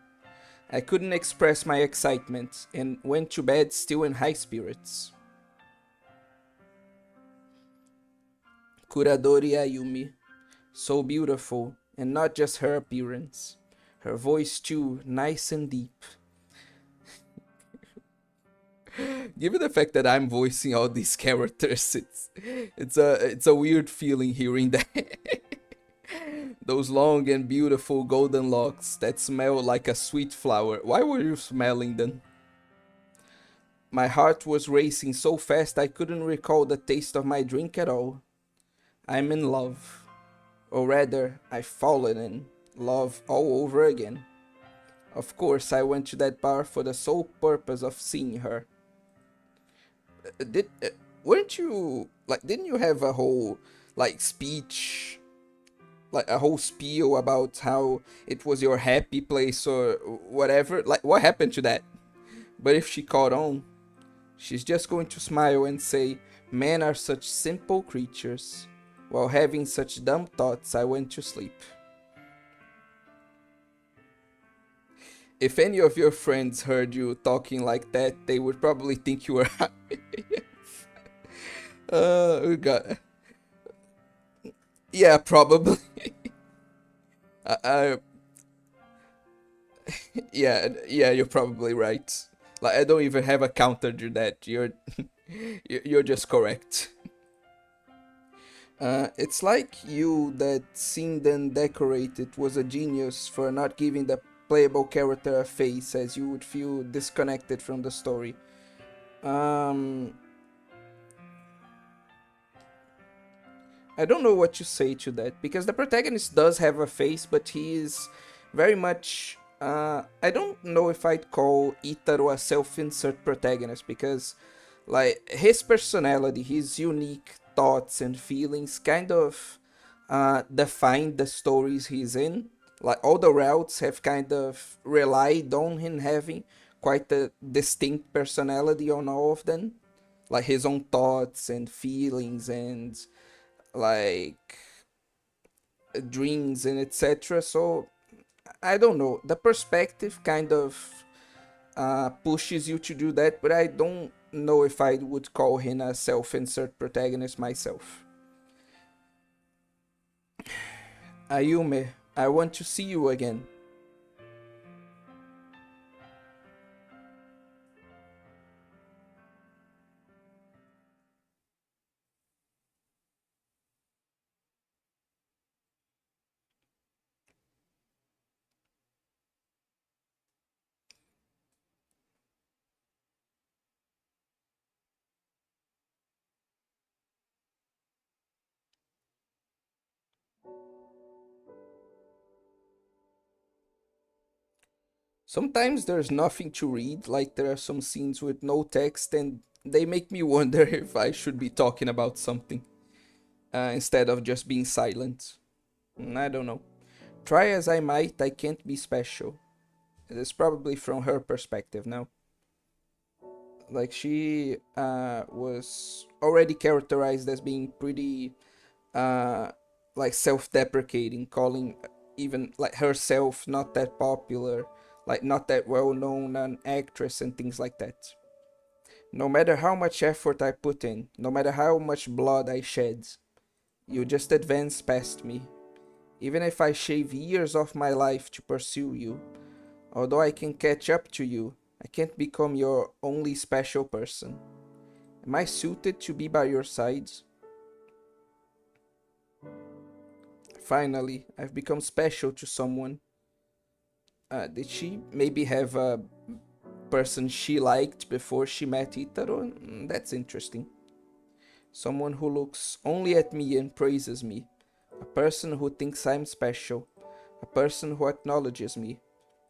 I couldn't express my excitement and went to bed still in high spirits. Kuradori Ayumi, so beautiful, and not just her appearance. Her voice too, nice and deep. Given the fact that I'm voicing all these characters, it's a weird feeling hearing that. Those long and beautiful golden locks that smell like a sweet flower. Why were you smelling them? My heart was racing so fast I couldn't recall the taste of my drink at all. I'm in love. Or rather, I've fallen in love all over again. Of course, I went to that bar for the sole purpose of seeing her. Did weren't you like? Didn't you have a whole like speech, like a whole spiel about how it was your happy place or whatever? Like, what happened to that? But if she caught on, she's just going to smile and say, "Men are such simple creatures." While having such dumb thoughts, I went to sleep. If any of your friends heard you talking like that, they would probably think you were. Oh god. Yeah, probably. I, yeah, you're probably right. Like, I don't even have a counter to that. You're just correct. It's like you that seemed and decorated was a genius for not giving the playable character a face, as you would feel disconnected from the story. Um, I don't know what to say to that because the protagonist does have a face, but he is very much. I don't know if I'd call Itaro a self-insert protagonist because, like, his personality, his unique thoughts and feelings, kind of define the stories he's in. Like all the routes have kind of relied on him having quite a distinct personality on all of them, like his own thoughts and feelings and like dreams and etc. So I don't know. The perspective kind of pushes you to do that, but I don't know if I would call him a self-insert protagonist myself. Ayume, I want to see you again. Sometimes there's nothing to read, like there are some scenes with no text, and they make me wonder if I should be talking about something instead of just being silent. I don't know. Try as I might, I can't be special. It is probably from her perspective now. Like she was already characterized as being pretty uh, like self-deprecating, calling even like herself not that popular, like not that well-known an actress and things like that. No matter how much effort I put in, no matter how much blood I shed, you just advance past me. Even if I shave years off my life to pursue you, although I can catch up to you, I can't become your only special person. Am I suited to be by your side? Finally, I've become special to someone. Did she maybe have a person she liked before she met Itaro? That's interesting. Someone who looks only at me and praises me. A person who thinks I'm special. A person who acknowledges me.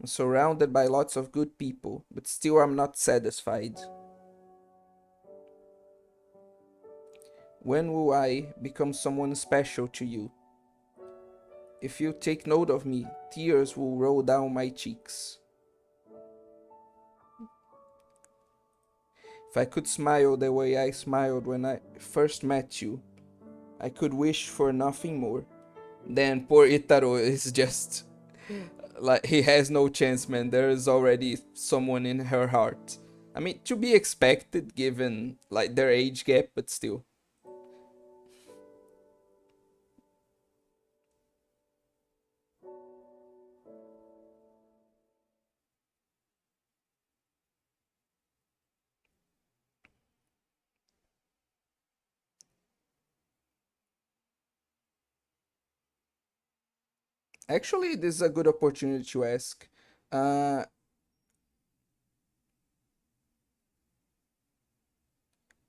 I'm surrounded by lots of good people, but still I'm not satisfied. When will I become someone special to you? If you take note of me, tears will roll down my cheeks. If I could smile the way I smiled when I first met you, I could wish for nothing more. Then poor Itaro is just like he has no chance, man. There is already someone in her heart. I mean, to be expected given like their age gap, but still. Actually, this is a good opportunity to ask. Uh,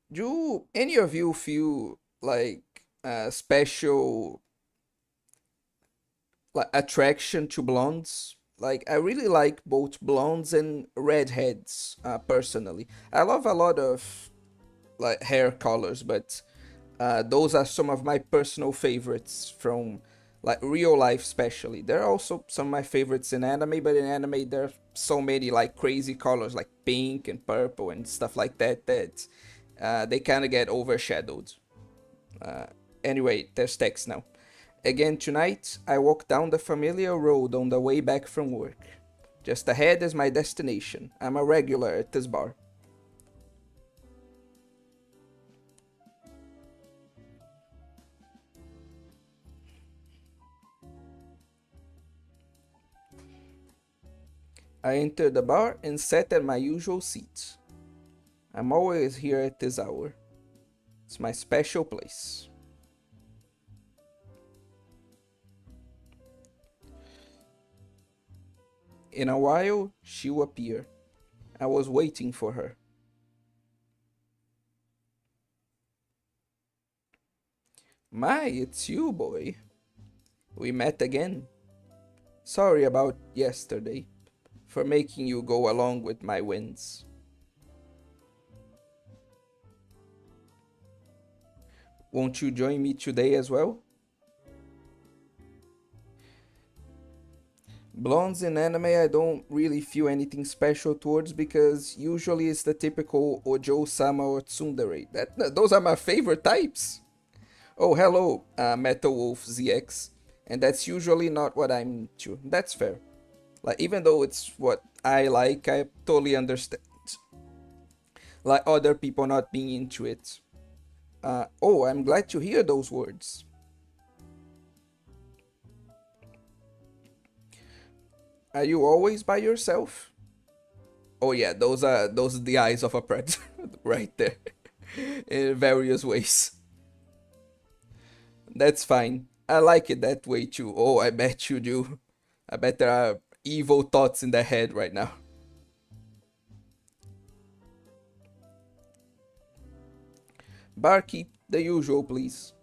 do any of you feel like a special like attraction to blondes? Like I really like both blondes and redheads. Personally, I love a lot of like hair colors, but those are some of my personal favorites from like real life, especially. There are also some of my favorites in anime, but in anime there are so many like crazy colors like pink and purple and stuff like that that they kind of get overshadowed. Uh, anyway, there's text now. Again tonight, I walk down the familiar road on the way back from work. Just ahead is my destination. I'm a regular at this bar. I entered the bar and sat at my usual seat. I'm always here at this hour. It's my special place. In a while, she'll appear. I was waiting for her. My, it's you, boy. We met again. Sorry about yesterday, for making you go along with my whims. Won't you join me today as well? Blondes in anime I don't really feel anything special towards because usually it's the typical Ojo-sama or Tsundere. Those are my favorite types. Oh, hello, Metal Wolf ZX. And that's usually not what I'm into. That's fair. Like, even though it's what I like, I totally understand. Like, other people not being into it. Oh, I'm glad to hear those words. Are you always by yourself? Oh yeah, those are the eyes of a predator right there. In various ways. That's fine. I like it that way too. Oh, I bet you do. I bet there are evil thoughts in their head right now. Barkeep, the usual, please.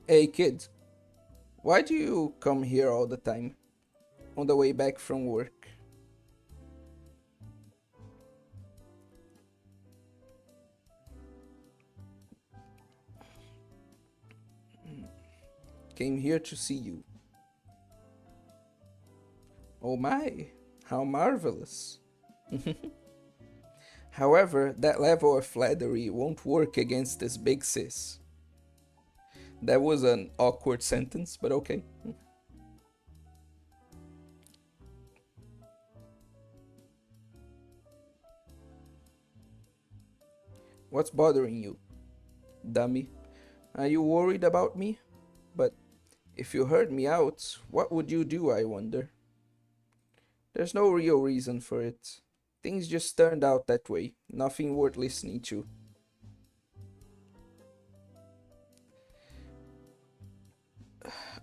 Hey, kid. Why do you come here all the time? On the way back from work? Came here to see you. Oh my, how marvelous. However, that level of flattery won't work against this big sis. That was an awkward sentence, but okay. What's bothering you, dummy? Are you worried about me? But if you heard me out, what would you do, I wonder? There's no real reason for it. Things just turned out that way. Nothing worth listening to.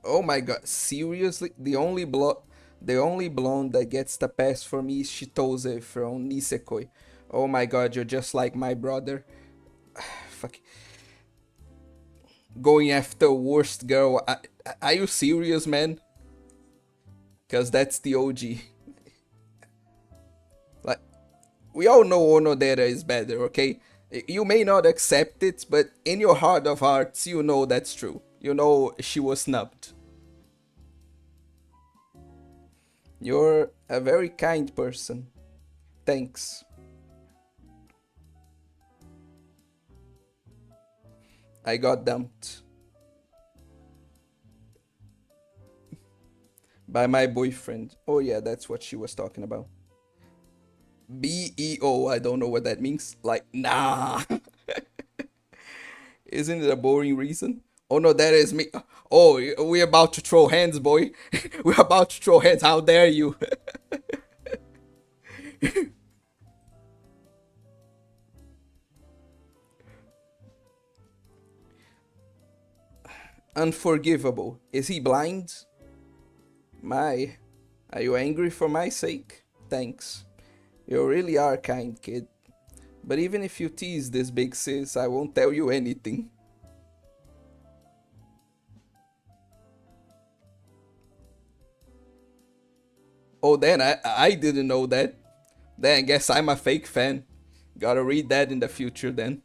Oh my god, seriously? The only blonde that gets the pass for me is Shitose from Nisekoi. Oh my god, you're just like my brother. Fuck. Going after worst girl. Are you serious, man? Cause that's the OG. Like, we all know Onodera is better, okay? You may not accept it, but in your heart of hearts, you know that's true. You know she was snubbed. You're a very kind person. Thanks. I got dumped by my boyfriend. Oh yeah, that's what she was talking about. BEO, I don't know what that means. Like, nah. Isn't it a boring reason? Oh no, that is me. Oh, we're about to throw hands, boy. We're about to throw hands. How dare you? Unforgivable. Is he blind? My. Are you angry for my sake? Thanks. You really are kind, kid. But even if you tease this big sis, I won't tell you anything. Oh, then I didn't know that. Then I guess I'm a fake fan. Gotta read that in the future then.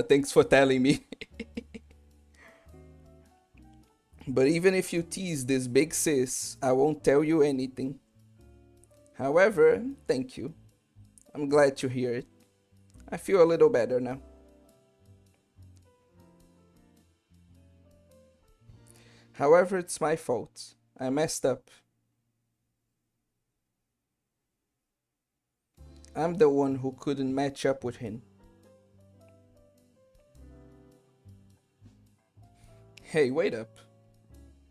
Thanks for telling me. But even if you tease this big sis, I won't tell you anything. However, thank you. I'm glad to hear it. I feel a little better now. However, it's my fault. I messed up. I'm the one who couldn't match up with him. Hey, wait up.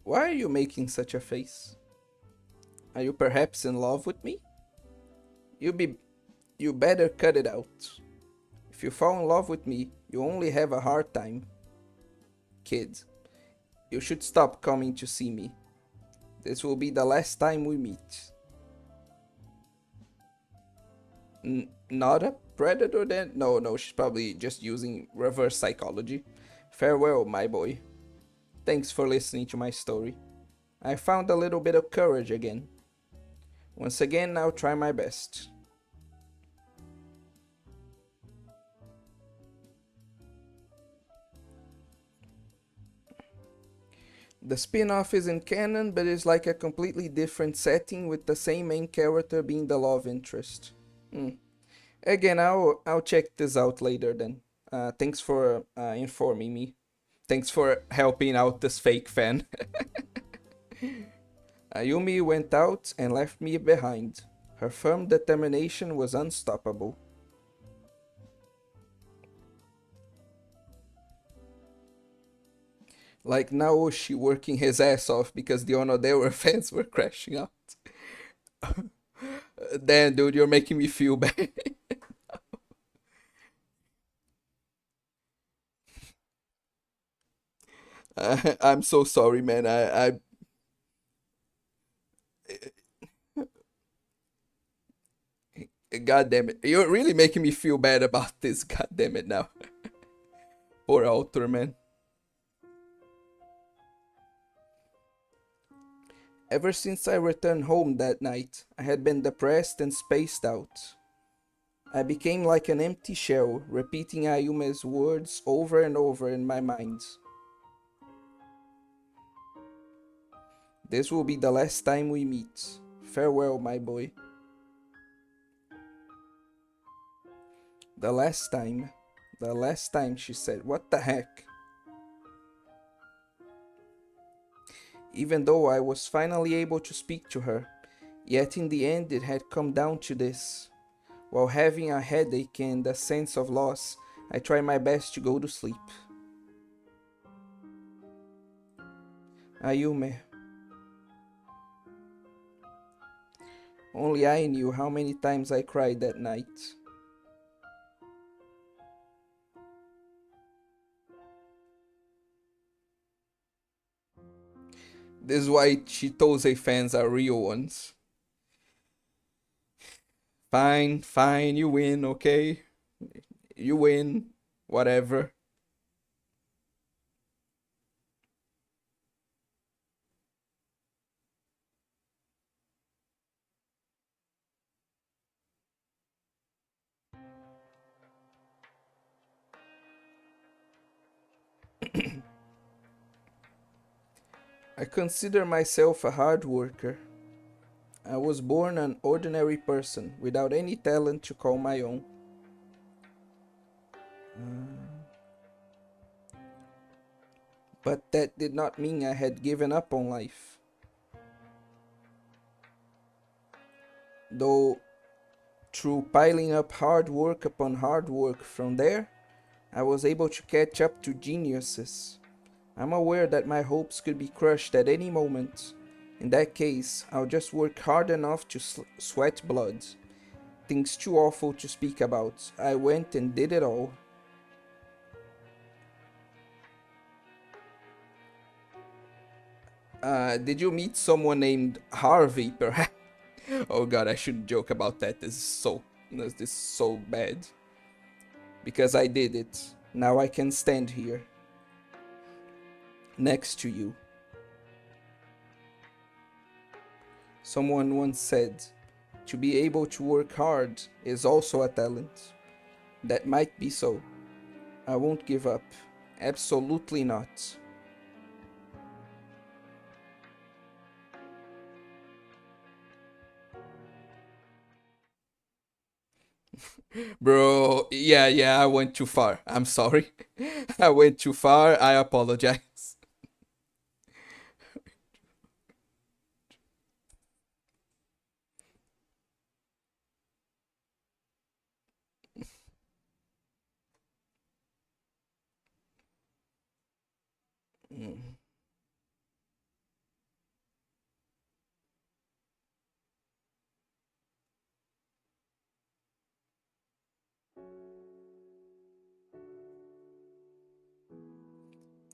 Why are you making such a face? Are you perhaps in love with me? You be you better cut it out. If you fall in love with me, you only have a hard time. Kid, you should stop coming to see me. This will be the last time we meet. Not a predator then? No, no, she's probably just using reverse psychology. Farewell, my boy. Thanks for listening to my story. I found a little bit of courage again. Once again, I'll try my best. The spin-off isn't canon, but it's like a completely different setting with the same main character being the love interest. Hmm. Again, I'll check this out later then. Thanks for informing me. Thanks for helping out this fake fan. Ayumi went out and left me behind. Her firm determination was unstoppable. Like Naoshi working his ass off because the Onodera fans were crashing out. Damn, dude, you're making me feel bad. I'm so sorry, man. God damn it. You're really making me feel bad about this. God damn it now. Poor author, man. Ever since I returned home that night, I had been depressed and spaced out. I became like an empty shell, repeating Ayume's words over and over in my mind. This will be the last time we meet. Farewell, my boy. The last time. The last time, she said. What the heck? Even though I was finally able to speak to her, yet in the end it had come down to this. While having a headache and a sense of loss, I tried my best to go to sleep. Ayume. Only I knew how many times I cried that night. This is why Chitose fans are real ones. Fine, fine, you win, okay? You win, whatever. I consider myself a hard worker. I was born an ordinary person without any talent to call my own. But that did not mean I had given up on life. Though, through piling up hard work upon hard work from there, I was able to catch up to geniuses. I'm aware that my hopes could be crushed at any moment. In that case, I'll just work hard enough to sweat blood. Things too awful to speak about. I went and did it all. Did you meet someone named Harvey, perhaps? Oh god, I shouldn't joke about that. This is so bad. Because I did it. Now I can stand here, next to you. Someone once said, to be able to work hard is also a talent. That might be so. I won't give up. Absolutely not. Bro, yeah, I went too far. I'm sorry. I went too far. I apologize. Mm.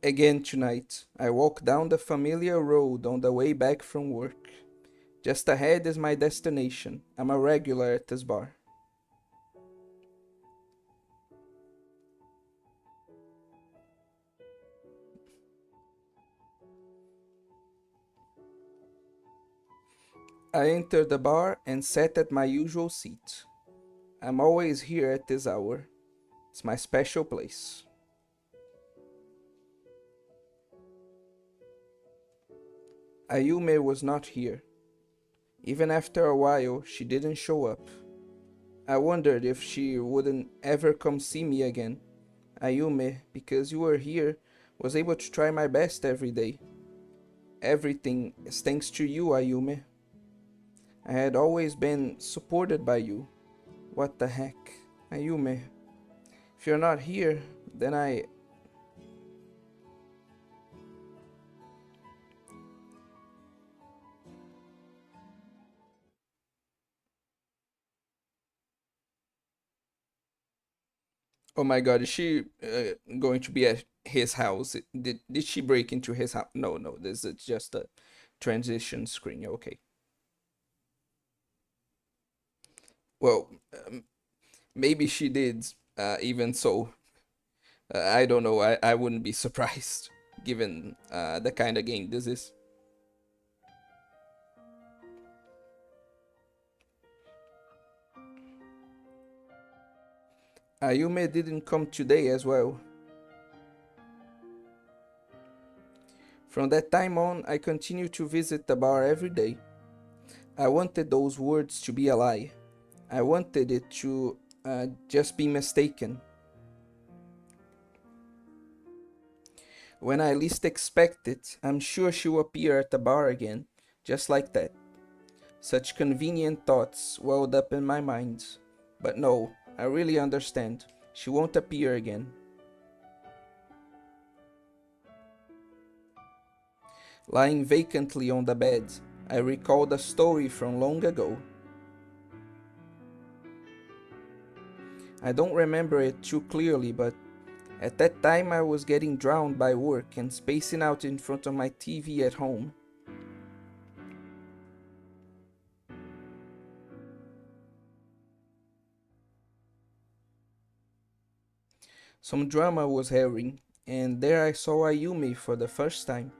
Again tonight, I walk down the familiar road on the way back from work. Just ahead is my destination. I'm a regular at this bar. I enter the bar and sat at my usual seat. I'm always here at this hour. It's my special place. Ayume was not here. Even after a while, she didn't show up. I wondered if she wouldn't ever come see me again. Ayume, because you were here, was able to try my best every day. Everything is thanks to you, Ayume. I had always been supported by you. What the heck? Ayume, if you're not here, then I. Oh my god, is she going to be at his house? Did she break into his house? No, no, this is just a transition screen. Okay. Well, maybe she did. Even so, I don't know. I wouldn't be surprised, given the kind of game this is. Ayume didn't come today as well. From that time on, I continued to visit the bar every day. I wanted those words to be a lie. I wanted it to just be mistaken. When I least expect it, I'm sure she'll appear at the bar again, just like that. Such convenient thoughts welled up in my mind. But no, I really understand. She won't appear again. Lying vacantly on the bed, I recalled a story from long ago. I don't remember it too clearly, but at that time I was getting drowned by work and spacing out in front of my TV at home. Some drama was airing, and there I saw Ayumi for the first time.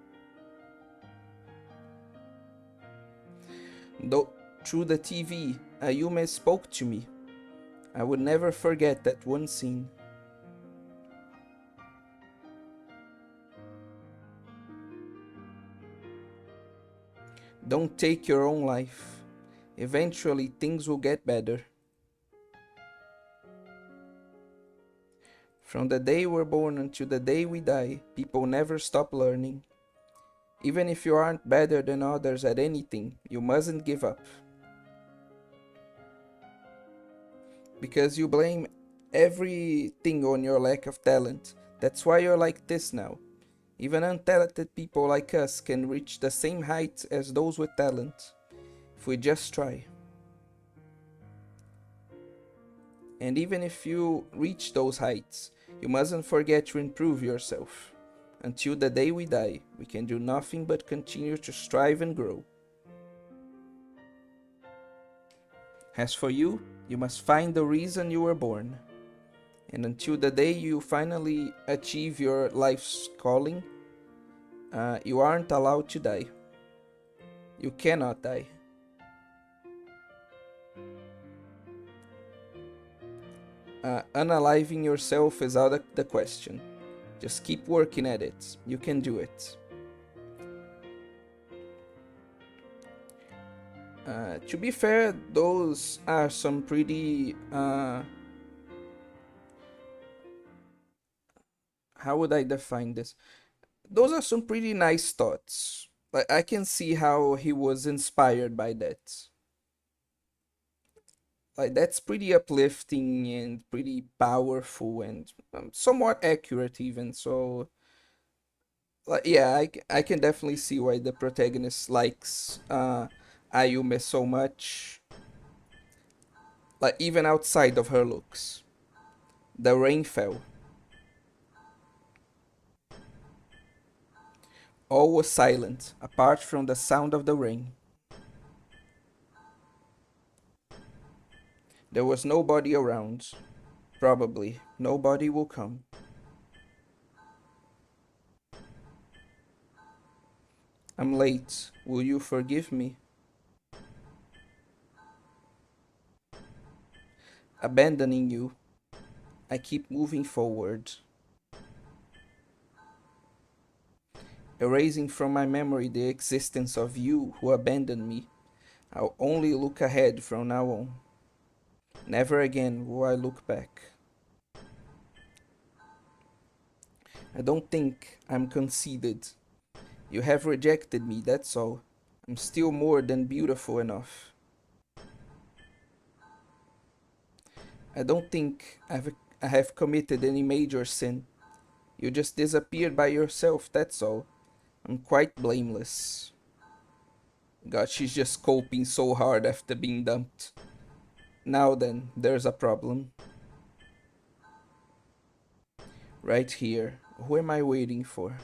Though through the TV, Ayume spoke to me. I would never forget that one scene. Don't take your own life. Eventually things will get better. From the day we're born until the day we die, people never stop learning. Even if you aren't better than others at anything, you mustn't give up. Because you blame everything on your lack of talent. That's why you're like this now. Even untalented people like us can reach the same heights as those with talent, if we just try. And even if you reach those heights, you mustn't forget to improve yourself. Until the day we die, we can do nothing but continue to strive and grow. As for you, you must find the reason you were born. And until the day you finally achieve your life's calling, you aren't allowed to die. You cannot die. Unaliving yourself is out of the question. Just keep working at it. You can do it. To be fair, those are some pretty how would I define this? Those are some pretty nice thoughts. Like I can see how he was inspired by that. Like that's pretty uplifting and pretty powerful and somewhat accurate even. So like yeah, I can definitely see why the protagonist likes Ayume so much. Like even outside of her looks. The rain fell. All was silent, apart from the sound of the rain. There was nobody around. Probably nobody will come. I'm late. Will you forgive me? Abandoning you, I keep moving forward, erasing from my memory the existence of you who abandoned me. I'll only look ahead from now on. Never again will I look back. I don't think I'm conceited. You have rejected me, that's all. I'm still more than beautiful enough. I don't think I have committed any major sin. You just disappeared by yourself, that's all. I'm quite blameless. God, she's just coping so hard after being dumped. Now then, there's a problem. Right here. Who am I waiting for?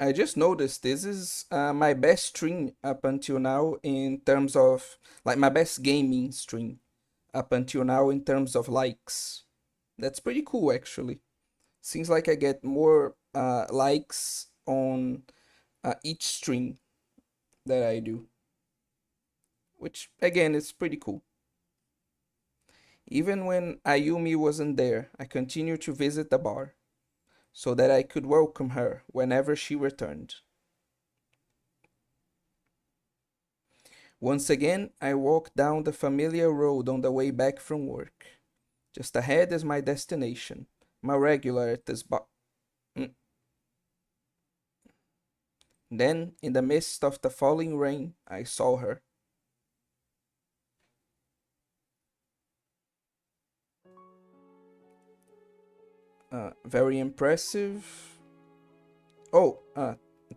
I just noticed this is my best stream up until now in terms of like my best gaming stream up until now in terms of likes. That's pretty cool actually. Seems like I get more likes on each stream that I do, which again is pretty cool. Even when Ayumi wasn't there, I continued to visit the bar so that I could welcome her whenever she returned. Once again, I walked down the familiar road on the way back from work. Just ahead is my destination, my regular at this bar. Mm. Then, in the midst of the falling rain, I saw her. Very impressive. Oh,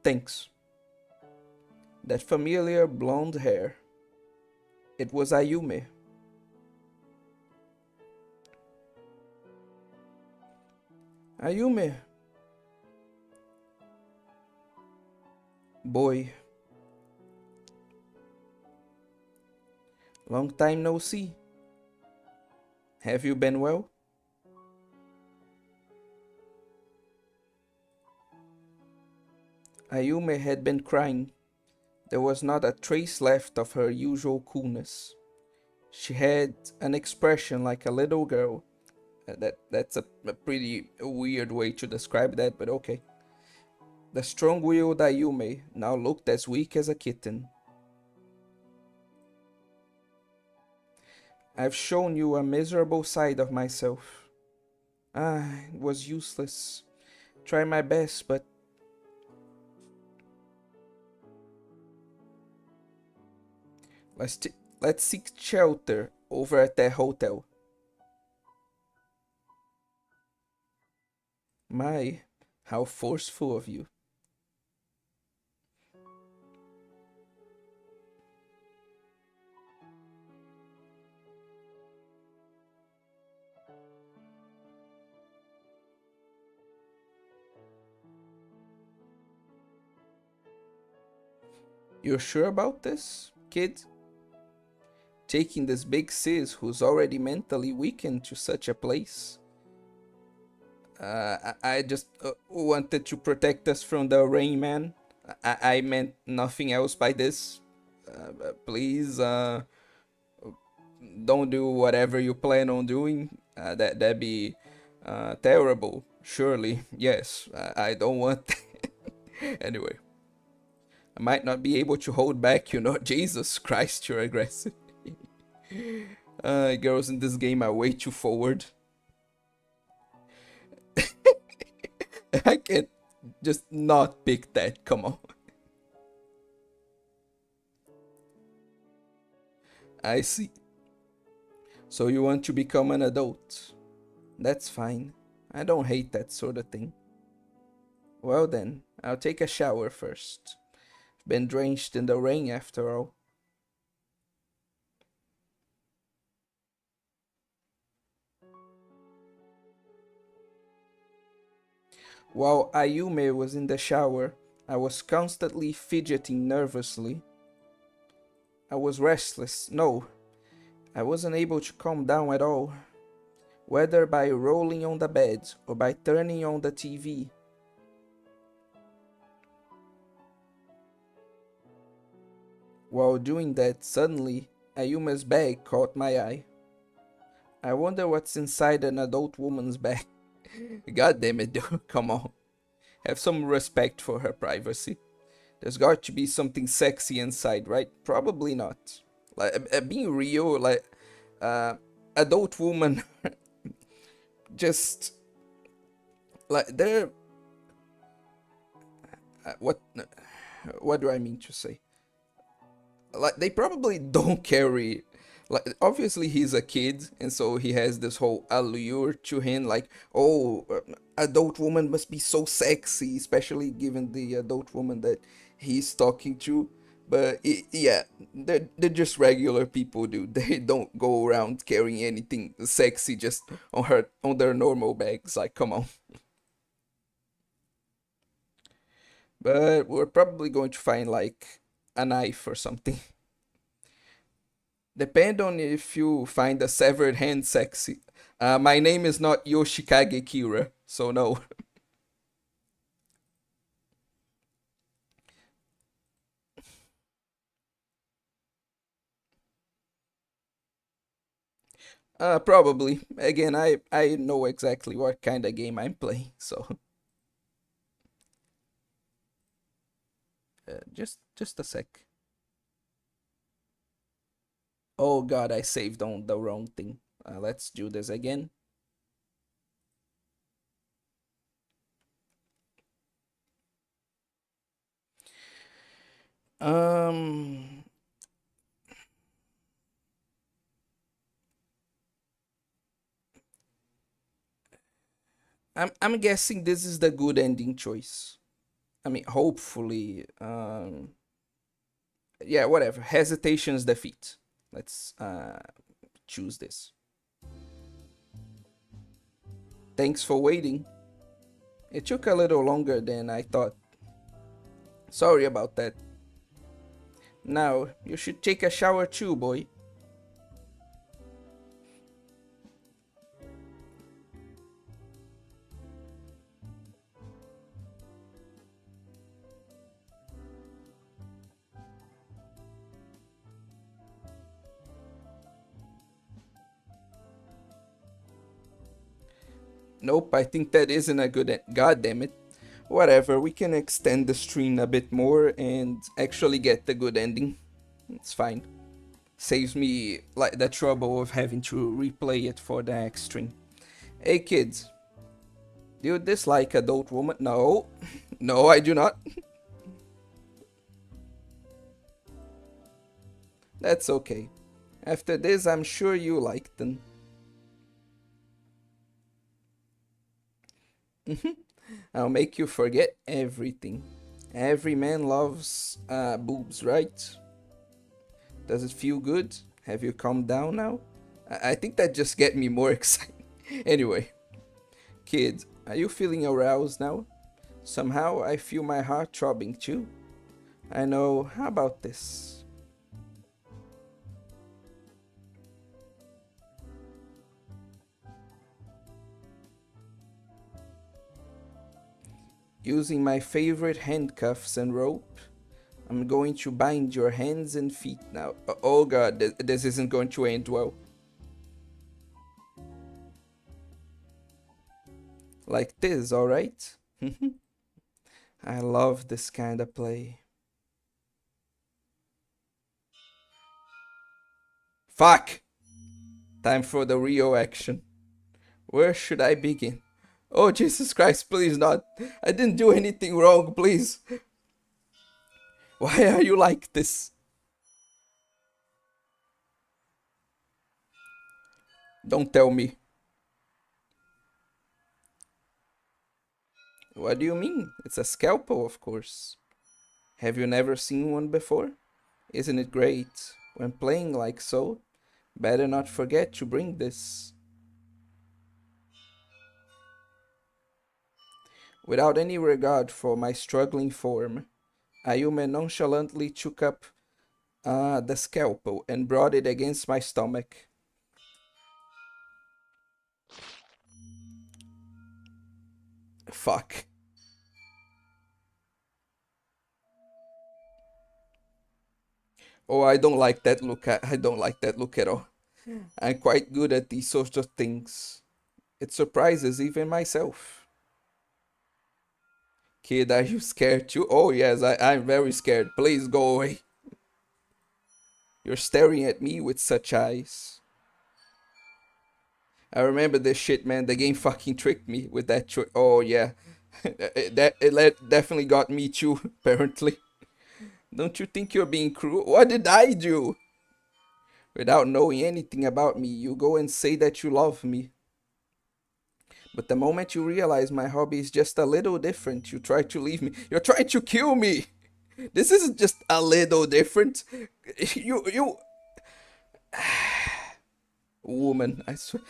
thanks. That familiar blonde hair. It was Ayume. Ayume, boy, long time no see. Have you been well? Ayume had been crying. There was not a trace left of her usual coolness. She had an expression like a little girl. That's a pretty weird way to describe that, but okay. The strong-willed Ayume now looked as weak as a kitten. I've shown you a miserable side of myself. It was useless. Try my best, but let's let's seek shelter over at that hotel. My, how forceful of you. You're sure about this, kid? Taking this big sis who's already mentally weakened to such a place? I just wanted to protect us from the rain, man. I meant nothing else by this. Please, don't do whatever you plan on doing. That'd be terrible. Surely, yes. I don't want. Anyway, I might not be able to hold back. Jesus Christ, you're aggressive. Girls in this game are way too forward. I can't just not pick that. Come on. I see. So you want to become an adult? That's fine. I don't hate that sort of thing. Well then, I'll take a shower first. Been drenched in the rain after all. While Ayume was in the shower, I was constantly fidgeting nervously. I was restless. No, I wasn't able to calm down at all. Whether by rolling on the bed or by turning on the TV. While doing that, suddenly, Ayuma's bag caught my eye. I wonder what's inside an adult woman's bag. God damn it, dude. Come on. Have some respect for her privacy. There's got to be something sexy inside, right? Probably not. Like, being real, like, adult woman just like they're what do I mean to say? Like they probably don't carry, like obviously he's a kid and so he has this whole allure to him, like, oh, adult woman must be so sexy, especially given the adult woman that he's talking to. But yeah, they're just regular people, dude. They don't go around carrying anything sexy just on their normal bags. Like, come on. But we're probably going to find like a knife or something. Depend on if you find a severed hand sexy. My name is not Yoshikage Kira, so no. Probably. Again, I know exactly what kind of game I'm playing, so just a sec. Oh god, I saved on the wrong thing. Let's do this again. Um, I'm guessing this is the good ending choice. I mean, hopefully. Yeah, whatever. Hesitation's defeat. Let's choose this. Thanks for waiting. It took a little longer than I thought. Sorry about that. Now, you should take a shower too, boy. Nope, I think that isn't a good end. God damn it. Whatever, we can extend the stream a bit more and actually get the good ending. It's fine. Saves me like the trouble of having to replay it for the next stream. Hey kids, do you dislike adult woman? No. No, I do not. That's okay. After this, I'm sure you like them. I'll make you forget everything. Every man loves boobs, right? Does it feel good? Have you calmed down now? I think that just get me more excited. Anyway, kid, are you feeling aroused now? Somehow I feel my heart throbbing too. I know, how about this? Using my favorite handcuffs and rope, I'm going to bind your hands and feet now. Oh god, this isn't going to end well. Like this, alright? I love this kind of play. Fuck! Time for the real action. Where should I begin? Oh, Jesus Christ, please not. I didn't do anything wrong, please. Why are you like this? Don't tell me. What do you mean? It's a scalpel, of course. Have you never seen one before? Isn't it great? When playing like so, better not forget to bring this. Without any regard for my struggling form, Ayume nonchalantly took up the scalpel and brought it against my stomach. Fuck. Oh, I don't like that look. I don't like that look at all. I'm quite good at these sorts of things. It surprises even myself. Kid, are you scared too? Oh, yes, I'm very scared. Please go away. You're staring at me with such eyes. I remember this shit, man. The game fucking tricked me with that. Oh, yeah. That definitely got me too, apparently. Don't you think you're being cruel? What did I do? Without knowing anything about me, you go and say that you love me. But the moment you realize my hobby is just a little different, you try to leave me. You're trying to kill me. This isn't just a little different. You, woman, I swear.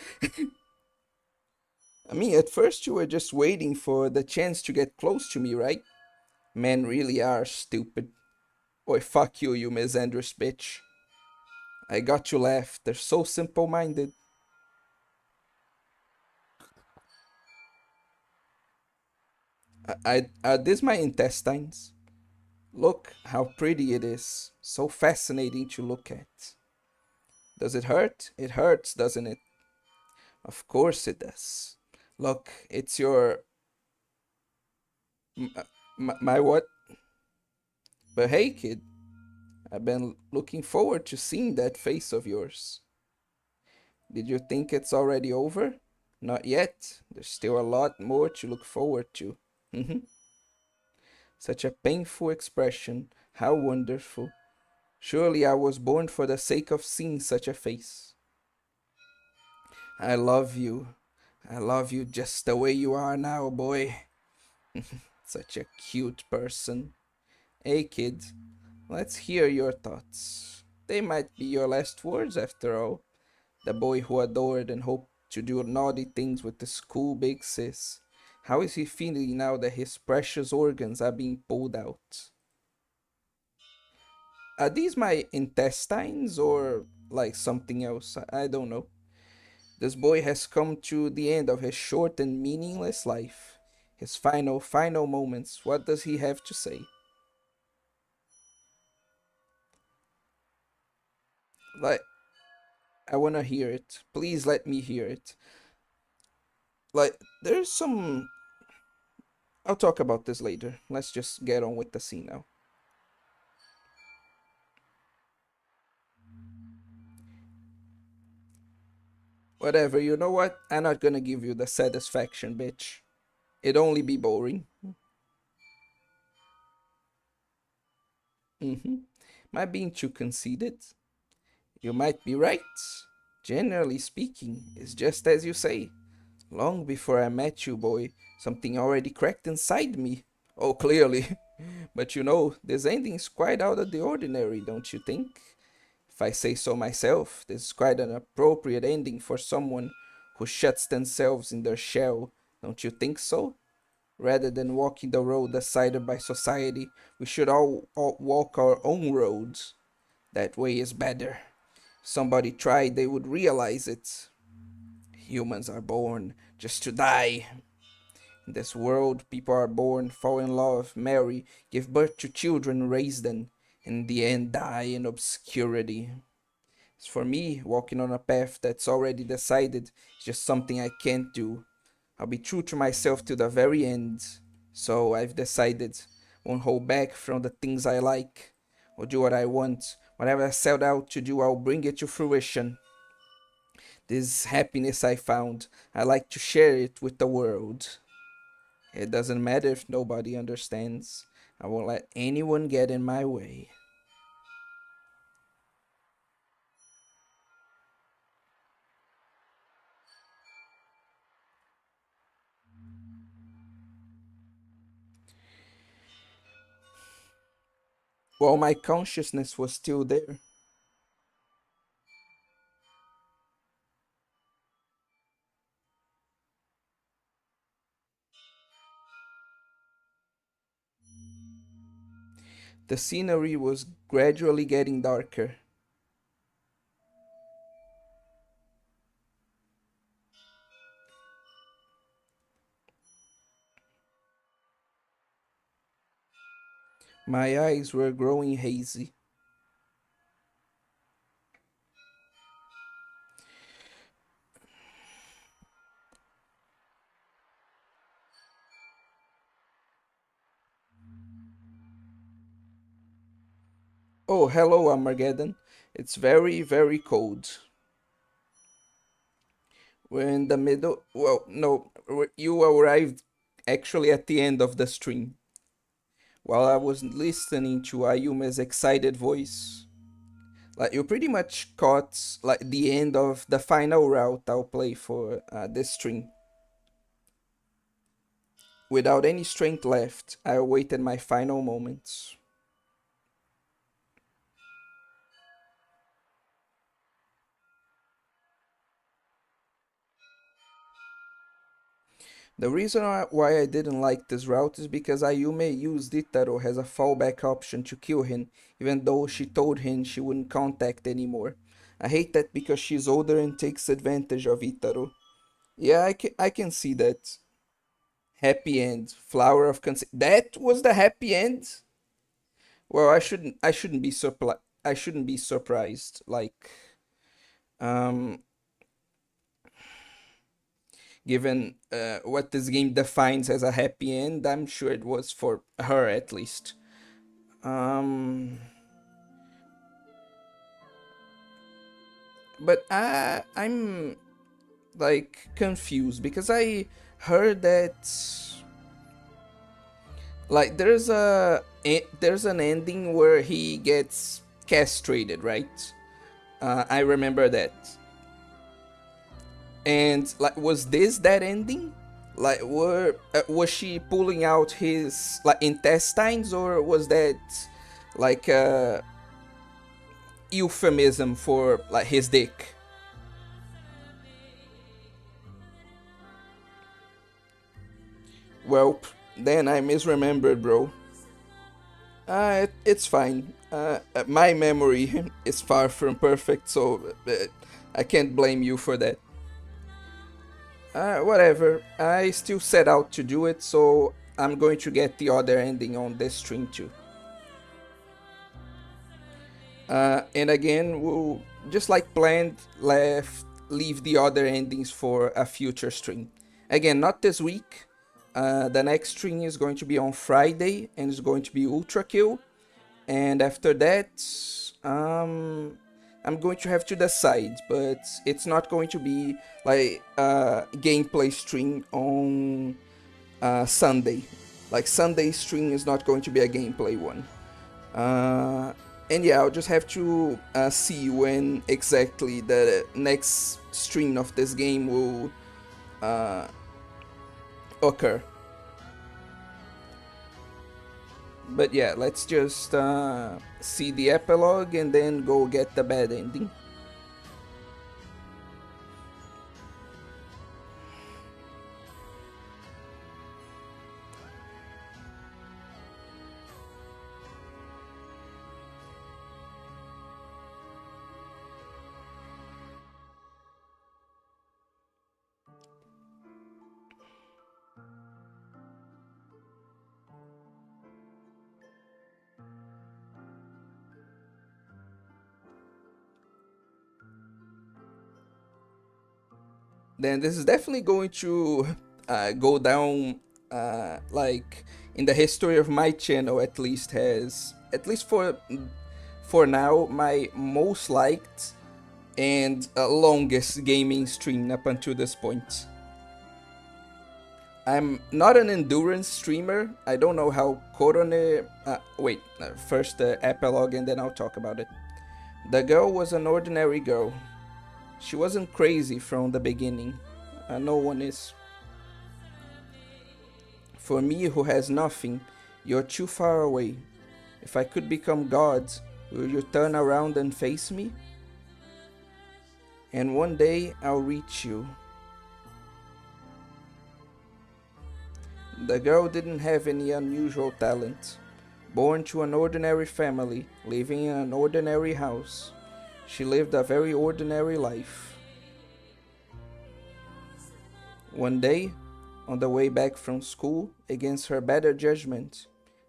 I mean, at first you were just waiting for the chance to get close to me, right? Men really are stupid. Oi, fuck you, you misandrous bitch. I got you left. They're so simple minded. Are these my intestines? Look how pretty it is. So fascinating to look at. Does it hurt? It hurts, doesn't it? Of course it does. Look, it's your. My what? But hey, kid, I've been looking forward to seeing that face of yours. Did you think it's already over? Not yet. There's still a lot more to look forward to. Such a painful expression. How wonderful. Surely I was born for the sake of seeing such a face. I love you. I love you just the way you are now, boy. Such a cute person. Hey, kid, let's hear your thoughts. They might be your last words after all. The boy who adored and hoped to do naughty things with his cool big sis. How is he feeling now that his precious organs are being pulled out? Are these my intestines or like something else? I don't know. This boy has come to the end of his short and meaningless life. His final moments. What does he have to say? Like, I wanna hear it. Please let me hear it. Like, there's some. I'll talk about this later. Let's just get on with the scene now. Whatever, you know what? I'm not gonna give you the satisfaction, bitch. It'd only be boring. Mm-hmm. Am I being too conceited? You might be right. Generally speaking, it's just as you say. Long before I met you, boy, something already cracked inside me. Oh, clearly. But you know, this ending's quite out of the ordinary, don't you think? If I say so myself, this is quite an appropriate ending for someone who shuts themselves in their shell, don't you think so? Rather than walking the road decided by society, we should all walk our own roads. That way is better. If somebody tried, they would realize it. Humans are born just to die. In this world, people are born, fall in love, marry, give birth to children, raise them, and in the end die in obscurity. As for me, walking on a path that's already decided is just something I can't do. I'll be true to myself to the very end. So I've decided, won't hold back from the things I like, or do what I want. Whatever I set out to do, I'll bring it to fruition. This happiness I found, I like to share it with the world. It doesn't matter if nobody understands. I won't let anyone get in my way. While my consciousness was still there, the scenery was gradually getting darker. My eyes were growing hazy. Oh, hello, Armageddon. It's very, very cold. We're in the middle. Well, no, you arrived actually at the end of the stream. While I was listening to Ayume's excited voice, like you pretty much caught like the end of the final route I'll play for this stream. Without any strength left, I awaited my final moments. The reason why I didn't like this route is because Ayume used Itaro as a fallback option to kill him, even though she told him she wouldn't contact anymore. I hate that because she's older and takes advantage of Itaro. Yeah, I can see that. Happy end. Flower of That was the happy end? Well, I shouldn't be surprised. Like, um given what this game defines as a happy end, I'm sure it was for her at least. Um, but I'm like confused because I heard that like there's an ending where he gets castrated, right? I remember that. And like, was this that ending? Like, was she pulling out his like intestines, or was that like a euphemism for like his dick? Well, then I misremembered, bro. It's fine. My memory is far from perfect, so I can't blame you for that. Whatever. I still set out to do it, so I'm going to get the other ending on this stream too. And again, we'll just like planned, leave the other endings for a future stream. Again, not this week. The next stream is going to be on Friday, and it's going to be Ultra Kill. And after that, I'm going to have to decide, but it's not going to be like a gameplay stream on Sunday. Like, Sunday stream is not going to be a gameplay one. Uh, and yeah, I'll just have to see when exactly the next stream of this game will uh, occur. But yeah, let's just see the epilogue and then go get the bad ending. Then this is definitely going to go down like in the history of my channel, at least, has, at least for now, my most liked and longest gaming stream up until this point. I'm not an endurance streamer. I don't know how Korone. Wait, first the epilogue and then I'll talk about it. The girl was an ordinary girl. She wasn't crazy from the beginning. No one is. For me, who has nothing, you're too far away. If I could become God, will you turn around and face me? And one day I'll reach you. The girl didn't have any unusual talent. Born to an ordinary family, living in an ordinary house, she lived a very ordinary life. One day, on the way back from school, against her better judgment,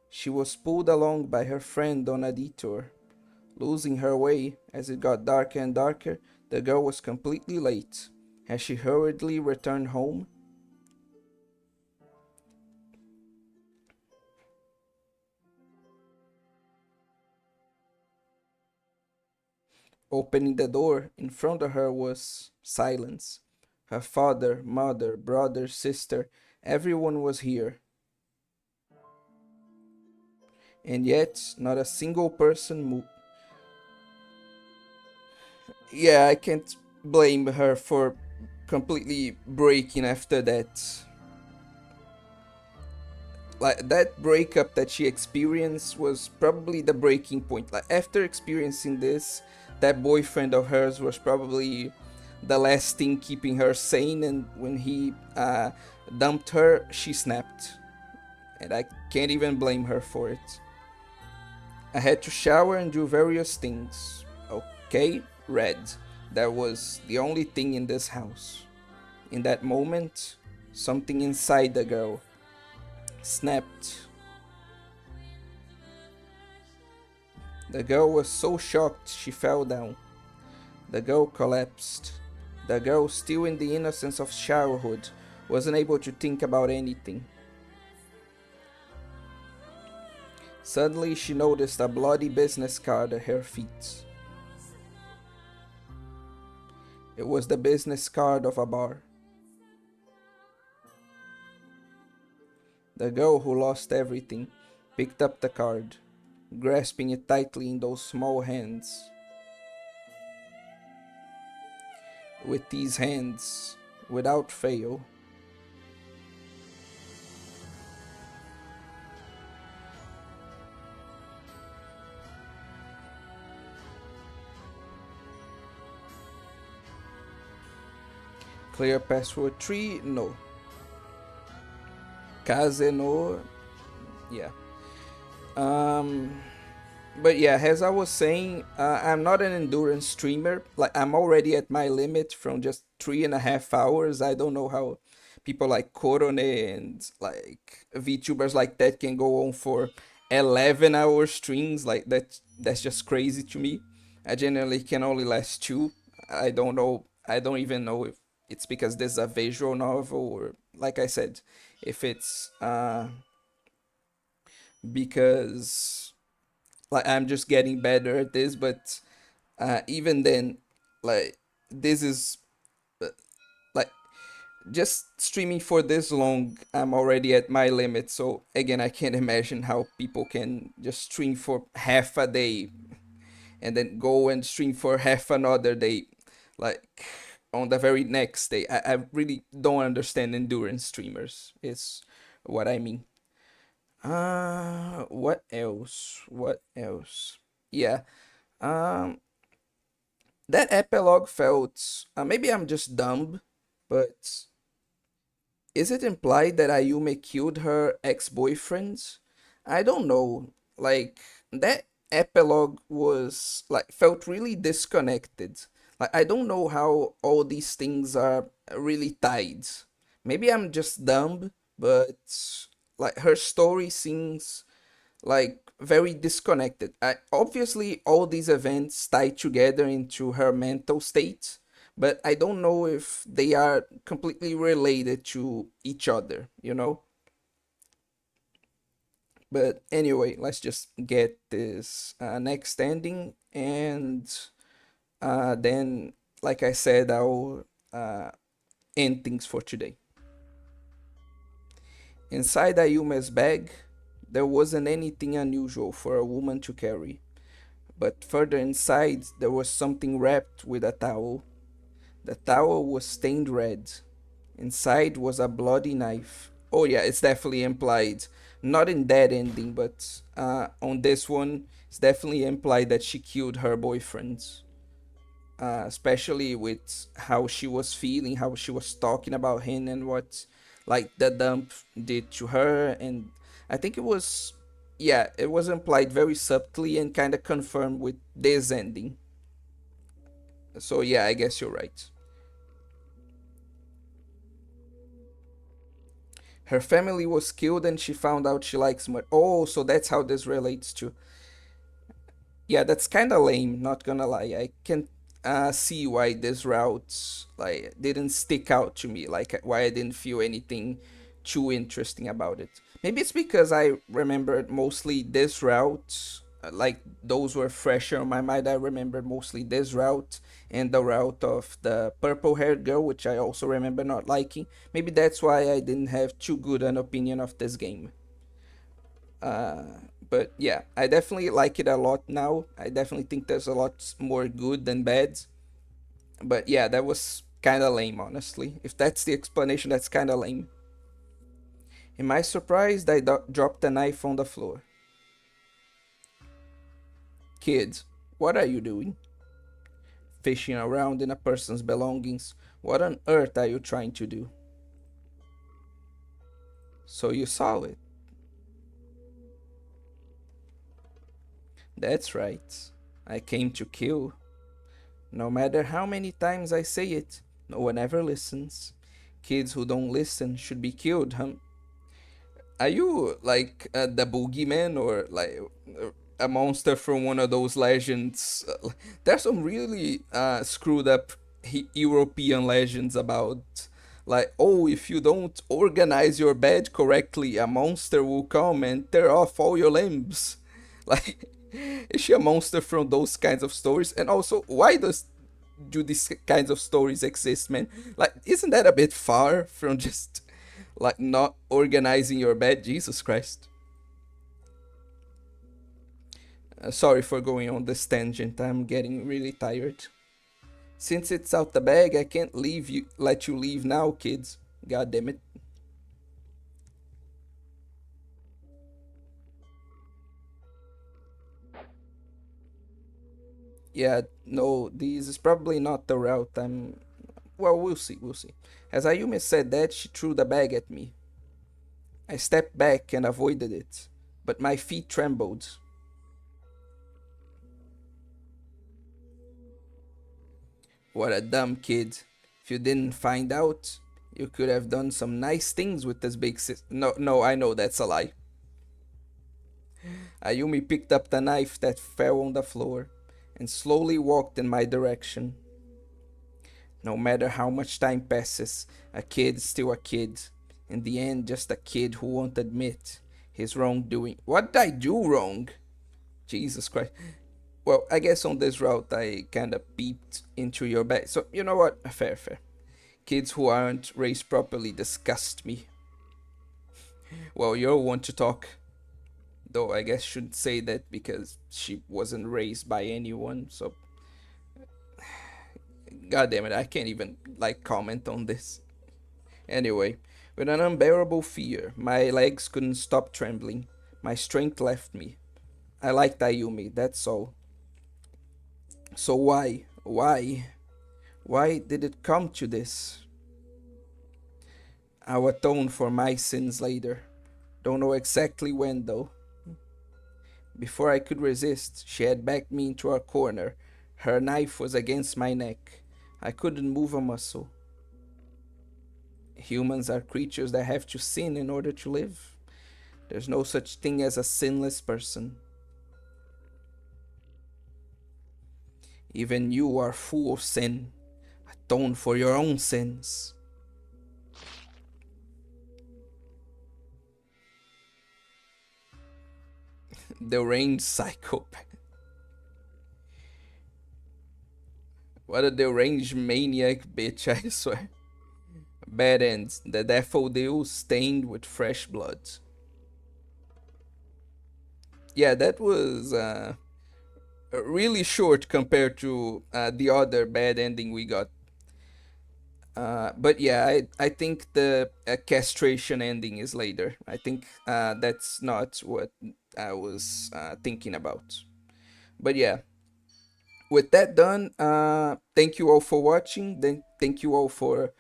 she was pulled along by her friend on a detour. Losing her way, as it got darker and darker, the girl was completely late. As she hurriedly returned home, opening the door, in front of her was silence. Her father, mother, brother, sister, everyone was here. And yet, not a single person moved. Yeah, I can't blame her for completely breaking after that. Like, that breakup that she experienced was probably the breaking point. Like, after experiencing this, that boyfriend of hers was probably the last thing keeping her sane, and when he dumped her, she snapped. And I can't even blame her for it. I had to shower and do various things. Okay, red. That was the only thing in this house. In that moment, something inside the girl snapped. The girl was so shocked she fell down. The girl collapsed. The girl, still in the innocence of childhood, wasn't able to think about anything. Suddenly, she noticed a bloody business card at her feet. It was the business card of a bar. The girl who lost everything picked up the card, grasping it tightly in those small hands. With these hands, without fail, clear password 3, no. Kaze no, yeah. Um, but yeah, as I was saying, I'm not an endurance streamer. Like, I'm already at my limit from just 3.5 hours. I don't know how people like Korone and like VTubers like that can go on for 11-hour streams. Like that's just crazy to me. I generally can only last two. I don't know. I don't even know if it's because this is a visual novel, or like I said, if it's because like I'm just getting better at this. But even then, like this is like just streaming for this long, I'm already at my limit. So again, I can't imagine how people can just stream for half a day and then go and stream for half another day, like on the very next day. I really don't understand endurance streamers, is what I mean. What else? What else? Yeah. Um, that epilogue felt. Maybe I'm just dumb, but is it implied that Ayume killed her ex-boyfriend? I don't know. Like that epilogue was like felt really disconnected. Like I don't know how all these things are really tied. Maybe I'm just dumb, but like her story seems like very disconnected. Obviously, all these events tie together into her mental state, but I don't know if they are completely related to each other, you know? But anyway, let's just get this next ending, and then, like I said, I'll end things for today. Inside Ayume's bag, there wasn't anything unusual for a woman to carry. But further inside, there was something wrapped with a towel. The towel was stained red. Inside was a bloody knife. Oh, yeah, it's definitely implied. Not in that ending, but on this one, it's definitely implied that she killed her boyfriend. Especially with how she was feeling, how she was talking about him, and what like the dump did to her. And I think it was, yeah, it was implied very subtly and kind of confirmed with this ending. So yeah, I guess you're right. Her family was killed and she found out she likes murder. Oh, so that's how this relates to. Yeah, that's kind of lame, not gonna lie. I can see why this route like didn't stick out to me, like why I didn't feel anything too interesting about it. Maybe it's because I remembered mostly this route, like those were fresher on my mind. I remembered mostly this route and the route of the purple haired girl, which I also remember not liking. Maybe that's why I didn't have too good an opinion of this game. Uh, but yeah, I definitely like it a lot now. I definitely think there's a lot more good than bad. But yeah, that was kind of lame, honestly. If that's the explanation, that's kind of lame. Am I surprised I dropped the knife on the floor? Kids, what are you doing? fishing around in a person's belongings. What on earth are you trying to do? So you saw it. That's right. I came to kill. No matter how many times I say it, no one ever listens. Kids who don't listen should be killed, huh? Are you like the boogeyman or like a monster from one of those legends? There's some really screwed up European legends about like, oh, if you don't organize your bed correctly, a monster will come and tear off all your limbs. Like, is she a monster from those kinds of stories? And also, why do these kinds of stories exist, man? Like, isn't that a bit far from just like not organizing your bed? Jesus Christ. Sorry for going on this tangent. I'm getting really tired. Since it's out the bag, I can't let you leave now, kids. God damn it. Yeah, no, this is probably not the route I'm. Well, we'll see, we'll see. As Ayumi said that, she threw the bag at me. I stepped back and avoided it, but my feet trembled. What a dumb kid. If you didn't find out, you could have done some nice things with this big sis. No, no, I know that's a lie. Ayumi picked up the knife that fell on the floor and slowly walked in my direction. No matter how much time passes, a kid's still a kid. In the end, just a kid who won't admit his wrongdoing. What did I do wrong? Jesus Christ. Well, I guess on this route I kinda peeped into your bag. So, you know what? Fair, fair. Kids who aren't raised properly disgust me. Well, you'll want to talk. Though I guess should say that because she wasn't raised by anyone, so god damn it, I can't even like comment on this. Anyway, with an unbearable fear, my legs couldn't stop trembling. My strength left me. I liked Ayumi, that's all. So why? Why? Why did it come to this? I'll atone for my sins later. Don't know exactly when though. Before I could resist, she had backed me into a corner. Her knife was against my neck. I couldn't move a muscle. Humans are creatures that have to sin in order to live. There's no such thing as a sinless person. Even you are full of sin. Atone for your own sins. Deranged psychopath. What a deranged maniac bitch, I swear. Bad ends. The daffodil stained with fresh blood. Yeah, that was really short compared to the other bad ending we got. But yeah, I think the castration ending is later. I think that's not what I was thinking about. But yeah, with that done, thank you all for watching. Then thank you all for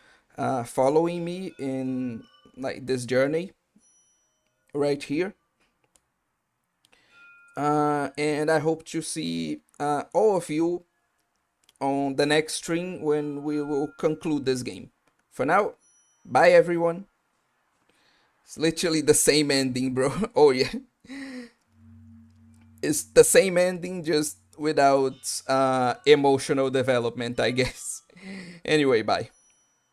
following me in like this journey right here. And I hope to see all of you on the next stream when we will conclude this game. For now, bye everyone. It's literally the same ending, bro. Oh yeah, it's the same ending just without emotional development, I guess. Anyway, bye.